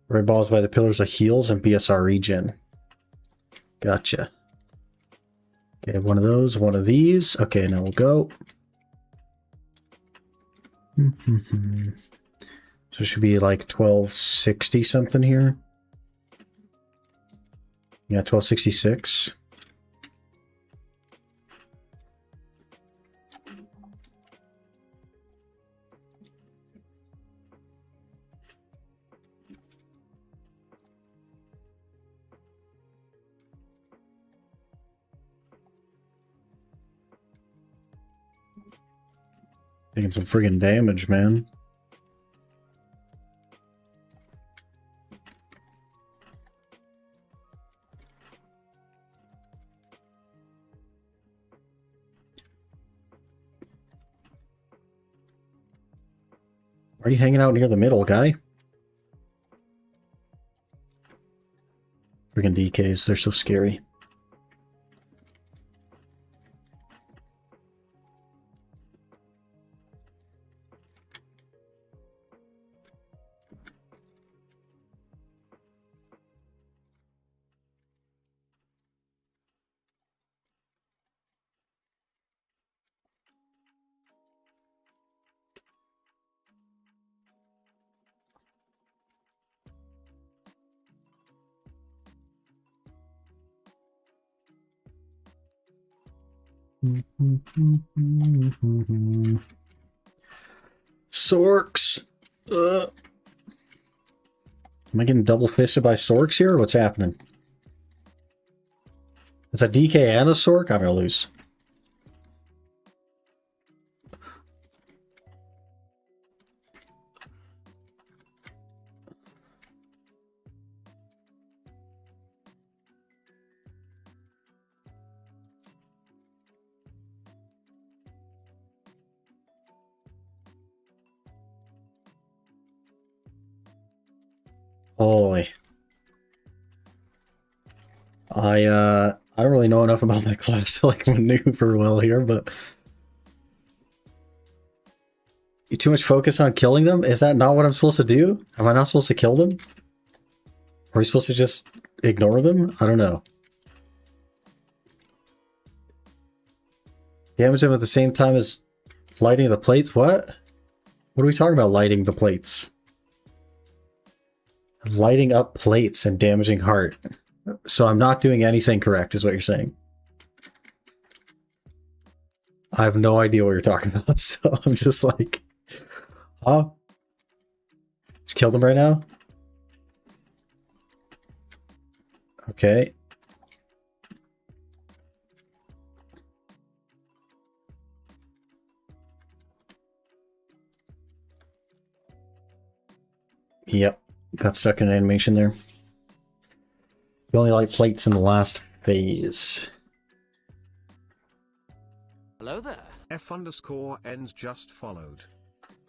Red balls by the pillars of heals and BSR regen. Gotcha. Okay, one of those, one of these. Okay, now we'll go. So it should be like 1260 something here. Yeah, 1266. Taking some friggin' damage, man. Why are you hanging out near the middle, guy? Friggin' DKs, they're so scary. Sorks! Am I getting double fisted by Sorks here? What's happening? It's a DK and a Sork? I'm gonna lose. Holy. I don't really know enough about my class to like maneuver well here, but you too much focus on killing them? Is that not what I'm supposed to do? Am I not supposed to kill them? Are we supposed to just ignore them? I don't know. Damage them at the same time as lighting the plates? What? What are we talking about, lighting the plates? Lighting up plates and damaging heart. So I'm not doing anything correct, is what you're saying. I have no idea what you're talking about, so I'm just like... Huh? Let's kill them right now? Okay. Yep. Got stuck in an animation there. You only light plates in the last phase. Hello there. F_ends just followed.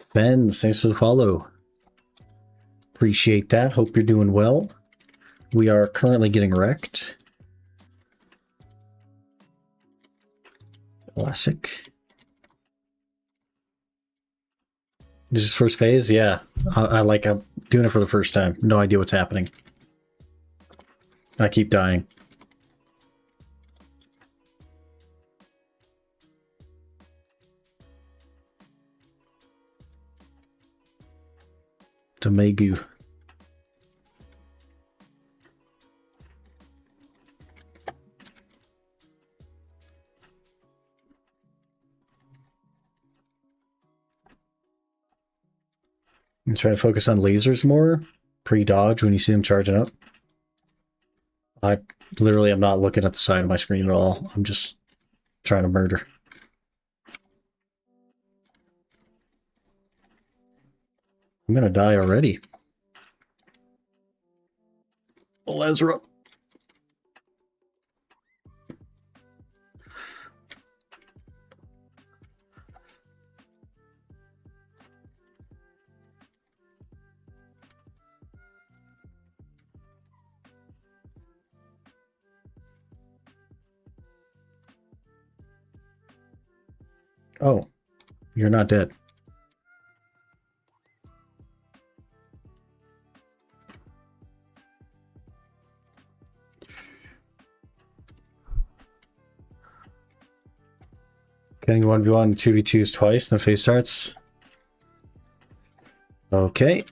Fens, thanks for the follow. Appreciate that. Hope you're doing well. We are currently getting wrecked. Classic. This is first phase? Yeah. I'm doing it for the first time. No idea what's happening. I keep dying. It's a Megu. I'm trying to focus on lasers more. Pre-dodge when you see them charging up. I literally am not looking at the side of my screen at all. I'm just trying to murder. I'm gonna die already. Lazarus. Oh, you're not dead. Getting 1v1 and 2v2s twice, then phase starts. Okay.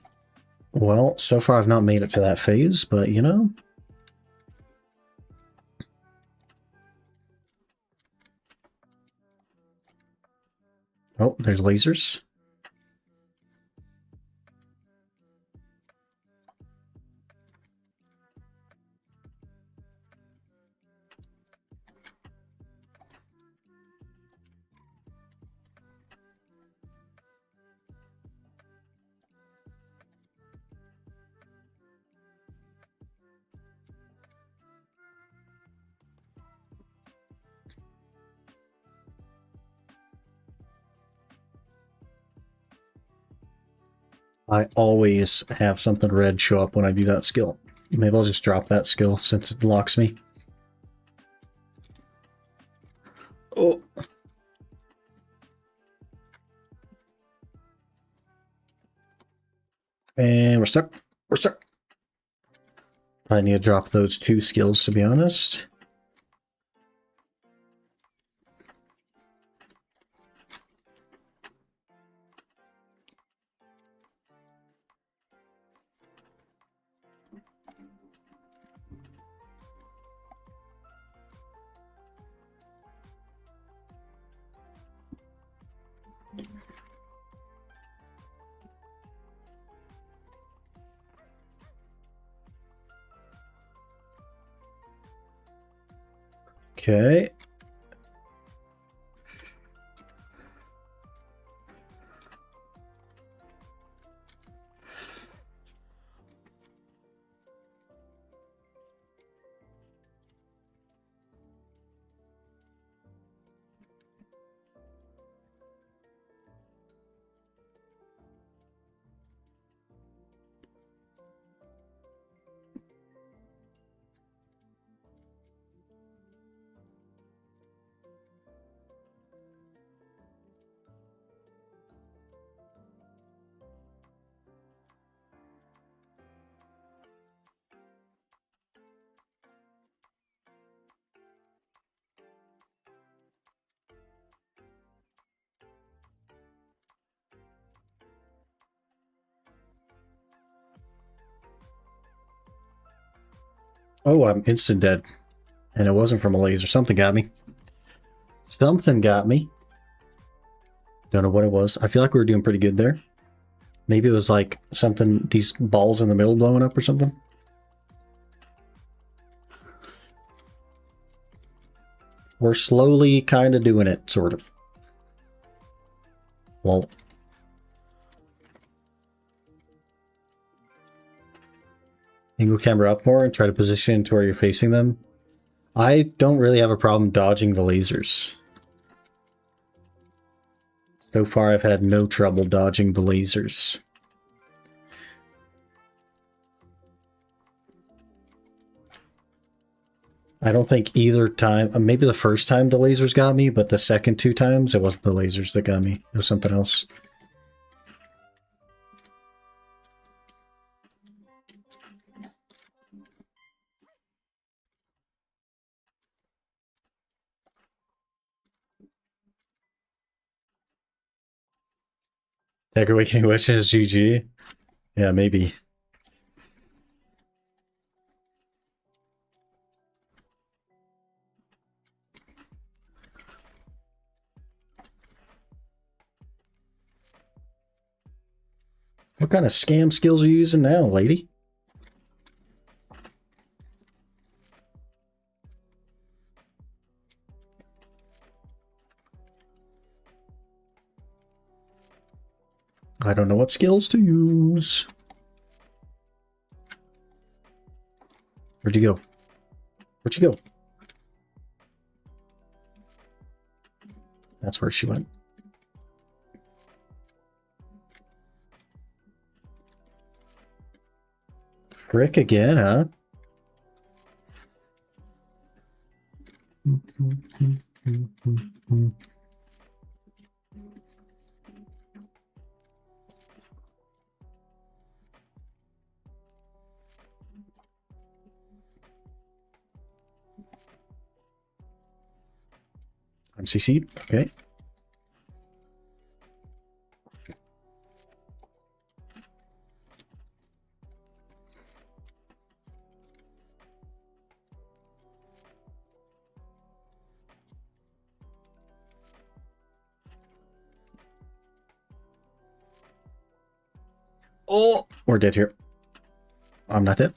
Well, so far I've not made it to that phase, but you know. Oh, there's lasers. I always have something red show up when I do that skill. Maybe I'll just drop that skill since it locks me. Oh. And we're stuck. We're stuck. I need to drop those 2 skills, to be honest. Okay. Oh, I'm instant dead. And it wasn't from a laser. Something got me. Something got me. Don't know what it was. I feel like we were doing pretty good there. Maybe it was like something, these balls in the middle blowing up or something. We're slowly kind of doing it, sort of. Well. Angle camera up more and try to position to where you're facing them. I don't really have a problem dodging the lasers. So far, I've had no trouble dodging the lasers. I don't think either time, maybe the first time the lasers got me, but the second 2 times, it wasn't the lasers that got me. It was something else. Tech Awakening Wishes GG. Yeah, maybe. What kind of scam skills are you using now, lady? I don't know what skills to use. Where'd you go? Where'd you go? That's where she went. Frick again, huh? I'm CC'd. Okay. Oh, we're dead here. I'm not dead.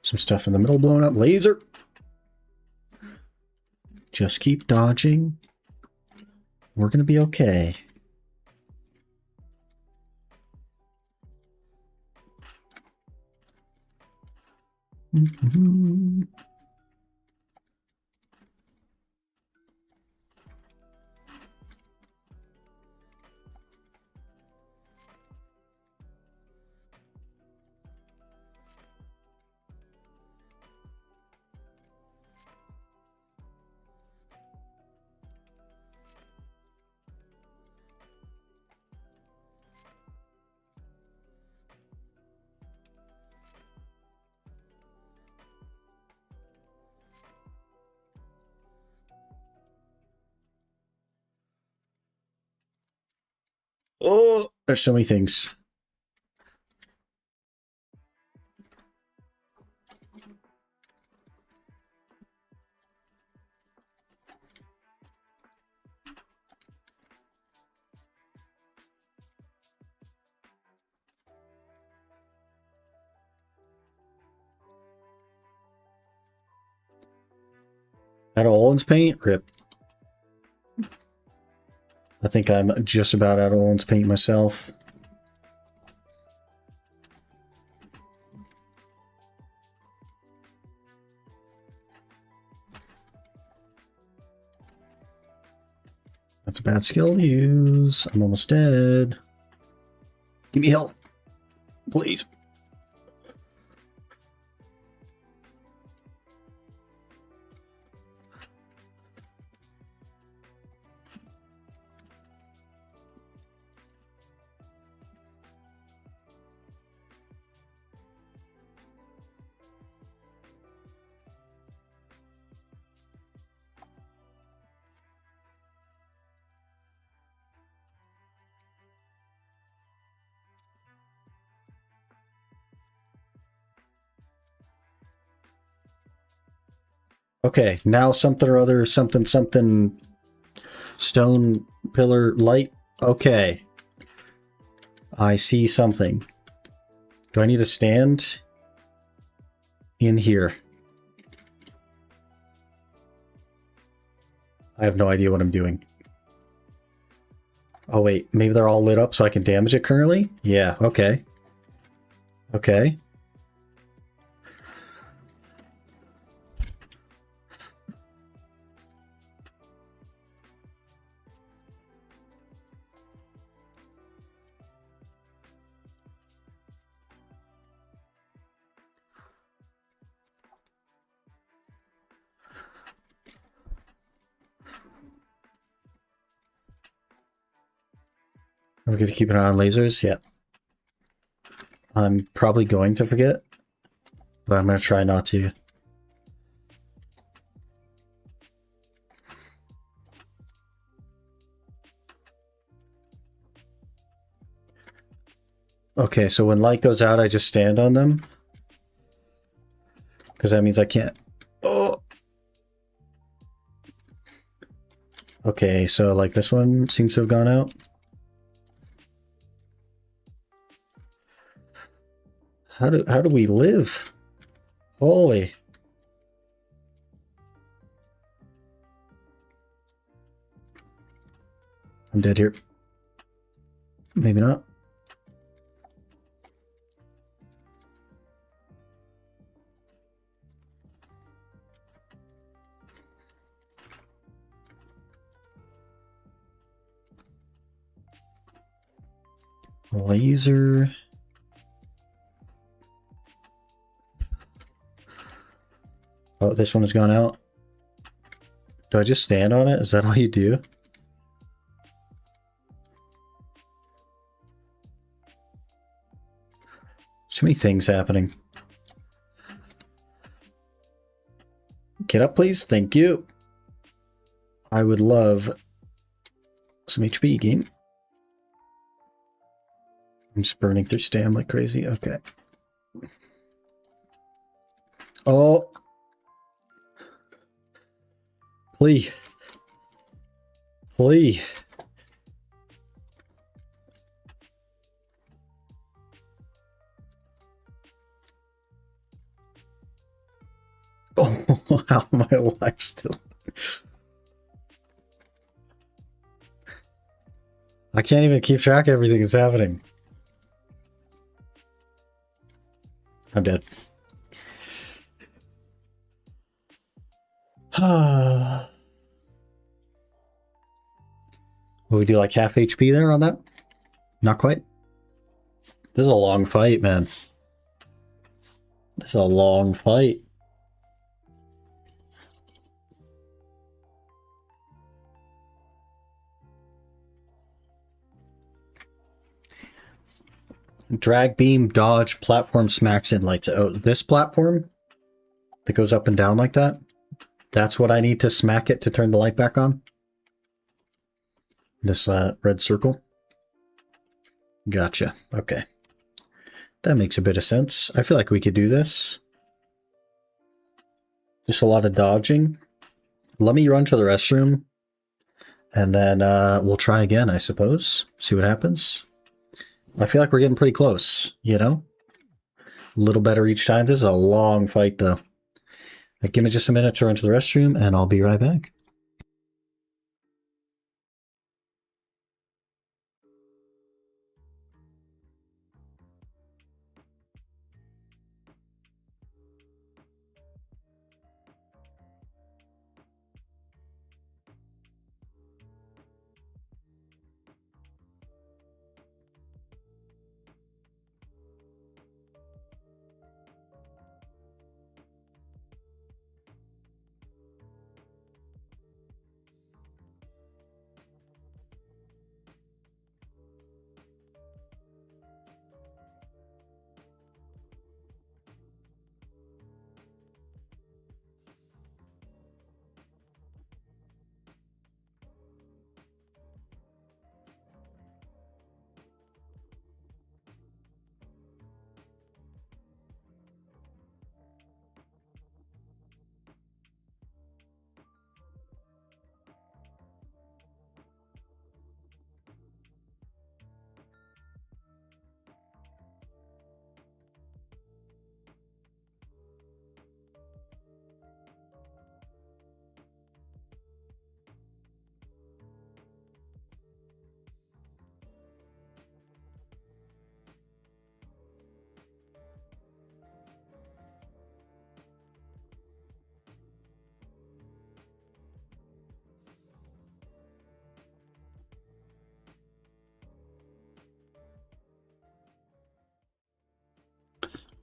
Some stuff in the middle blowing up. Laser. Just keep dodging. We're going to be okay. Oh, there's so many things. Out of Olin's paint? Rip. I think I'm just about out of Olin's paint myself. That's a bad skill to use. I'm almost dead. Give me help, please. Okay, now something or other, something, stone pillar light. Okay. I see something. Do I need to stand in here? I have no idea what I'm doing. Oh wait, maybe they're all lit up so I can damage it currently? Yeah, okay. Okay. Are we going to keep an eye on lasers? Yeah. I'm probably going to forget, but I'm going to try not to. Okay, so when light goes out, I just stand on them. Because that means I can't. Oh! Okay, so like this one seems to have gone out. How do we live? Holy. I'm dead here. Maybe not. Laser. Oh, this one has gone out. Do I just stand on it? Is that all you do? Too many things happening. Get up, please. Thank you. I would love some HP, game. I'm just burning through stam like crazy. Okay. Oh. Please. Please. Oh, how am I alive still? I can't even keep track of everything that's happening. I'm dead. Will we do like half HP there on that? Not quite. This is a long fight, man. This is a long fight. Drag, beam, dodge, platform smacks in lights. Oh, this platform that goes up and down like that? That's what I need to smack it to turn the light back on? This red circle? Gotcha. Okay. That makes a bit of sense. I feel like we could do this. Just a lot of dodging. Let me run to the restroom, and then we'll try again, I suppose. See what happens. I feel like we're getting pretty close, you know? A little better each time. This is a long fight, though. Give me just a minute to run to the restroom, and I'll be right back.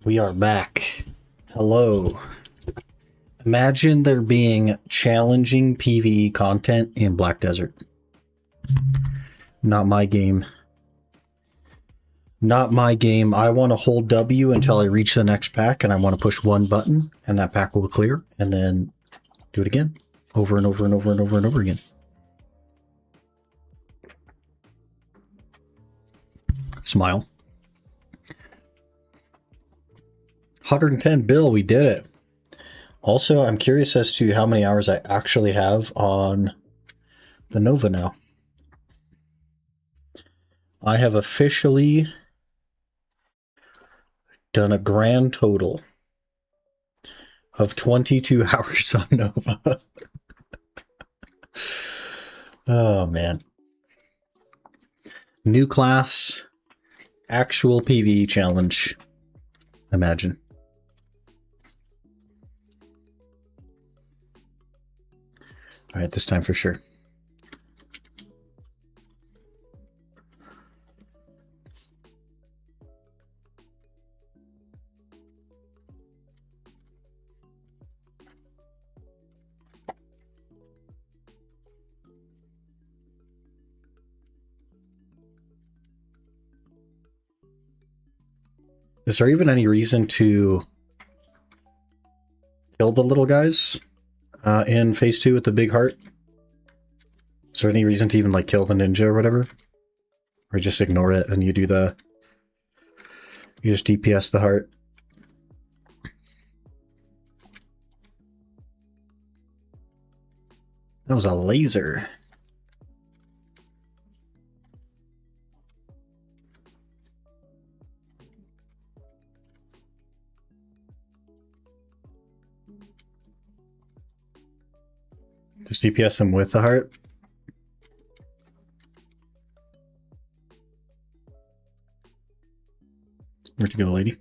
We are back. Hello. Imagine there being challenging PvE content in Black Desert. Not my game. Not my game. I want to hold W until I reach the next pack, and I want to push one button, and that pack will clear, and then do it again. Over and over and over and over and over again. Smile. 110 bill, we did it. Also, I'm curious as to how many hours I actually have on the Nova now. I have officially done a grand total of 22 hours on Nova. Oh, man. New class, actual PvE challenge. Imagine. All right, this time for sure. Is there even any reason to kill the little guys in phase 2 with the big heart? Is there any reason to even like kill the ninja or whatever? Or just ignore it and you do the... You just DPS the heart? That was a laser. Just DPS him with the heart. Where'd you go, lady?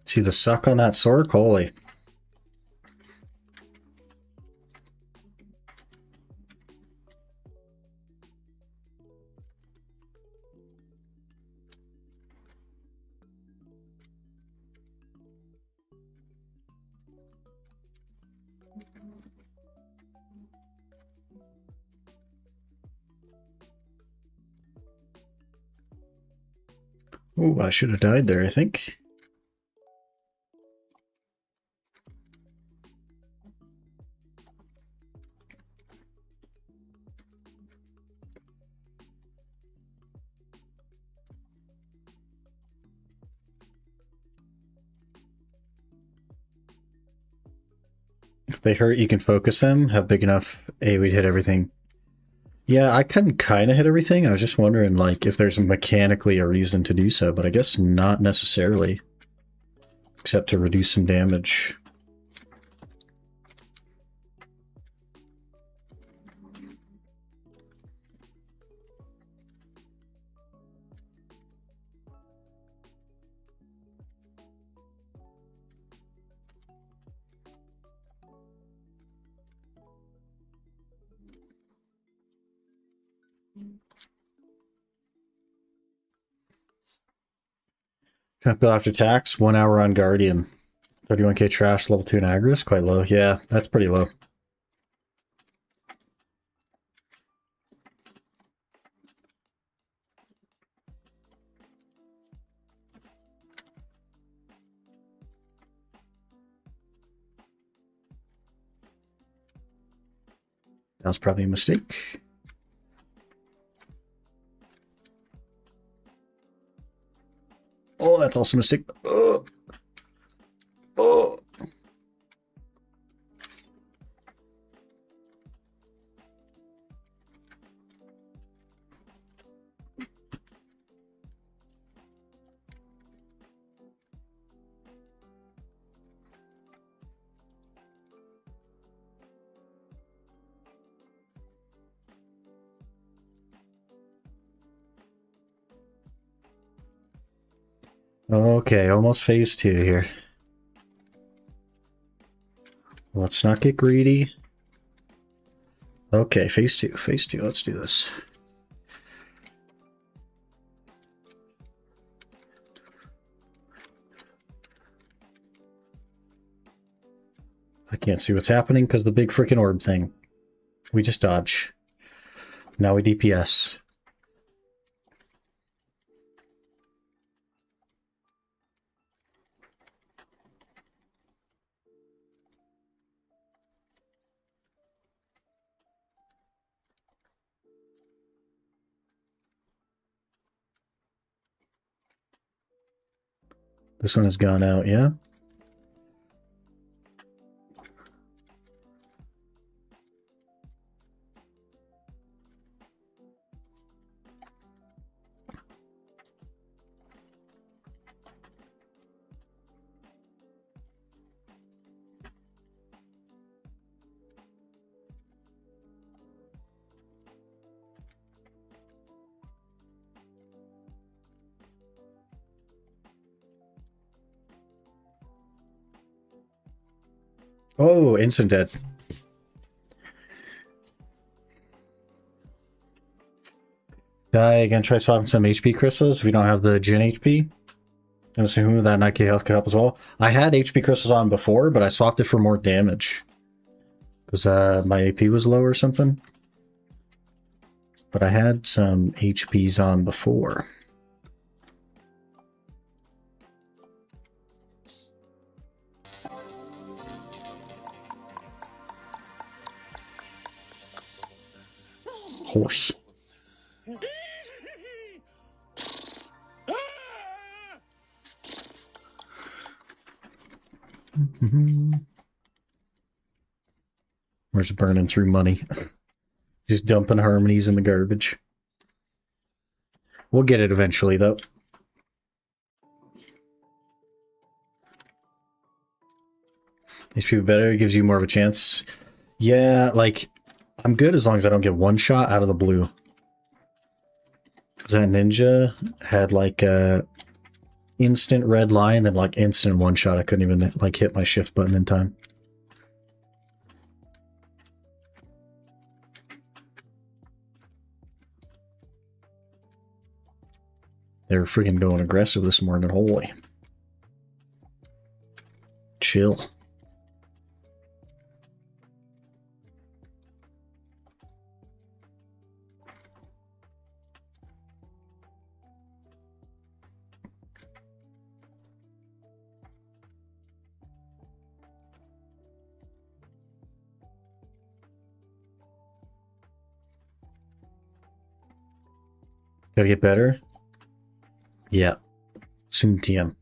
See the suck on that sword? Holy. Oh, I should have died there, I think. If they hurt, you can focus them. Have big enough AoE to hit everything. Yeah, I can kind of hit everything. I was just wondering, like, if there's mechanically a reason to do so, but I guess not necessarily. Except to reduce some damage. Build after tax, 1 hour on Guardian. 31k trash, level 2 in Agris, quite low. Yeah, that's pretty low. That was probably a mistake. Oh, that's also a mistake. Oh. Oh. Okay, almost phase 2 here. Let's not get greedy. Okay, phase 2, let's do this. I can't see what's happening because the big freaking orb thing. We just dodge. Now we DPS. This one has gone out, yeah? Oh, instant dead. Die again, try swapping some HP crystals if we don't have the Gen HP. I'm assuming that 9k health could help as well. I had HP crystals on before, but I swapped it for more damage. Because my AP was low or something. But I had some HPs on before. Horse. We're just burning through money. Just dumping harmonies in the garbage. We'll get it eventually, though. HP better, gives you more of a chance. Yeah, like, I'm good as long as I don't get one shot out of the blue. Because that ninja had like a instant red line and like instant one shot. I couldn't even like hit my shift button in time. They were freaking going aggressive this morning, holy. Chill. Gotta get better? Yeah. Soon TM.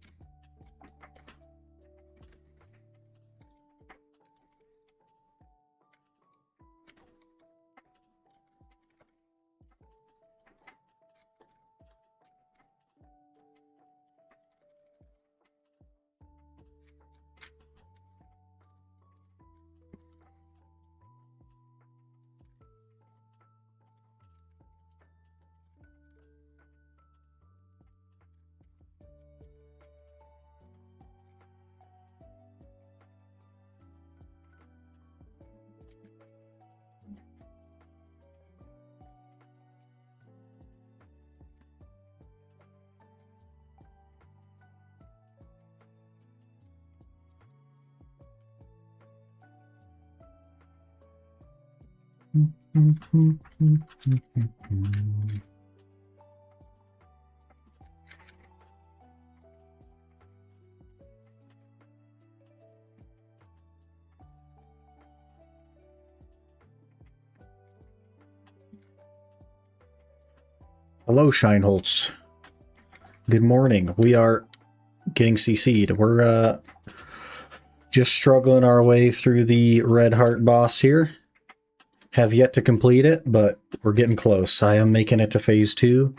Hello, Shineholtz. Good morning. We are getting CC'd. We're just struggling our way through the Red Heart boss here. Have yet to complete it, but we're getting close. I am making it to phase 2.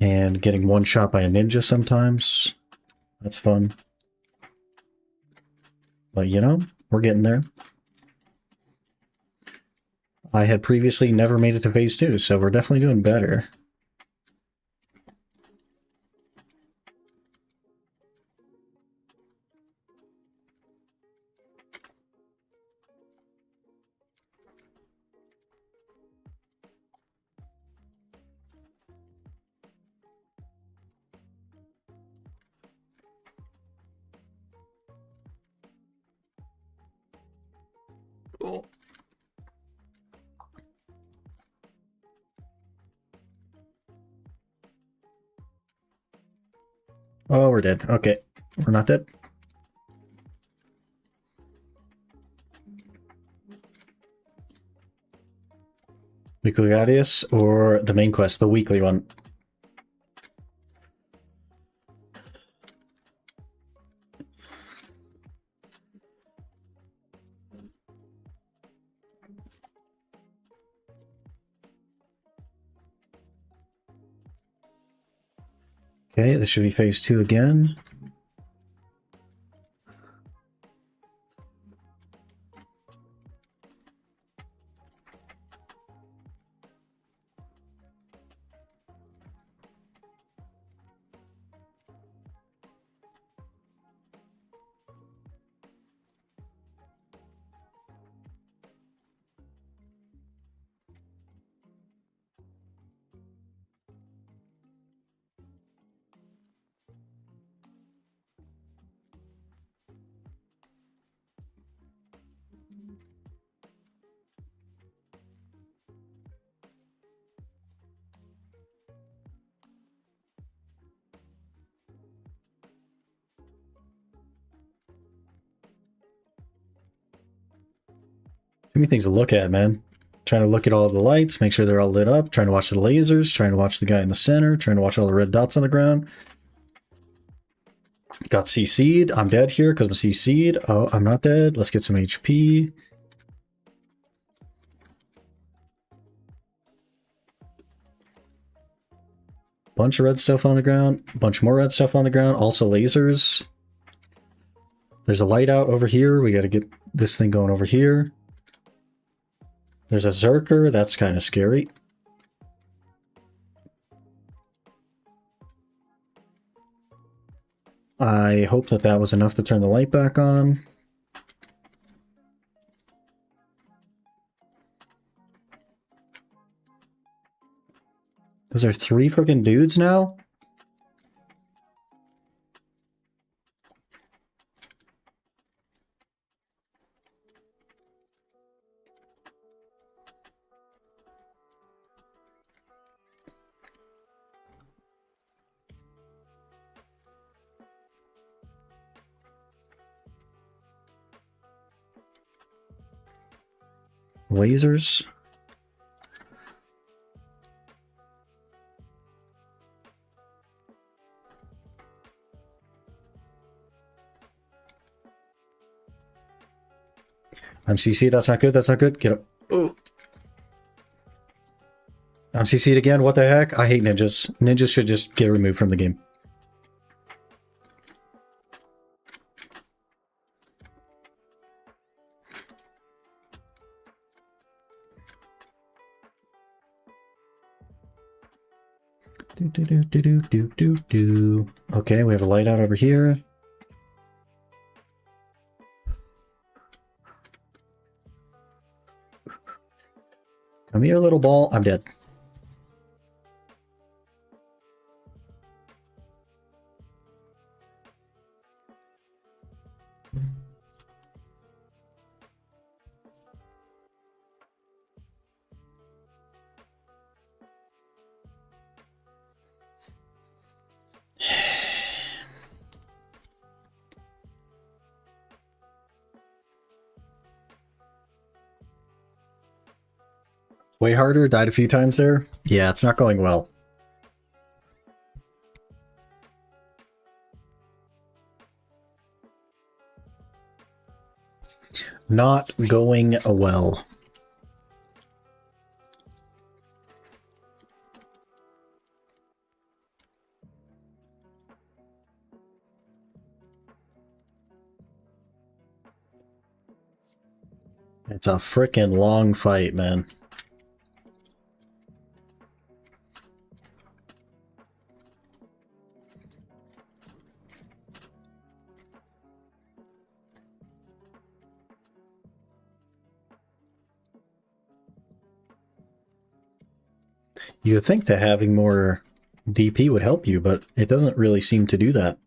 And getting one shot by a ninja sometimes. That's fun. But you know, we're getting there. I had previously never made it to phase 2, so we're definitely doing better. Oh. Oh, we're dead. Okay. We're not dead. Weekly Gladius or the main quest, the weekly one? Okay, this should be phase 2 again. Too many things to look at, man. Trying to look at all the lights, make sure they're all lit up, trying to watch the lasers, trying to watch the guy in the center, trying to watch all the red dots on the ground. Got CC'd. I'm dead here because I'm CC'd. Oh, I'm not dead. Let's get some HP. Bunch of red stuff on the ground. Bunch more red stuff on the ground. Also lasers. There's a light out over here. We got to get this thing going over here. There's a Zerker. That's kind of scary. I hope that that was enough to turn the light back on. Those are 3 freaking dudes now? Lasers. I'm CC. That's not good. That's not good. Get up. Ooh. I'm CC'd again. What the heck? I hate ninjas. Ninjas should just get removed from the game. Okay, we have a light out over here. Come here, little ball. I'm dead. Way harder, died a few times there. Yeah, it's not going well. Not going well. It's a frickin' long fight, man. You'd think that having more DP would help you, but it doesn't really seem to do that.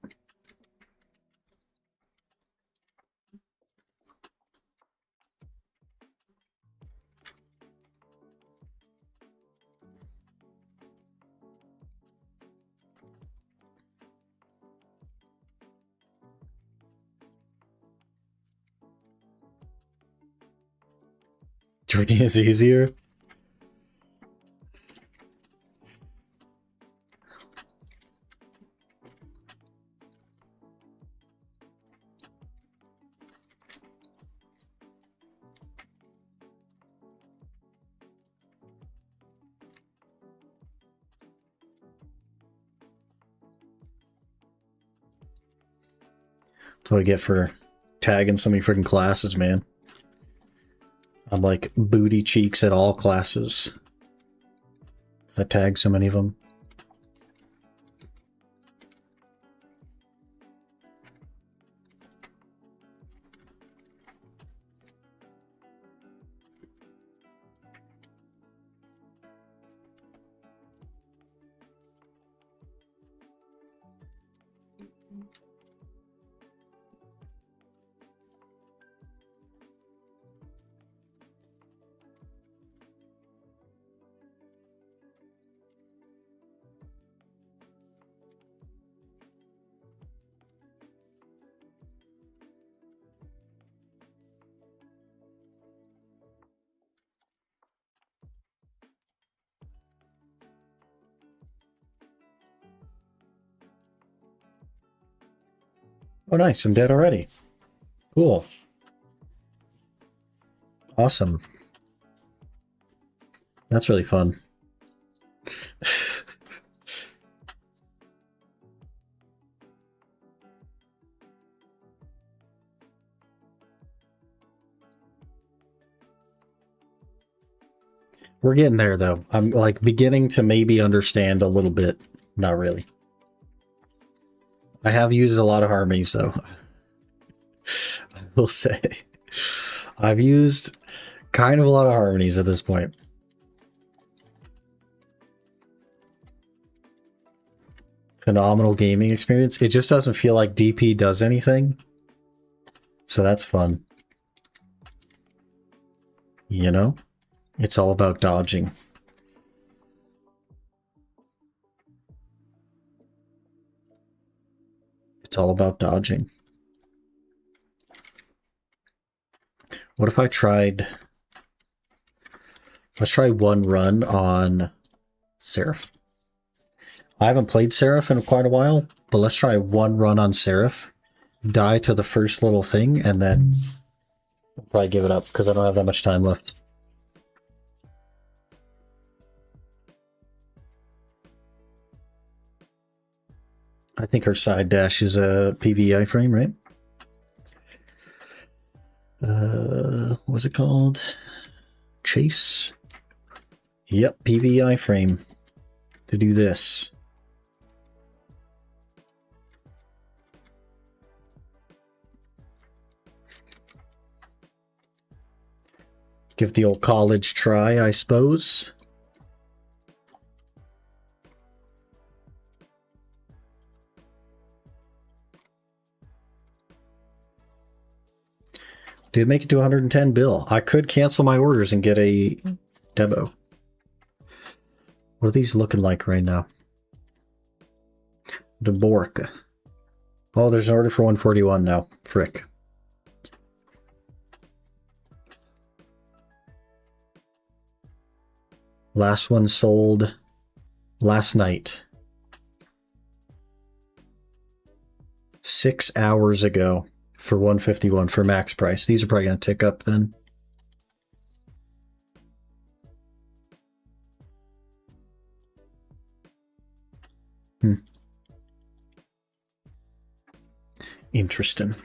Drinking is easier. That's what I get for tagging so many freaking classes, man. I'm like booty cheeks at all classes. Because I tag so many of them. Oh, nice. I'm dead already. Cool. Awesome. That's really fun. We're getting there, though. I'm like beginning to maybe understand a little bit. Not really. I have used a lot of harmonies, though. I will say. I've used kind of a lot of harmonies at this point. Phenomenal gaming experience. It just doesn't feel like DP does anything. So that's fun. You know? It's all about dodging. It's all about dodging. What if I tried... Let's try one run on Seraph. I haven't played Seraph in quite a while, but let's try one run on Seraph. Die to the first little thing, and then I'll probably give it up, because I don't have that much time left. I think her side dash is a PVI frame, right? What's it called? Chase? Yep, PVI frame. To do this. Give the old college try, I suppose. Did make it to 110 bill. I could cancel my orders and get a Debo. What are these looking like right now? The Bork. Oh, there's an order for 141 now. Frick. Last one sold last night. 6 hours ago for 151 for max price. These are probably going to tick up then. Interesting.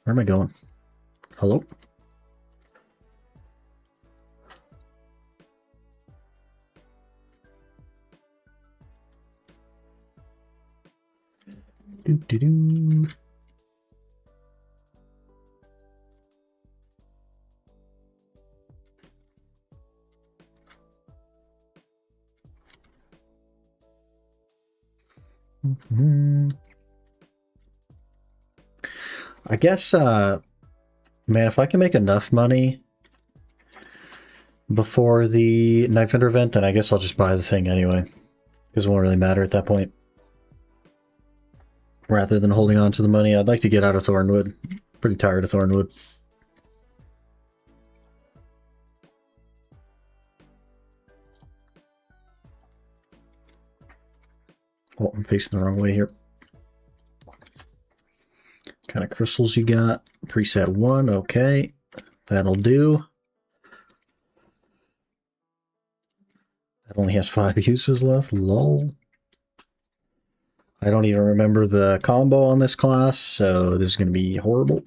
Where am I going? Hello? Doo-doo-doo. I guess, man, if I can make enough money before the Knife Hunter event, then I guess I'll just buy the thing anyway. Because it won't really matter at that point. Rather than holding on to the money, I'd like to get out of Thornwood. Pretty tired of Thornwood. Oh, I'm facing the wrong way here. What kind of crystals you got? Preset 1, okay. That'll do. That only has 5 uses left, lol. I don't even remember the combo on this class, so this is going to be horrible.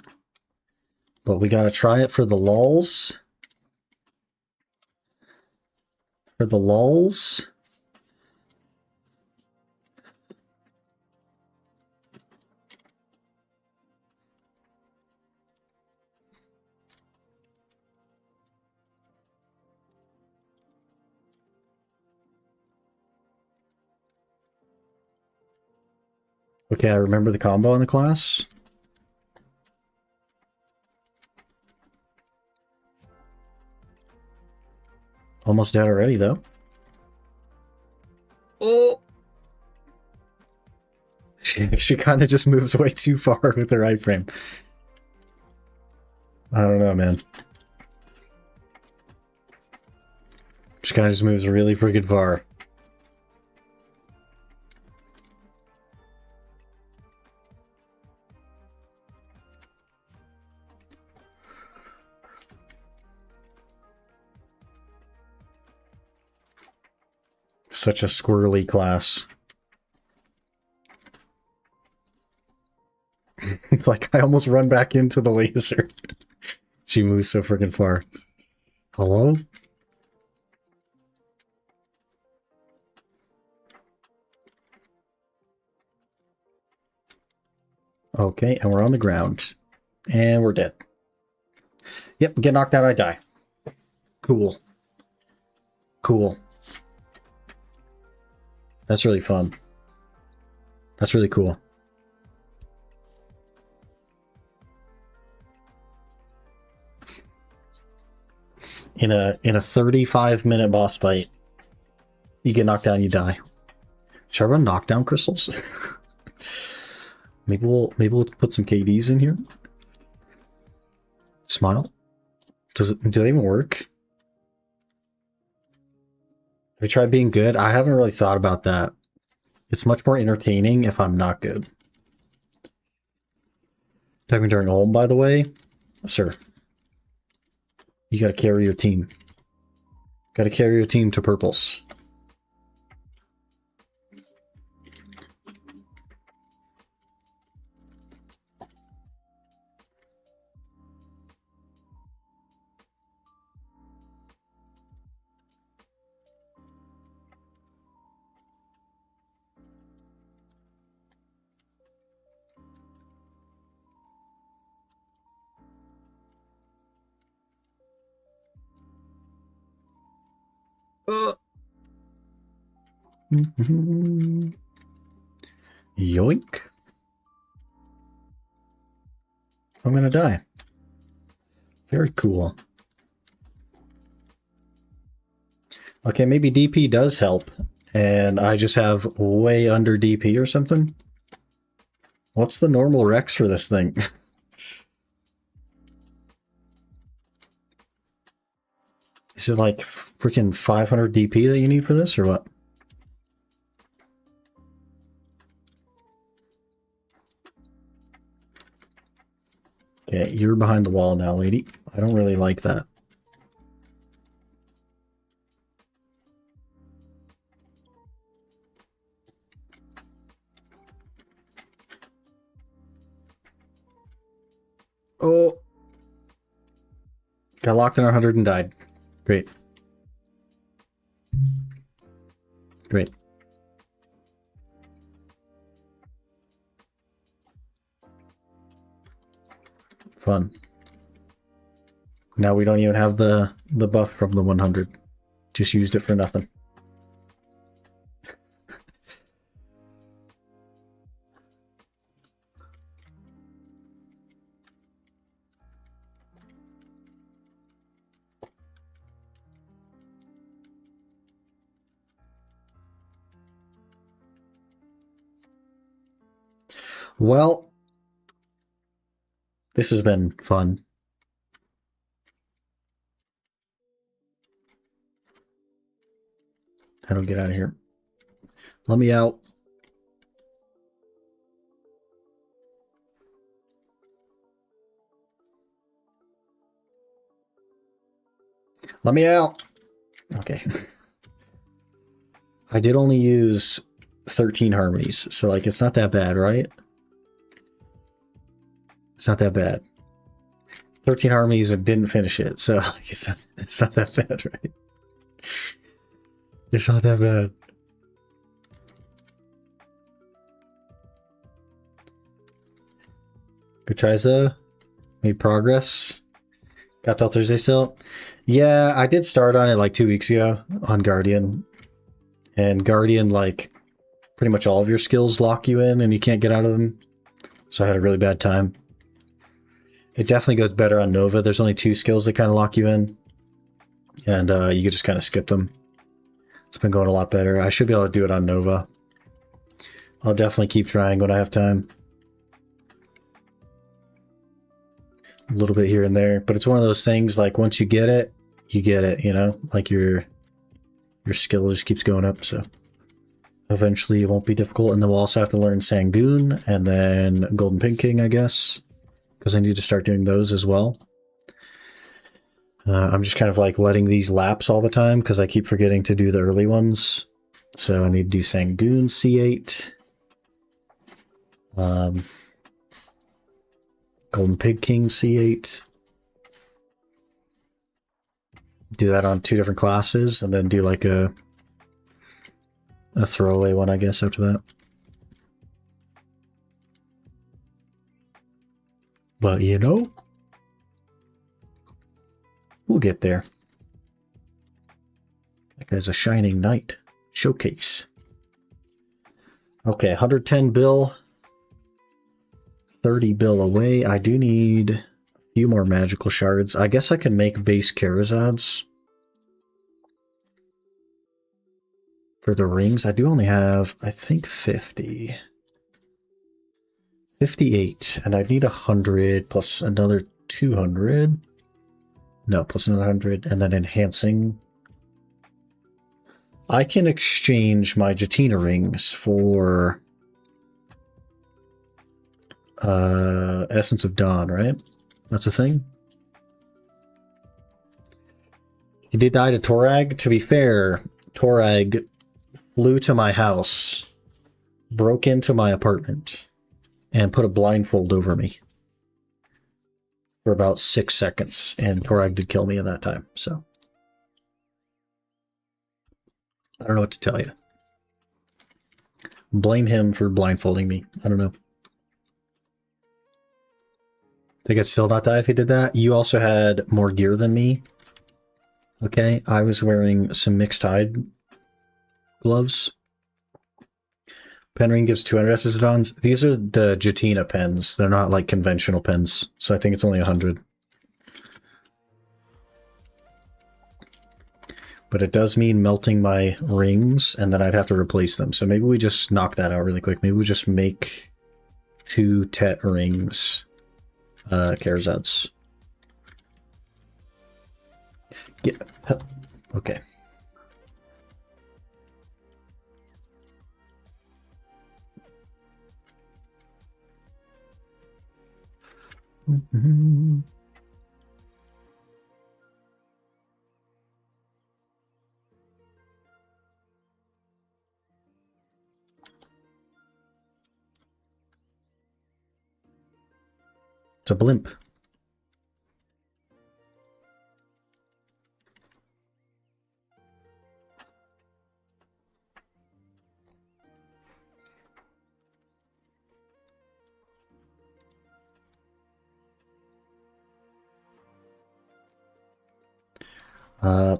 But we got to try it for the lulz. For the lulz. Okay, I remember the combo in the class. Almost dead already, though. Oh! She kind of just moves way too far with her iframe. I don't know, man. She kind of just moves really freaking far. Such a squirrely class. Like, I almost run back into the laser. She moves so freaking far. Hello? Okay, and we're on the ground. And we're dead. Yep, get knocked out, I die. Cool. Cool. That's really fun. That's really cool. In a 35-minute boss fight, you get knocked down, you die. Should I run knockdown crystals? maybe we'll put some KDs in here. Smile. Do they even work? Have you tried being good? I haven't really thought about that. It's much more entertaining if I'm not good. Typing during home, by the way. Sir. You gotta carry your team. Gotta carry your team to purples. Yoink. I'm gonna die. Very cool. Okay, maybe DP does help, and I just have way under DP or something. What's the normal Rex for this thing? Is it like freaking 500 DP that you need for this, or what? Okay, you're behind the wall now, lady. I don't really like that. Oh! Got locked in 100 and died. Great. Great. Fun. Now we don't even have the buff from the 100. Just used it for nothing. Well, this has been fun. I don't get out of here. Let me out. Let me out. Okay. I did only use 13 harmonies, so like it's not that bad, right? It's not that bad. 13 harmonies and didn't finish it, so it's not that bad, right? It's not that bad. Good tries though. Made progress. Got till Thursday still. Yeah, I did start on it like 2 weeks ago on Guardian. And Guardian, like, pretty much all of your skills lock you in and you can't get out of them. So I had a really bad time. It definitely goes better on Nova. There's only 2 skills that kind of lock you in. And you can just kind of skip them. It's been going a lot better. I should be able to do it on Nova. I'll definitely keep trying when I have time. A little bit here and there. But it's one of those things, like, once you get it, you know? Like, your skill just keeps going up, so... Eventually it won't be difficult. And then we'll also have to learn Sangoon and then Golden Pig King, I guess. Because I need to start doing those as well. I'm just kind of like letting these lapse all the time because I keep forgetting to do the early ones. So I need to do Sangoon C8. Golden Pig King C8. Do that on 2 different classes and then do like a throwaway one, I guess, after that. But, you know, we'll get there. That guy's a shining knight. Showcase. Okay, 110 bill. 30 bill away. I do need a few more magical shards. I guess I can make base Karazads. For the rings, I do only have, I think, 50. 58, and I need 100 plus another 200. No, plus another 100, and then enhancing. I can exchange my Jatina rings for Essence of Dawn, right? That's a thing. He did die to Torag. To be fair, Torag flew to my house, broke into my apartment, and put a blindfold over me for about 6 seconds, and Torag did kill me in that time, so. I don't know what to tell you. Blame him for blindfolding me. I don't know. I think I'd still not die if he did that. You also had more gear than me. Okay, I was wearing some mixed hide gloves. Pen ring gives 200 Essence. These are the Jatina pens. They're not like conventional pens, so I think it's only 100. But it does mean melting my rings, and then I'd have to replace them. So maybe we just knock that out really quick. Maybe we just make 2 tet rings. Kherzad's. Yeah. Okay. Mm-hmm. It's a blimp.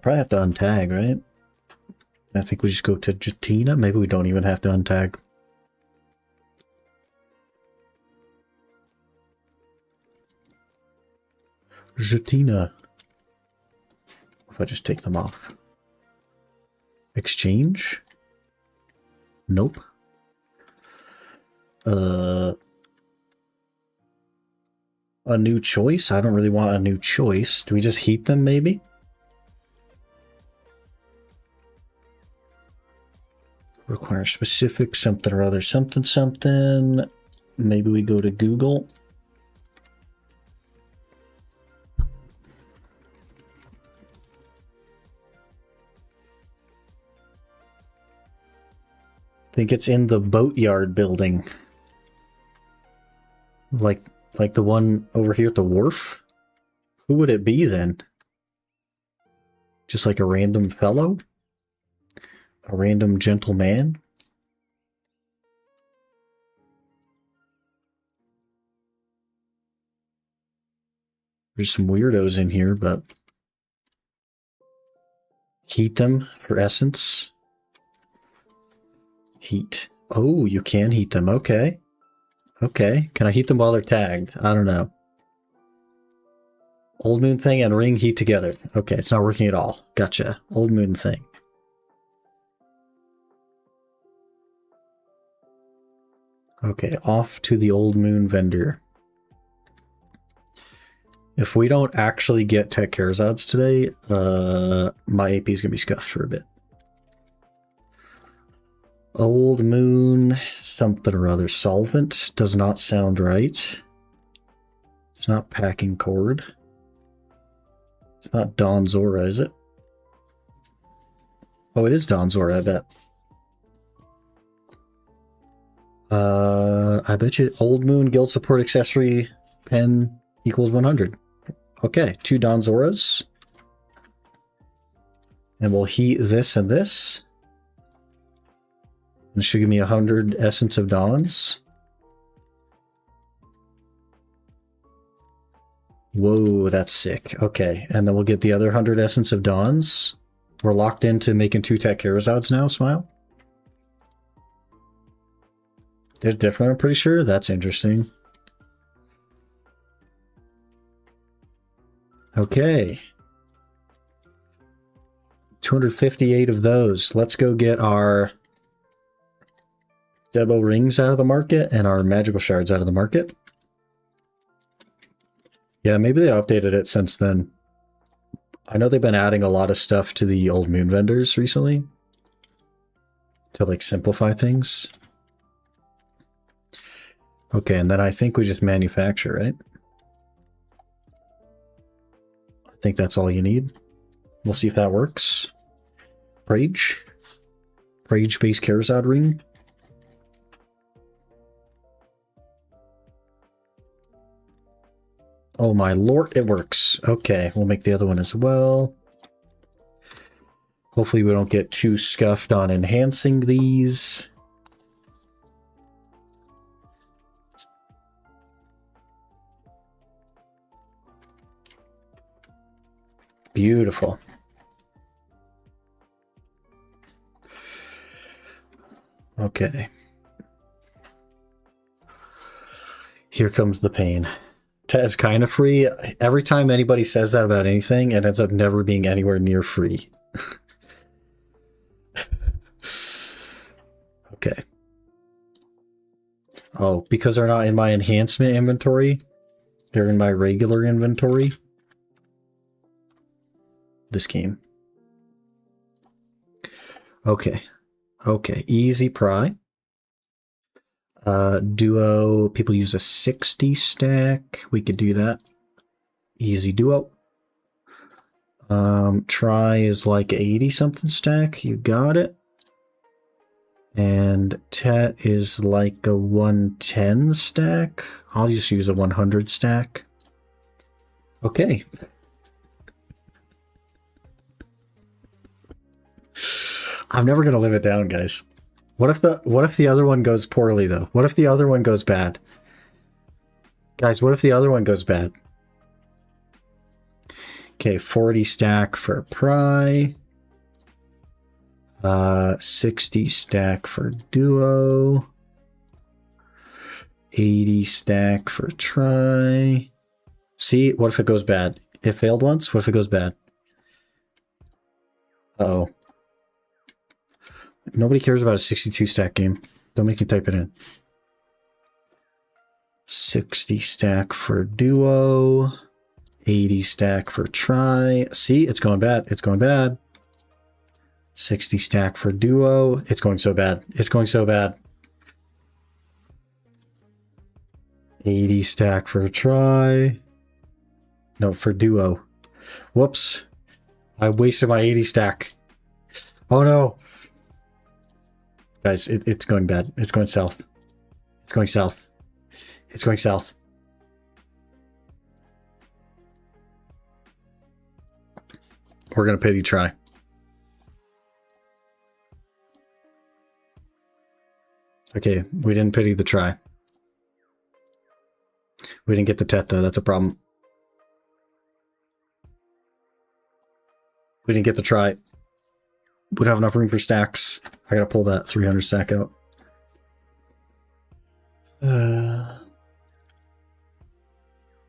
Probably have to untag, right? I think we just go to Jatina. Maybe we don't even have to untag. Jatina. If I just take them off. Exchange? Nope. A new choice? I don't really want a new choice. Do we just heat them, maybe? Require specific something or other. Something, something. Maybe we go to Google. I think it's in the boatyard building. Like the one over here at the wharf? Who would it be then? Just like a random fellow? A random gentleman? There's some weirdos in here, but... Heat them for essence. Heat. Oh, you can heat them. Okay. Okay. Can I heat them while they're tagged? I don't know. Old moon thing and ring heat together. Okay, it's not working at all. Gotcha. Old moon thing. Okay, off to the old moon vendor. If we don't actually get tech Kherzad's today, my AP is going to be scuffed for a bit. Old moon something or other. Solvent does not sound right. It's not packing cord. It's not Don Zora, is it? Oh, it is Don Zora, I bet. I bet you Old Moon Guild Support Accessory pen equals 100. Okay, 2 Don Zoras. And we'll heat this and this. And it should give me 100 Essence of Dons. Whoa, that's sick. Okay, and then we'll get the other 100 Essence of Dons. We're locked into making 2 Tech Kherzad's now, Smile. They're different, I'm pretty sure. That's interesting. Okay. 258 of those. Let's go get our Debo rings out of the market and our magical shards out of the market. Yeah, maybe they updated it since then. I know they've been adding a lot of stuff to the old moon vendors recently to like simplify things. Okay, and then I think we just manufacture, right? I think that's all you need. We'll see if that works. Prage. Prage base Kherzad ring. Oh my lord, it works. Okay, we'll make the other one as well. Hopefully we don't get too scuffed on enhancing these. Beautiful. Okay. Here comes the pain. Is kind of free. Every time anybody says that about anything, it ends up never being anywhere near free. Okay. Oh, because they're not in my enhancement inventory. They're in my regular inventory. This game. Okay. Okay. Easy pry. Duo. People use a 60 stack. We could do that. Easy duo. Try is like 80 something stack. You got it. And Tet is like a 110 stack. I'll just use a 100 stack. Okay. I'm never gonna live it down, guys. What if the other one goes poorly though? What if the other one goes bad? Guys, what if the other one goes bad? Okay, 40 stack for pry. 60 stack for duo. 80 stack for try. See, what if it goes bad? It failed once? What if it goes bad? Uh-oh. Nobody cares about a 62 stack game. Don't make me type it in. 60 stack for duo. 80 stack for try. See, it's going bad. It's going bad. 60 stack for duo. It's going so bad. It's going so bad. 80 stack for try. No, for duo. Whoops. I wasted my 80 stack. Oh no. Guys, it's going bad. It's going south. It's going south. It's going south. We're going to pity try. Okay, we didn't pity the try. We didn't get the Tet though, that's a problem. We didn't get the try. We don't have enough room for stacks. I gotta pull that 300 stack out.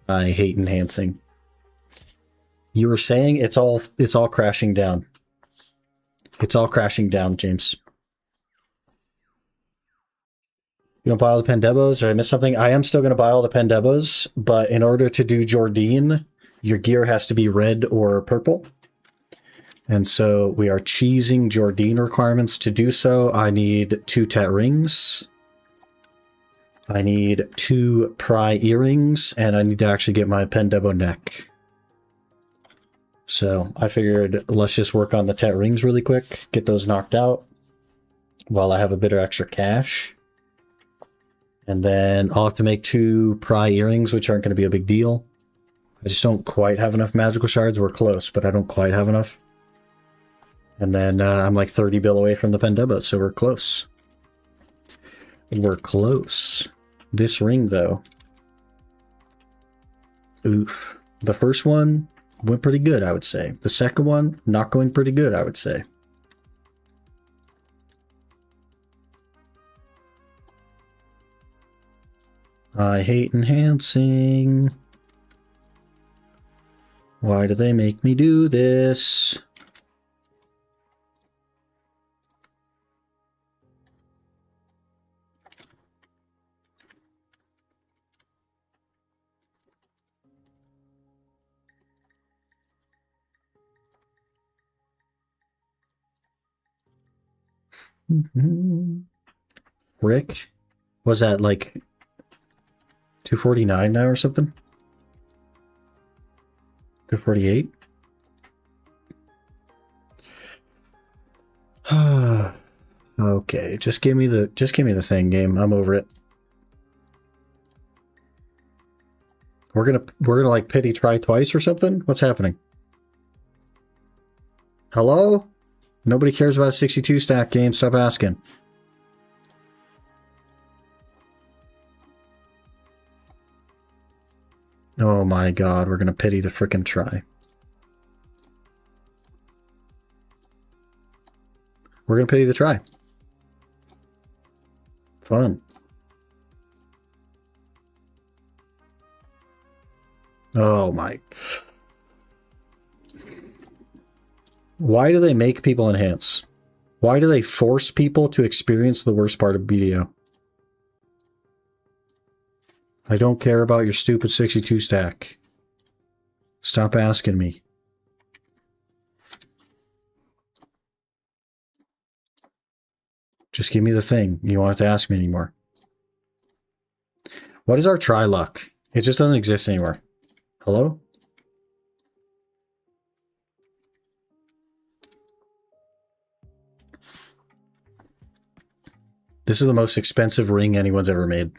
I hate enhancing. You were saying it's all crashing down. It's all crashing down, James. You gonna buy all the Pendebos? Did I miss something? I am still gonna buy all the Pendebos, but in order to do Jordine, your gear has to be red or purple. And so we are cheesing Jordine requirements. To do so, I need 2 Tet rings. I need 2 pry earrings, and I need to actually get my Pendebo neck. So I figured let's just work on the Tet rings really quick, get those knocked out while I have a bit of extra cash. And then I'll have to make 2 pry earrings, which aren't going to be a big deal. I just don't quite have enough magical shards. We're close, but I don't quite have enough. And then I'm like 30 bill away from the Pendebo, so we're close. We're close. This ring, though. Oof. The first one went pretty good, I would say. The second one, not going pretty good, I would say. I hate enhancing. Why do they make me do this? Rick? Was that like 249 now or something? 248? Okay, just give me the thing, game. I'm over it. We're gonna like pity try twice or something? What's happening? Hello? Nobody cares about a 62 stack game, stop asking. Oh my god, we're gonna pity the frickin' try. We're gonna pity the try. Fun. Oh my. Why do they make people enhance? Why do they force people to experience the worst part of BDO? I don't care about your stupid 62 stack. Stop asking me. Just give me the thing. You don't have to ask me anymore. What is our try luck? It just doesn't exist anymore. Hello? This is the most expensive ring anyone's ever made.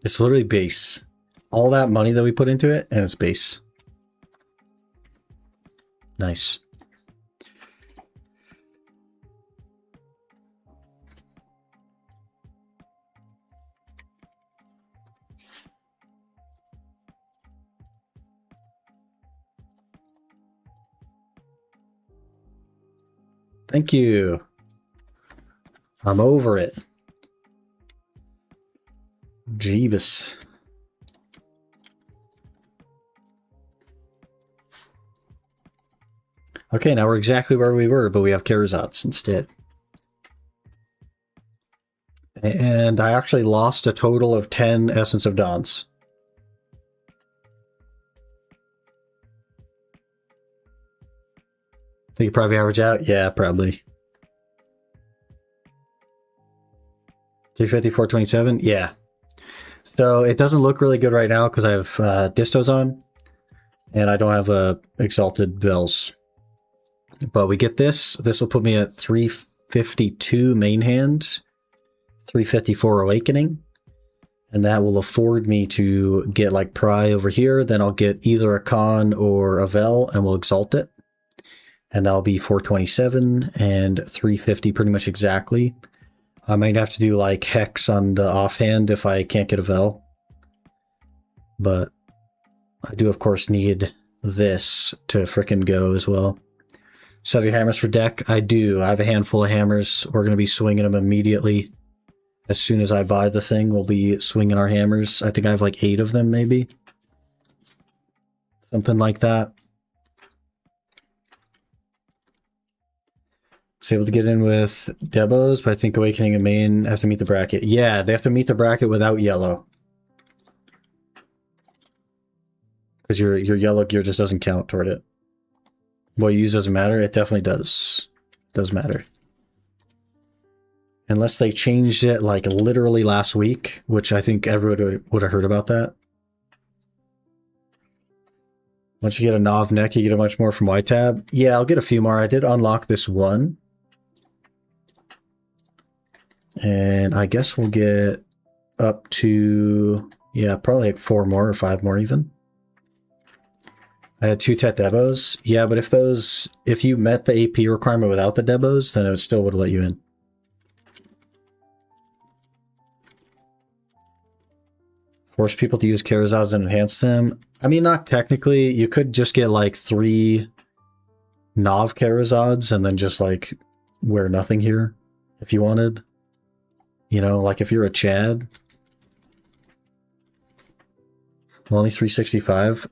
It's literally base. All that money that we put into it, and it's base. Nice. Thank you. I'm over it. Jeebus. Okay, now we're exactly where we were, but we have Karazots instead. And I actually lost a total of 10 Essence of Dawns. Think you probably average out? Yeah, probably. 350, 427? Yeah. So it doesn't look really good right now because I have Distos on. And I don't have Exalted Bells. But we get this. This will put me at 352 main hand. 354 Awakening. And that will afford me to get like Pry over here. Then I'll get either a Con or a Vel and we'll Exalt it. And that'll be 427 and 350 pretty much exactly. I might have to do like Hex on the offhand if I can't get a Vel. But I do of course need this to frickin' go as well. So have your hammers for deck? I do. I have a handful of hammers. We're going to be swinging them immediately. As soon as I buy the thing, we'll be swinging our hammers. I think I have like 8 of them maybe. Something like that. Was able to get in with Debos, but I think Awakening and Main have to meet the bracket. Yeah, they have to meet the bracket without yellow. Because your yellow gear just doesn't count toward it. What you use doesn't matter? It definitely does. Does matter. Unless they changed it like literally last week, which I think everyone would have heard about that. Once you get a Nav neck, you get a bunch more from Y-Tab. Yeah, I'll get a few more. I did unlock this one. And I guess we'll get up to, yeah, probably like 4 more or 5 more even. I had 2 Tet Debos. Yeah, but if you met the AP requirement without the Debos, then it still would let you in. Force people to use Karazods and enhance them. I mean, not technically. You could just get like 3 Nav Karazods and then just like wear nothing here if you wanted. You know, like if you're a Chad. Only 365.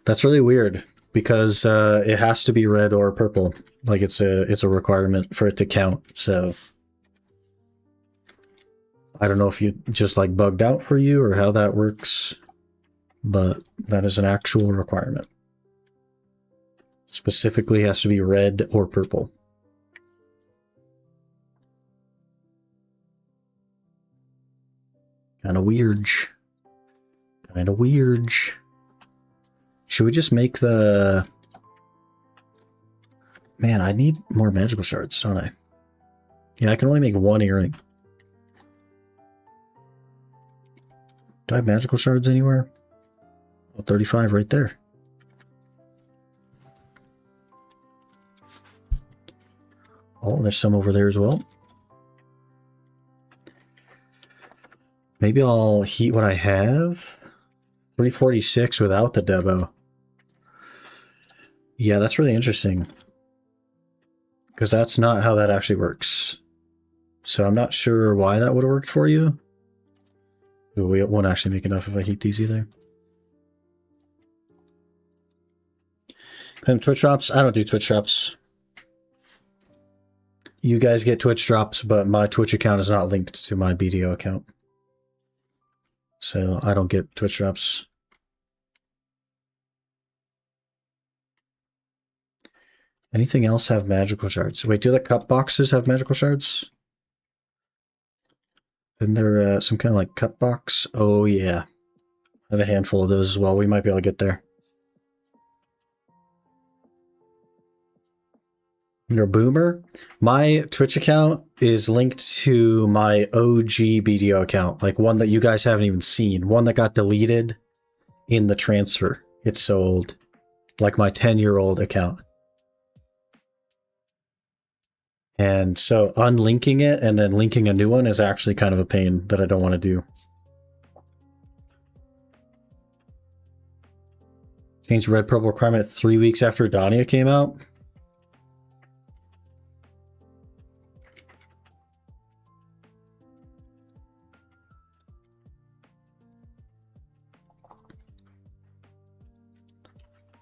That's really weird because it has to be red or purple. Like it's a requirement for it to count. So I don't know if you just like bugged out for you or how that works, but that is an actual requirement. Specifically has to be red or purple. Kind of weird. Kind of weird. Should we just make the... Man, I need more magical shards, don't I? Yeah, I can only make 1 earring. Do I have magical shards anywhere? Oh, 35 right there. Oh, there's some over there as well. Maybe I'll heat what I have. 346 without the Debo. Yeah, that's really interesting. Because that's not how that actually works. So I'm not sure why that would have worked for you. Ooh, we won't actually make enough if I heat these either. Claim Twitch drops? I don't do Twitch drops. you guys get Twitch drops, but my Twitch account is not linked to my BDO account. So I don't get Twitch drops. Anything else have magical shards? Wait, do the cup boxes have magical shards? Isn't there some kind of like cup box? Oh yeah. I have a handful of those as well. We might be able to get there. You're a boomer? My Twitch account is linked to my OG BDO account, like one that you guys haven't even seen, one that got deleted in the transfer. It's so old. Like my 10-year-old account. And so unlinking it and then linking a new one is actually kind of a pain that I don't want to do. Changed red purple requirement 3 weeks after Dania came out.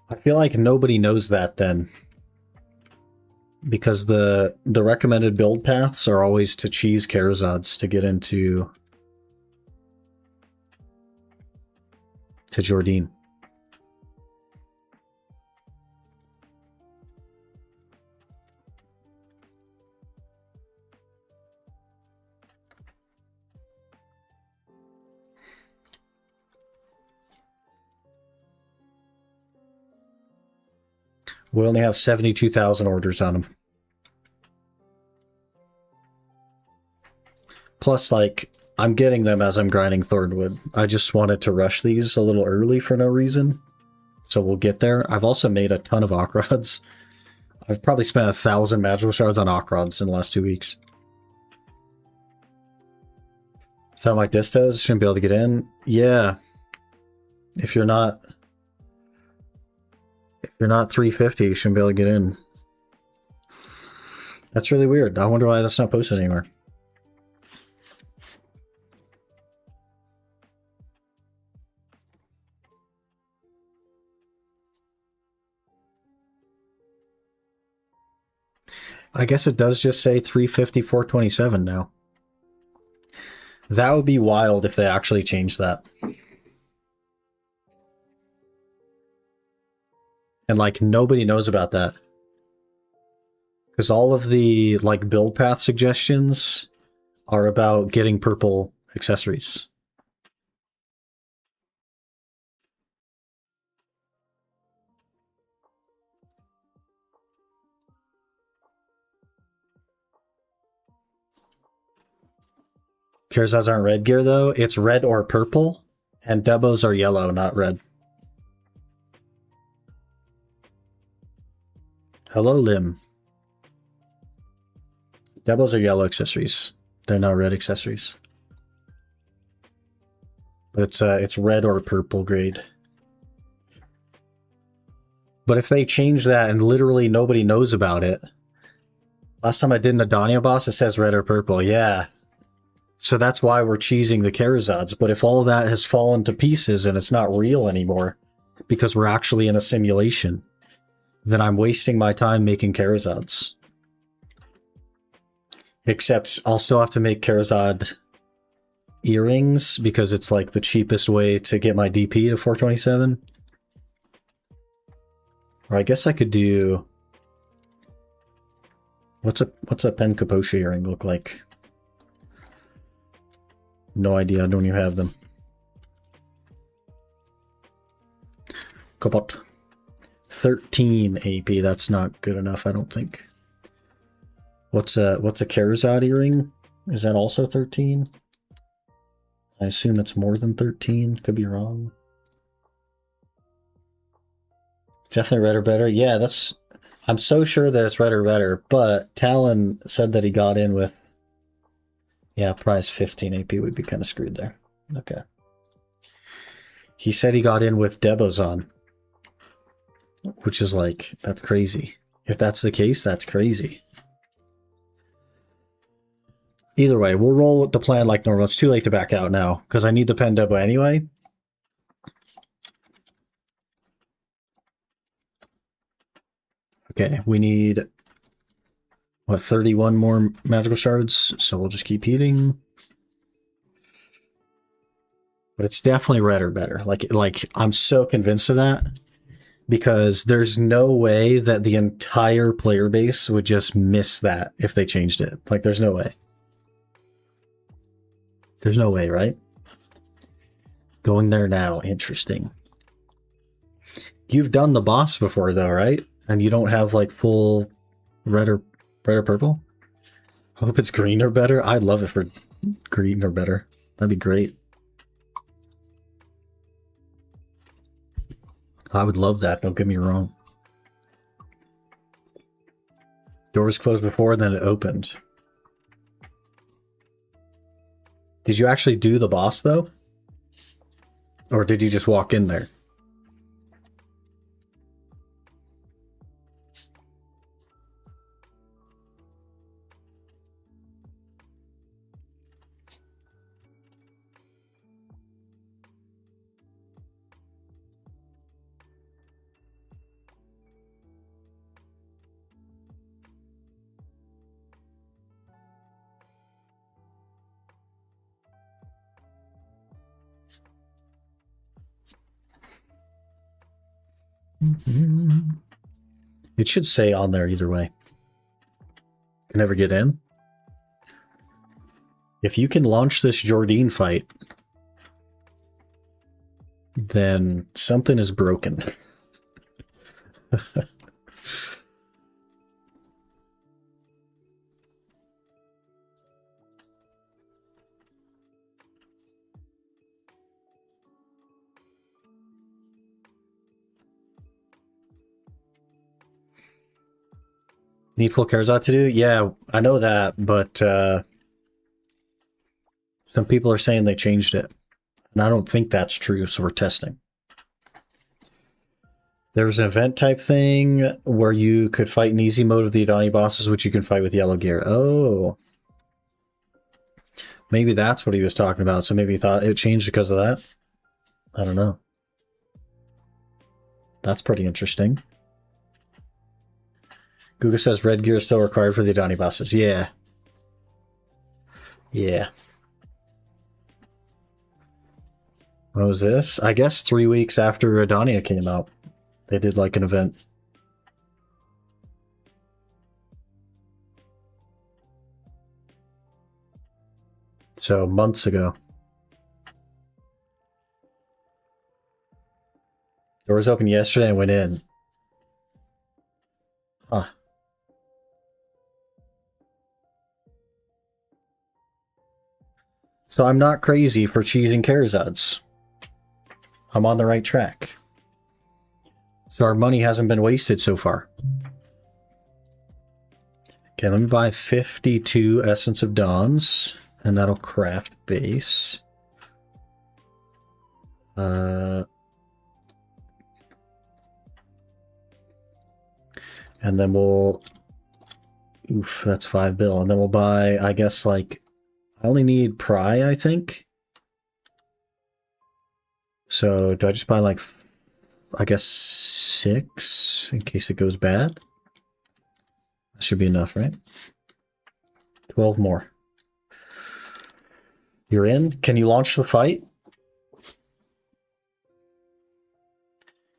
I feel like nobody knows that then. Because the recommended build paths are always to cheese Karazods to get into Jordine. We only have 72,000 orders on them. Plus, like, I'm getting them as I'm grinding Thornwood. I just wanted to rush these a little early for no reason. So we'll get there. I've also made a ton of Akrods. I've probably spent 1,000 magical shards on Akrods in the last 2 weeks. Without my distos, shouldn't be able to get in. Yeah. If you're not 350, you shouldn't be able to get in. That's really weird. I wonder why that's not posted anywhere. I guess it does just say 350, 427 now. That would be wild if they actually changed that. And like nobody knows about that. Because all of the like build path suggestions are about getting purple accessories. Karazods aren't red gear though. It's red or purple. And Debos are yellow, not red. Hello, Lim. Debos are yellow accessories. They're not red accessories. But it's red or purple grade. But if they change that and literally nobody knows about it. Last time I did an Adania boss, it says red or purple. Yeah. So that's why we're cheesing the Karazods. But if all of that has fallen to pieces and it's not real anymore, because we're actually in a simulation, then I'm wasting my time making Karazods. Except I'll still have to make Karazad earrings because it's like the cheapest way to get my DP to 427. Or I guess I could do... What's a Pen Capoche earring look like? No idea, I don't even have them. Kapot. 13 AP, that's not good enough, I don't think. What's a Karazad earring? Is that also 13? I assume it's more than 13, could be wrong. Definitely red or better. Yeah, I'm so sure that it's red or better, but Talon said that he got in with, yeah, prize 15 AP would be kind of screwed there. Okay. He said he got in with Debos on, which is like, that's crazy. If that's the case, that's crazy. Either way, we'll roll with the plan like normal. It's too late to back out now, because I need the Pen Debo anyway. Okay, we need what, 31 more magical shards, so we'll just keep eating. But it's definitely red or better. Like I'm so convinced of that because there's no way that the entire player base would just miss that if they changed it. Like there's no way. There's no way, right? Going there now, interesting. You've done the boss before though, right? And you don't have like full red or purple? I hope it's green or better. I'd love it for green or better. That'd be great. I would love that, don't get me wrong. Doors closed before, then it opened. Did you actually do the boss though? Or did you just walk in there? It should say on there either way. Can never get in. If you can launch this Jordine fight, then something is broken. Needful Karazat to do? Yeah, I know that, but some people are saying they changed it. And I don't think that's true, so we're testing. There was an event type thing where you could fight in easy mode with the Adani bosses, which you can fight with yellow gear. Oh. Maybe that's what he was talking about, so maybe he thought it changed because of that? I don't know. That's pretty interesting. Guga says red gear is still required for the Adani bosses. Yeah. Yeah. What was this? I guess 3 weeks after Adania came out, they did like an event. So months ago. Doors opened yesterday and went in. Huh. So I'm not crazy for cheesing Karazads. I'm on the right track. So our money hasn't been wasted so far. Okay, let me buy 52 Essence of Dawns, and that'll craft base. And then we'll... Oof, that's 5 bill. And then we'll buy, I guess, like... I only need Pry, I think. So, do I just buy, like, I guess 6 in case it goes bad? That should be enough, right? 12 more. You're in? Can you launch the fight?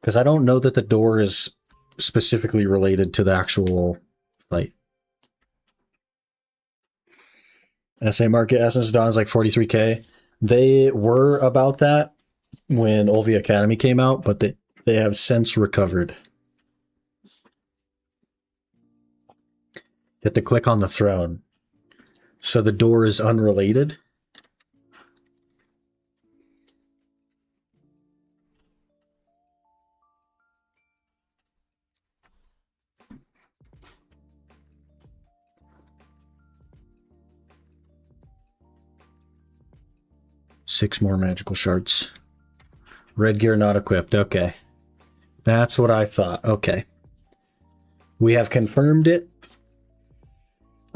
Because I don't know that the door is specifically related to the actual fight. SA Market Essence Dawn is like 43k. They were about that when Olvi Academy came out, but they have since recovered. You have to click on the throne. So the door is unrelated. Six more magical shards. Red gear not equipped. Okay. That's what I thought. Okay. We have confirmed it.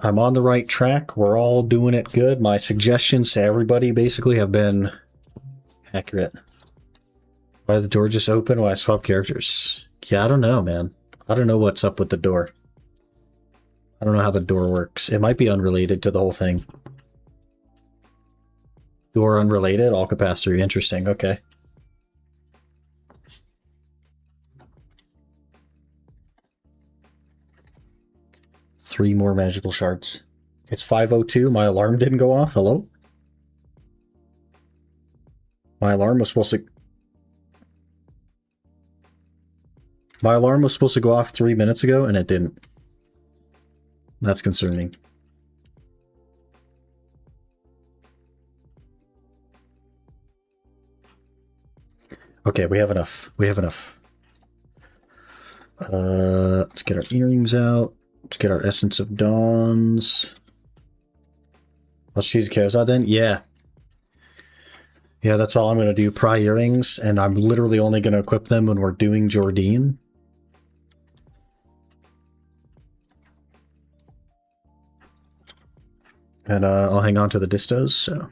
I'm on the right track. We're all doing it good. My suggestions to everybody basically have been accurate. Why did the door just open? Why I swap characters? Yeah, I don't know, man. I don't know what's up with the door. I don't know how the door works. It might be unrelated to the whole thing. Door unrelated, all could pass through. Interesting, okay. Three more magical shards. It's 5:02. My alarm didn't go off. Hello? My alarm was supposed to... My alarm was supposed to go off 3 minutes ago, and it didn't. That's concerning. Okay, we have enough. We have enough. Let's get our earrings out. Let's get our Essence of Dawns. Let's choose a Charizard then? Yeah. Yeah, that's all I'm going to do. Pry earrings, and I'm literally only going to equip them when we're doing Jordine. And I'll hang on to the distos, so.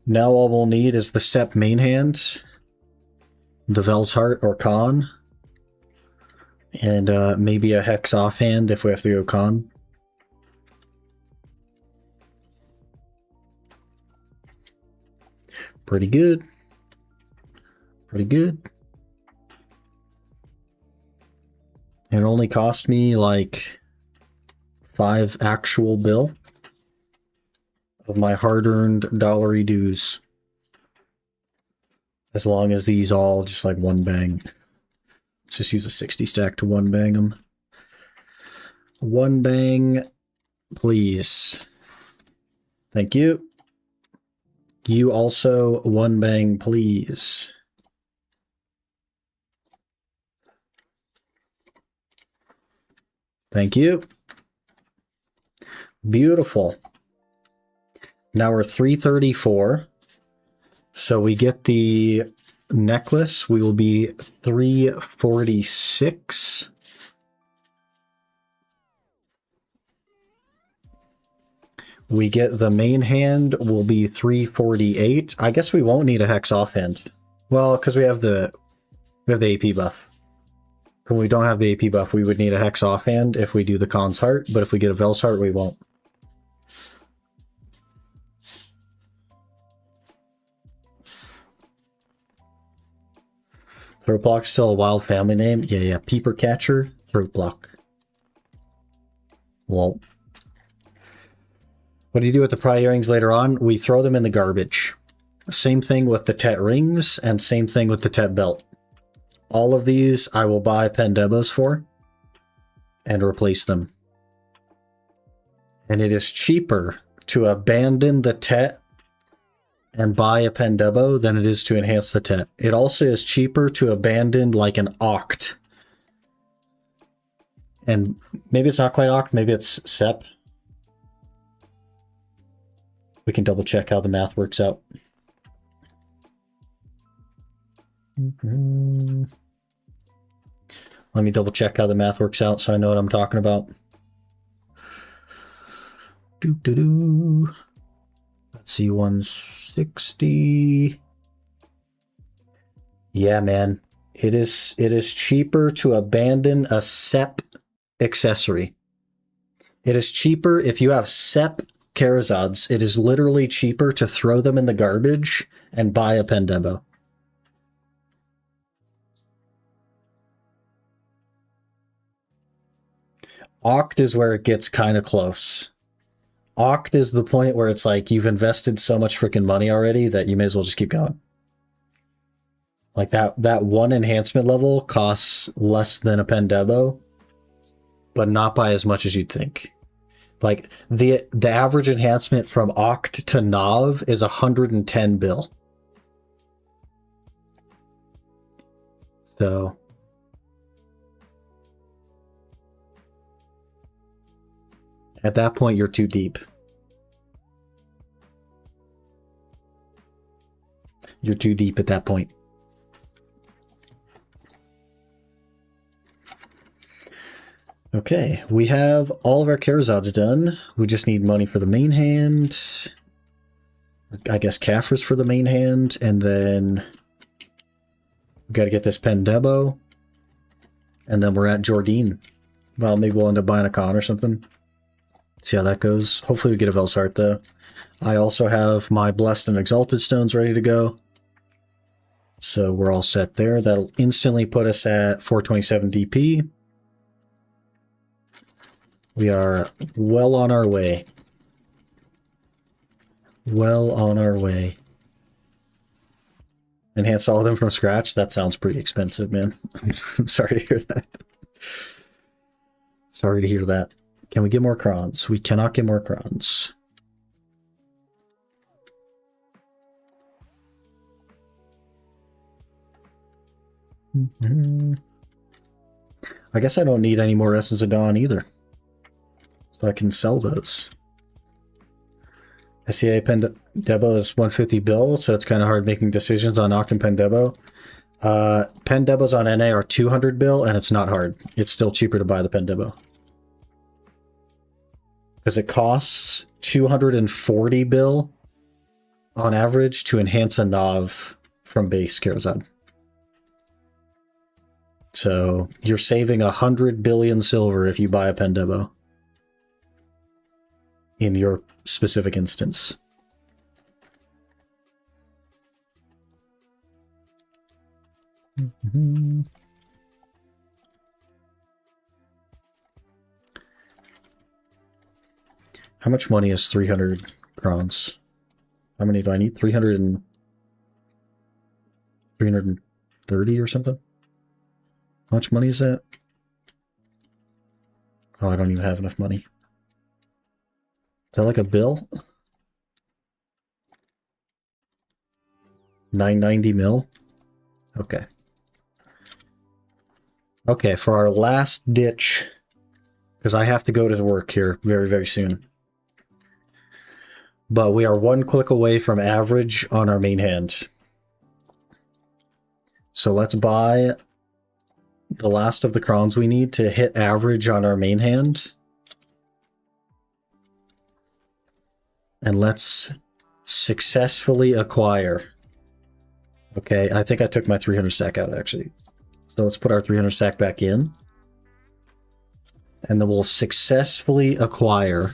Now all we'll need is the Sep main hand, the Vel's Heart or Con, and maybe a Hex offhand if we have to go Con. Pretty good. Pretty good. It only cost me like 5 actual bill of my hard-earned dollary dues. As long as these all just like one bang. Let's just use a 60 stack to one bang them. One bang, please. Thank you. You also one bang, please. Thank you. Beautiful. Now we're 334. So we get the necklace. We will be 346. We get the main hand will be 348. I guess we won't need a Hex offhand. Well, because we have the AP buff. When we don't have the AP buff, we would need a Hex offhand if we do the Con's Heart, but if we get a Vel's Heart, we won't. Throat Block's still a wild family name? Yeah. Peeper Catcher, Throat Block. Well, what do you do with the pry earrings later on? We throw them in the garbage. Same thing with the Tet rings, and same thing with the Tet belt. All of these I will buy Pendebos for and replace them. And it is cheaper to abandon the Tet and buy a Pendebo than it is to enhance the Tet. It also is cheaper to abandon like an Oct. And maybe it's not quite Oct, maybe it's Sep. We can double check how the math works out. Let me double check how the math works out so I know what I'm talking about. Let's see, 160. Yeah, man. It is cheaper to abandon a Sep accessory. It is cheaper if you have Sep Charazods. It is literally cheaper to throw them in the garbage and buy a Pendebo. Oct is where it gets kind of close. Oct is the point where it's like you've invested so much freaking money already that you may as well just keep going. Like that one enhancement level costs less than a Pendebo, but not by as much as you'd think. Like the average enhancement from Oct to Nav is 110 bill. So at that point, you're too deep. You're too deep at that point. Okay, we have all of our Charazods done. We just need money for the main hand. I guess Caffers for the main hand, and then we got to get this Pendebo. And then we're at Jordine. Well, maybe we'll end up buying a con or something. See how that goes. Hopefully we get a Velsart, though. I also have my Blessed and Exalted Stones ready to go. So we're all set there. That'll instantly put us at 427 DP. We are well on our way. Well on our way. Enhance all of them from scratch? That sounds pretty expensive, man. I'm sorry to hear that. Sorry to hear that. Can we get more crons? We cannot get more crons. I guess I don't need any more Essence of Dawn either. So I can sell those. SCA Pen Debo is 150 bill, so it's kind of hard making decisions on Octan Pen Debo. Pen Debos on NA are 200 bill, and it's not hard. It's still cheaper to buy the Pen Debo. Because it costs 240 bill on average to enhance a Nav from base Karazad. So you're saving 100 billion silver if you buy a Pen Debo in your specific instance. How much money is 300 crowns? How many do I need? 330 or something? How much money is that? Oh, I don't even have enough money. Is that like a bill? 990 mil? Okay. Okay, for our last ditch, because I have to go to work here very, very soon. But we are one click away from average on our main hand. So let's buy the last of the crowns we need to hit average on our main hand. And let's successfully acquire. Okay, I think I took my 300 sack out, actually. So let's put our 300 sack back in. And then we'll successfully acquire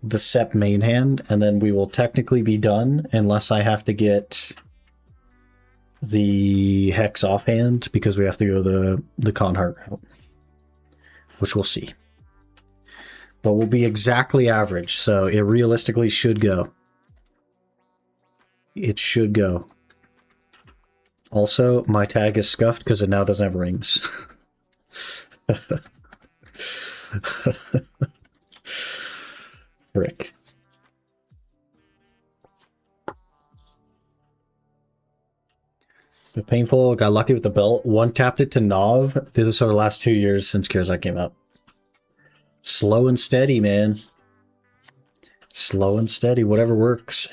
the SEP main hand, and then we will technically be done unless I have to get the Hex offhand because we have to go the Conheart route, which we'll see. But we'll be exactly average, so it realistically should go. It should go. Also, my tag is scuffed because it now doesn't have rings. Frick. But painful, got lucky with the belt. One tapped it to Nav. Did this over the last 2 years since Karazad came out. Slow and steady, man. Slow and steady, whatever works.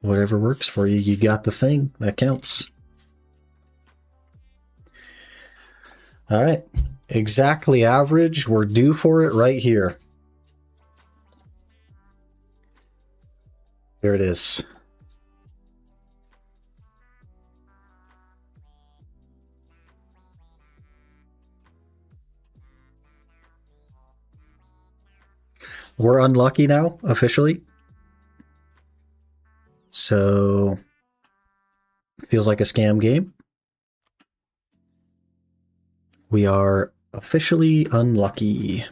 Whatever works for you, you got the thing. That counts. All right. Exactly average. We're due for it right here. Here it is. We're unlucky now, officially. So, feels like a scam game. We are officially unlucky.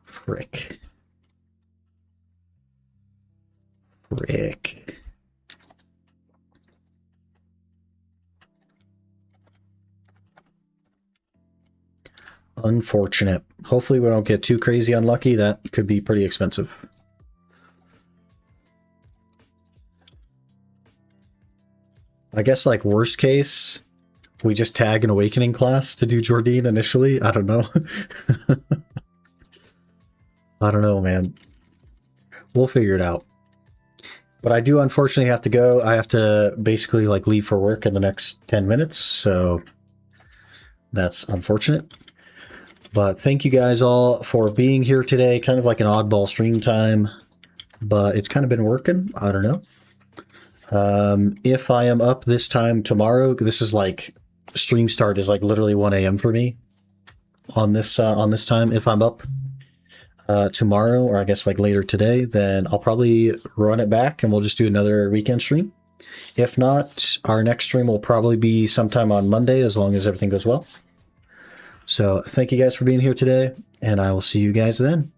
Frick. Frick. Unfortunate. Hopefully we don't get too crazy unlucky. That could be pretty expensive. I guess like worst case, we just tag an Awakening class to do Jordine initially. I don't know. I don't know, man. We'll figure it out. But I do unfortunately have to go. I have to basically like leave for work in the next 10 minutes. So that's unfortunate. But thank you guys all for being here today. Kind of like an oddball stream time, but it's kind of been working. I don't know. If I am up this time tomorrow, this is like stream start is like literally 1 a.m. for me on this time. If I'm up tomorrow, or I guess like later today, then I'll probably run it back and we'll just do another weekend stream. If not, our next stream will probably be sometime on Monday, as long as everything goes well. So thank you guys for being here today, and I will see you guys then.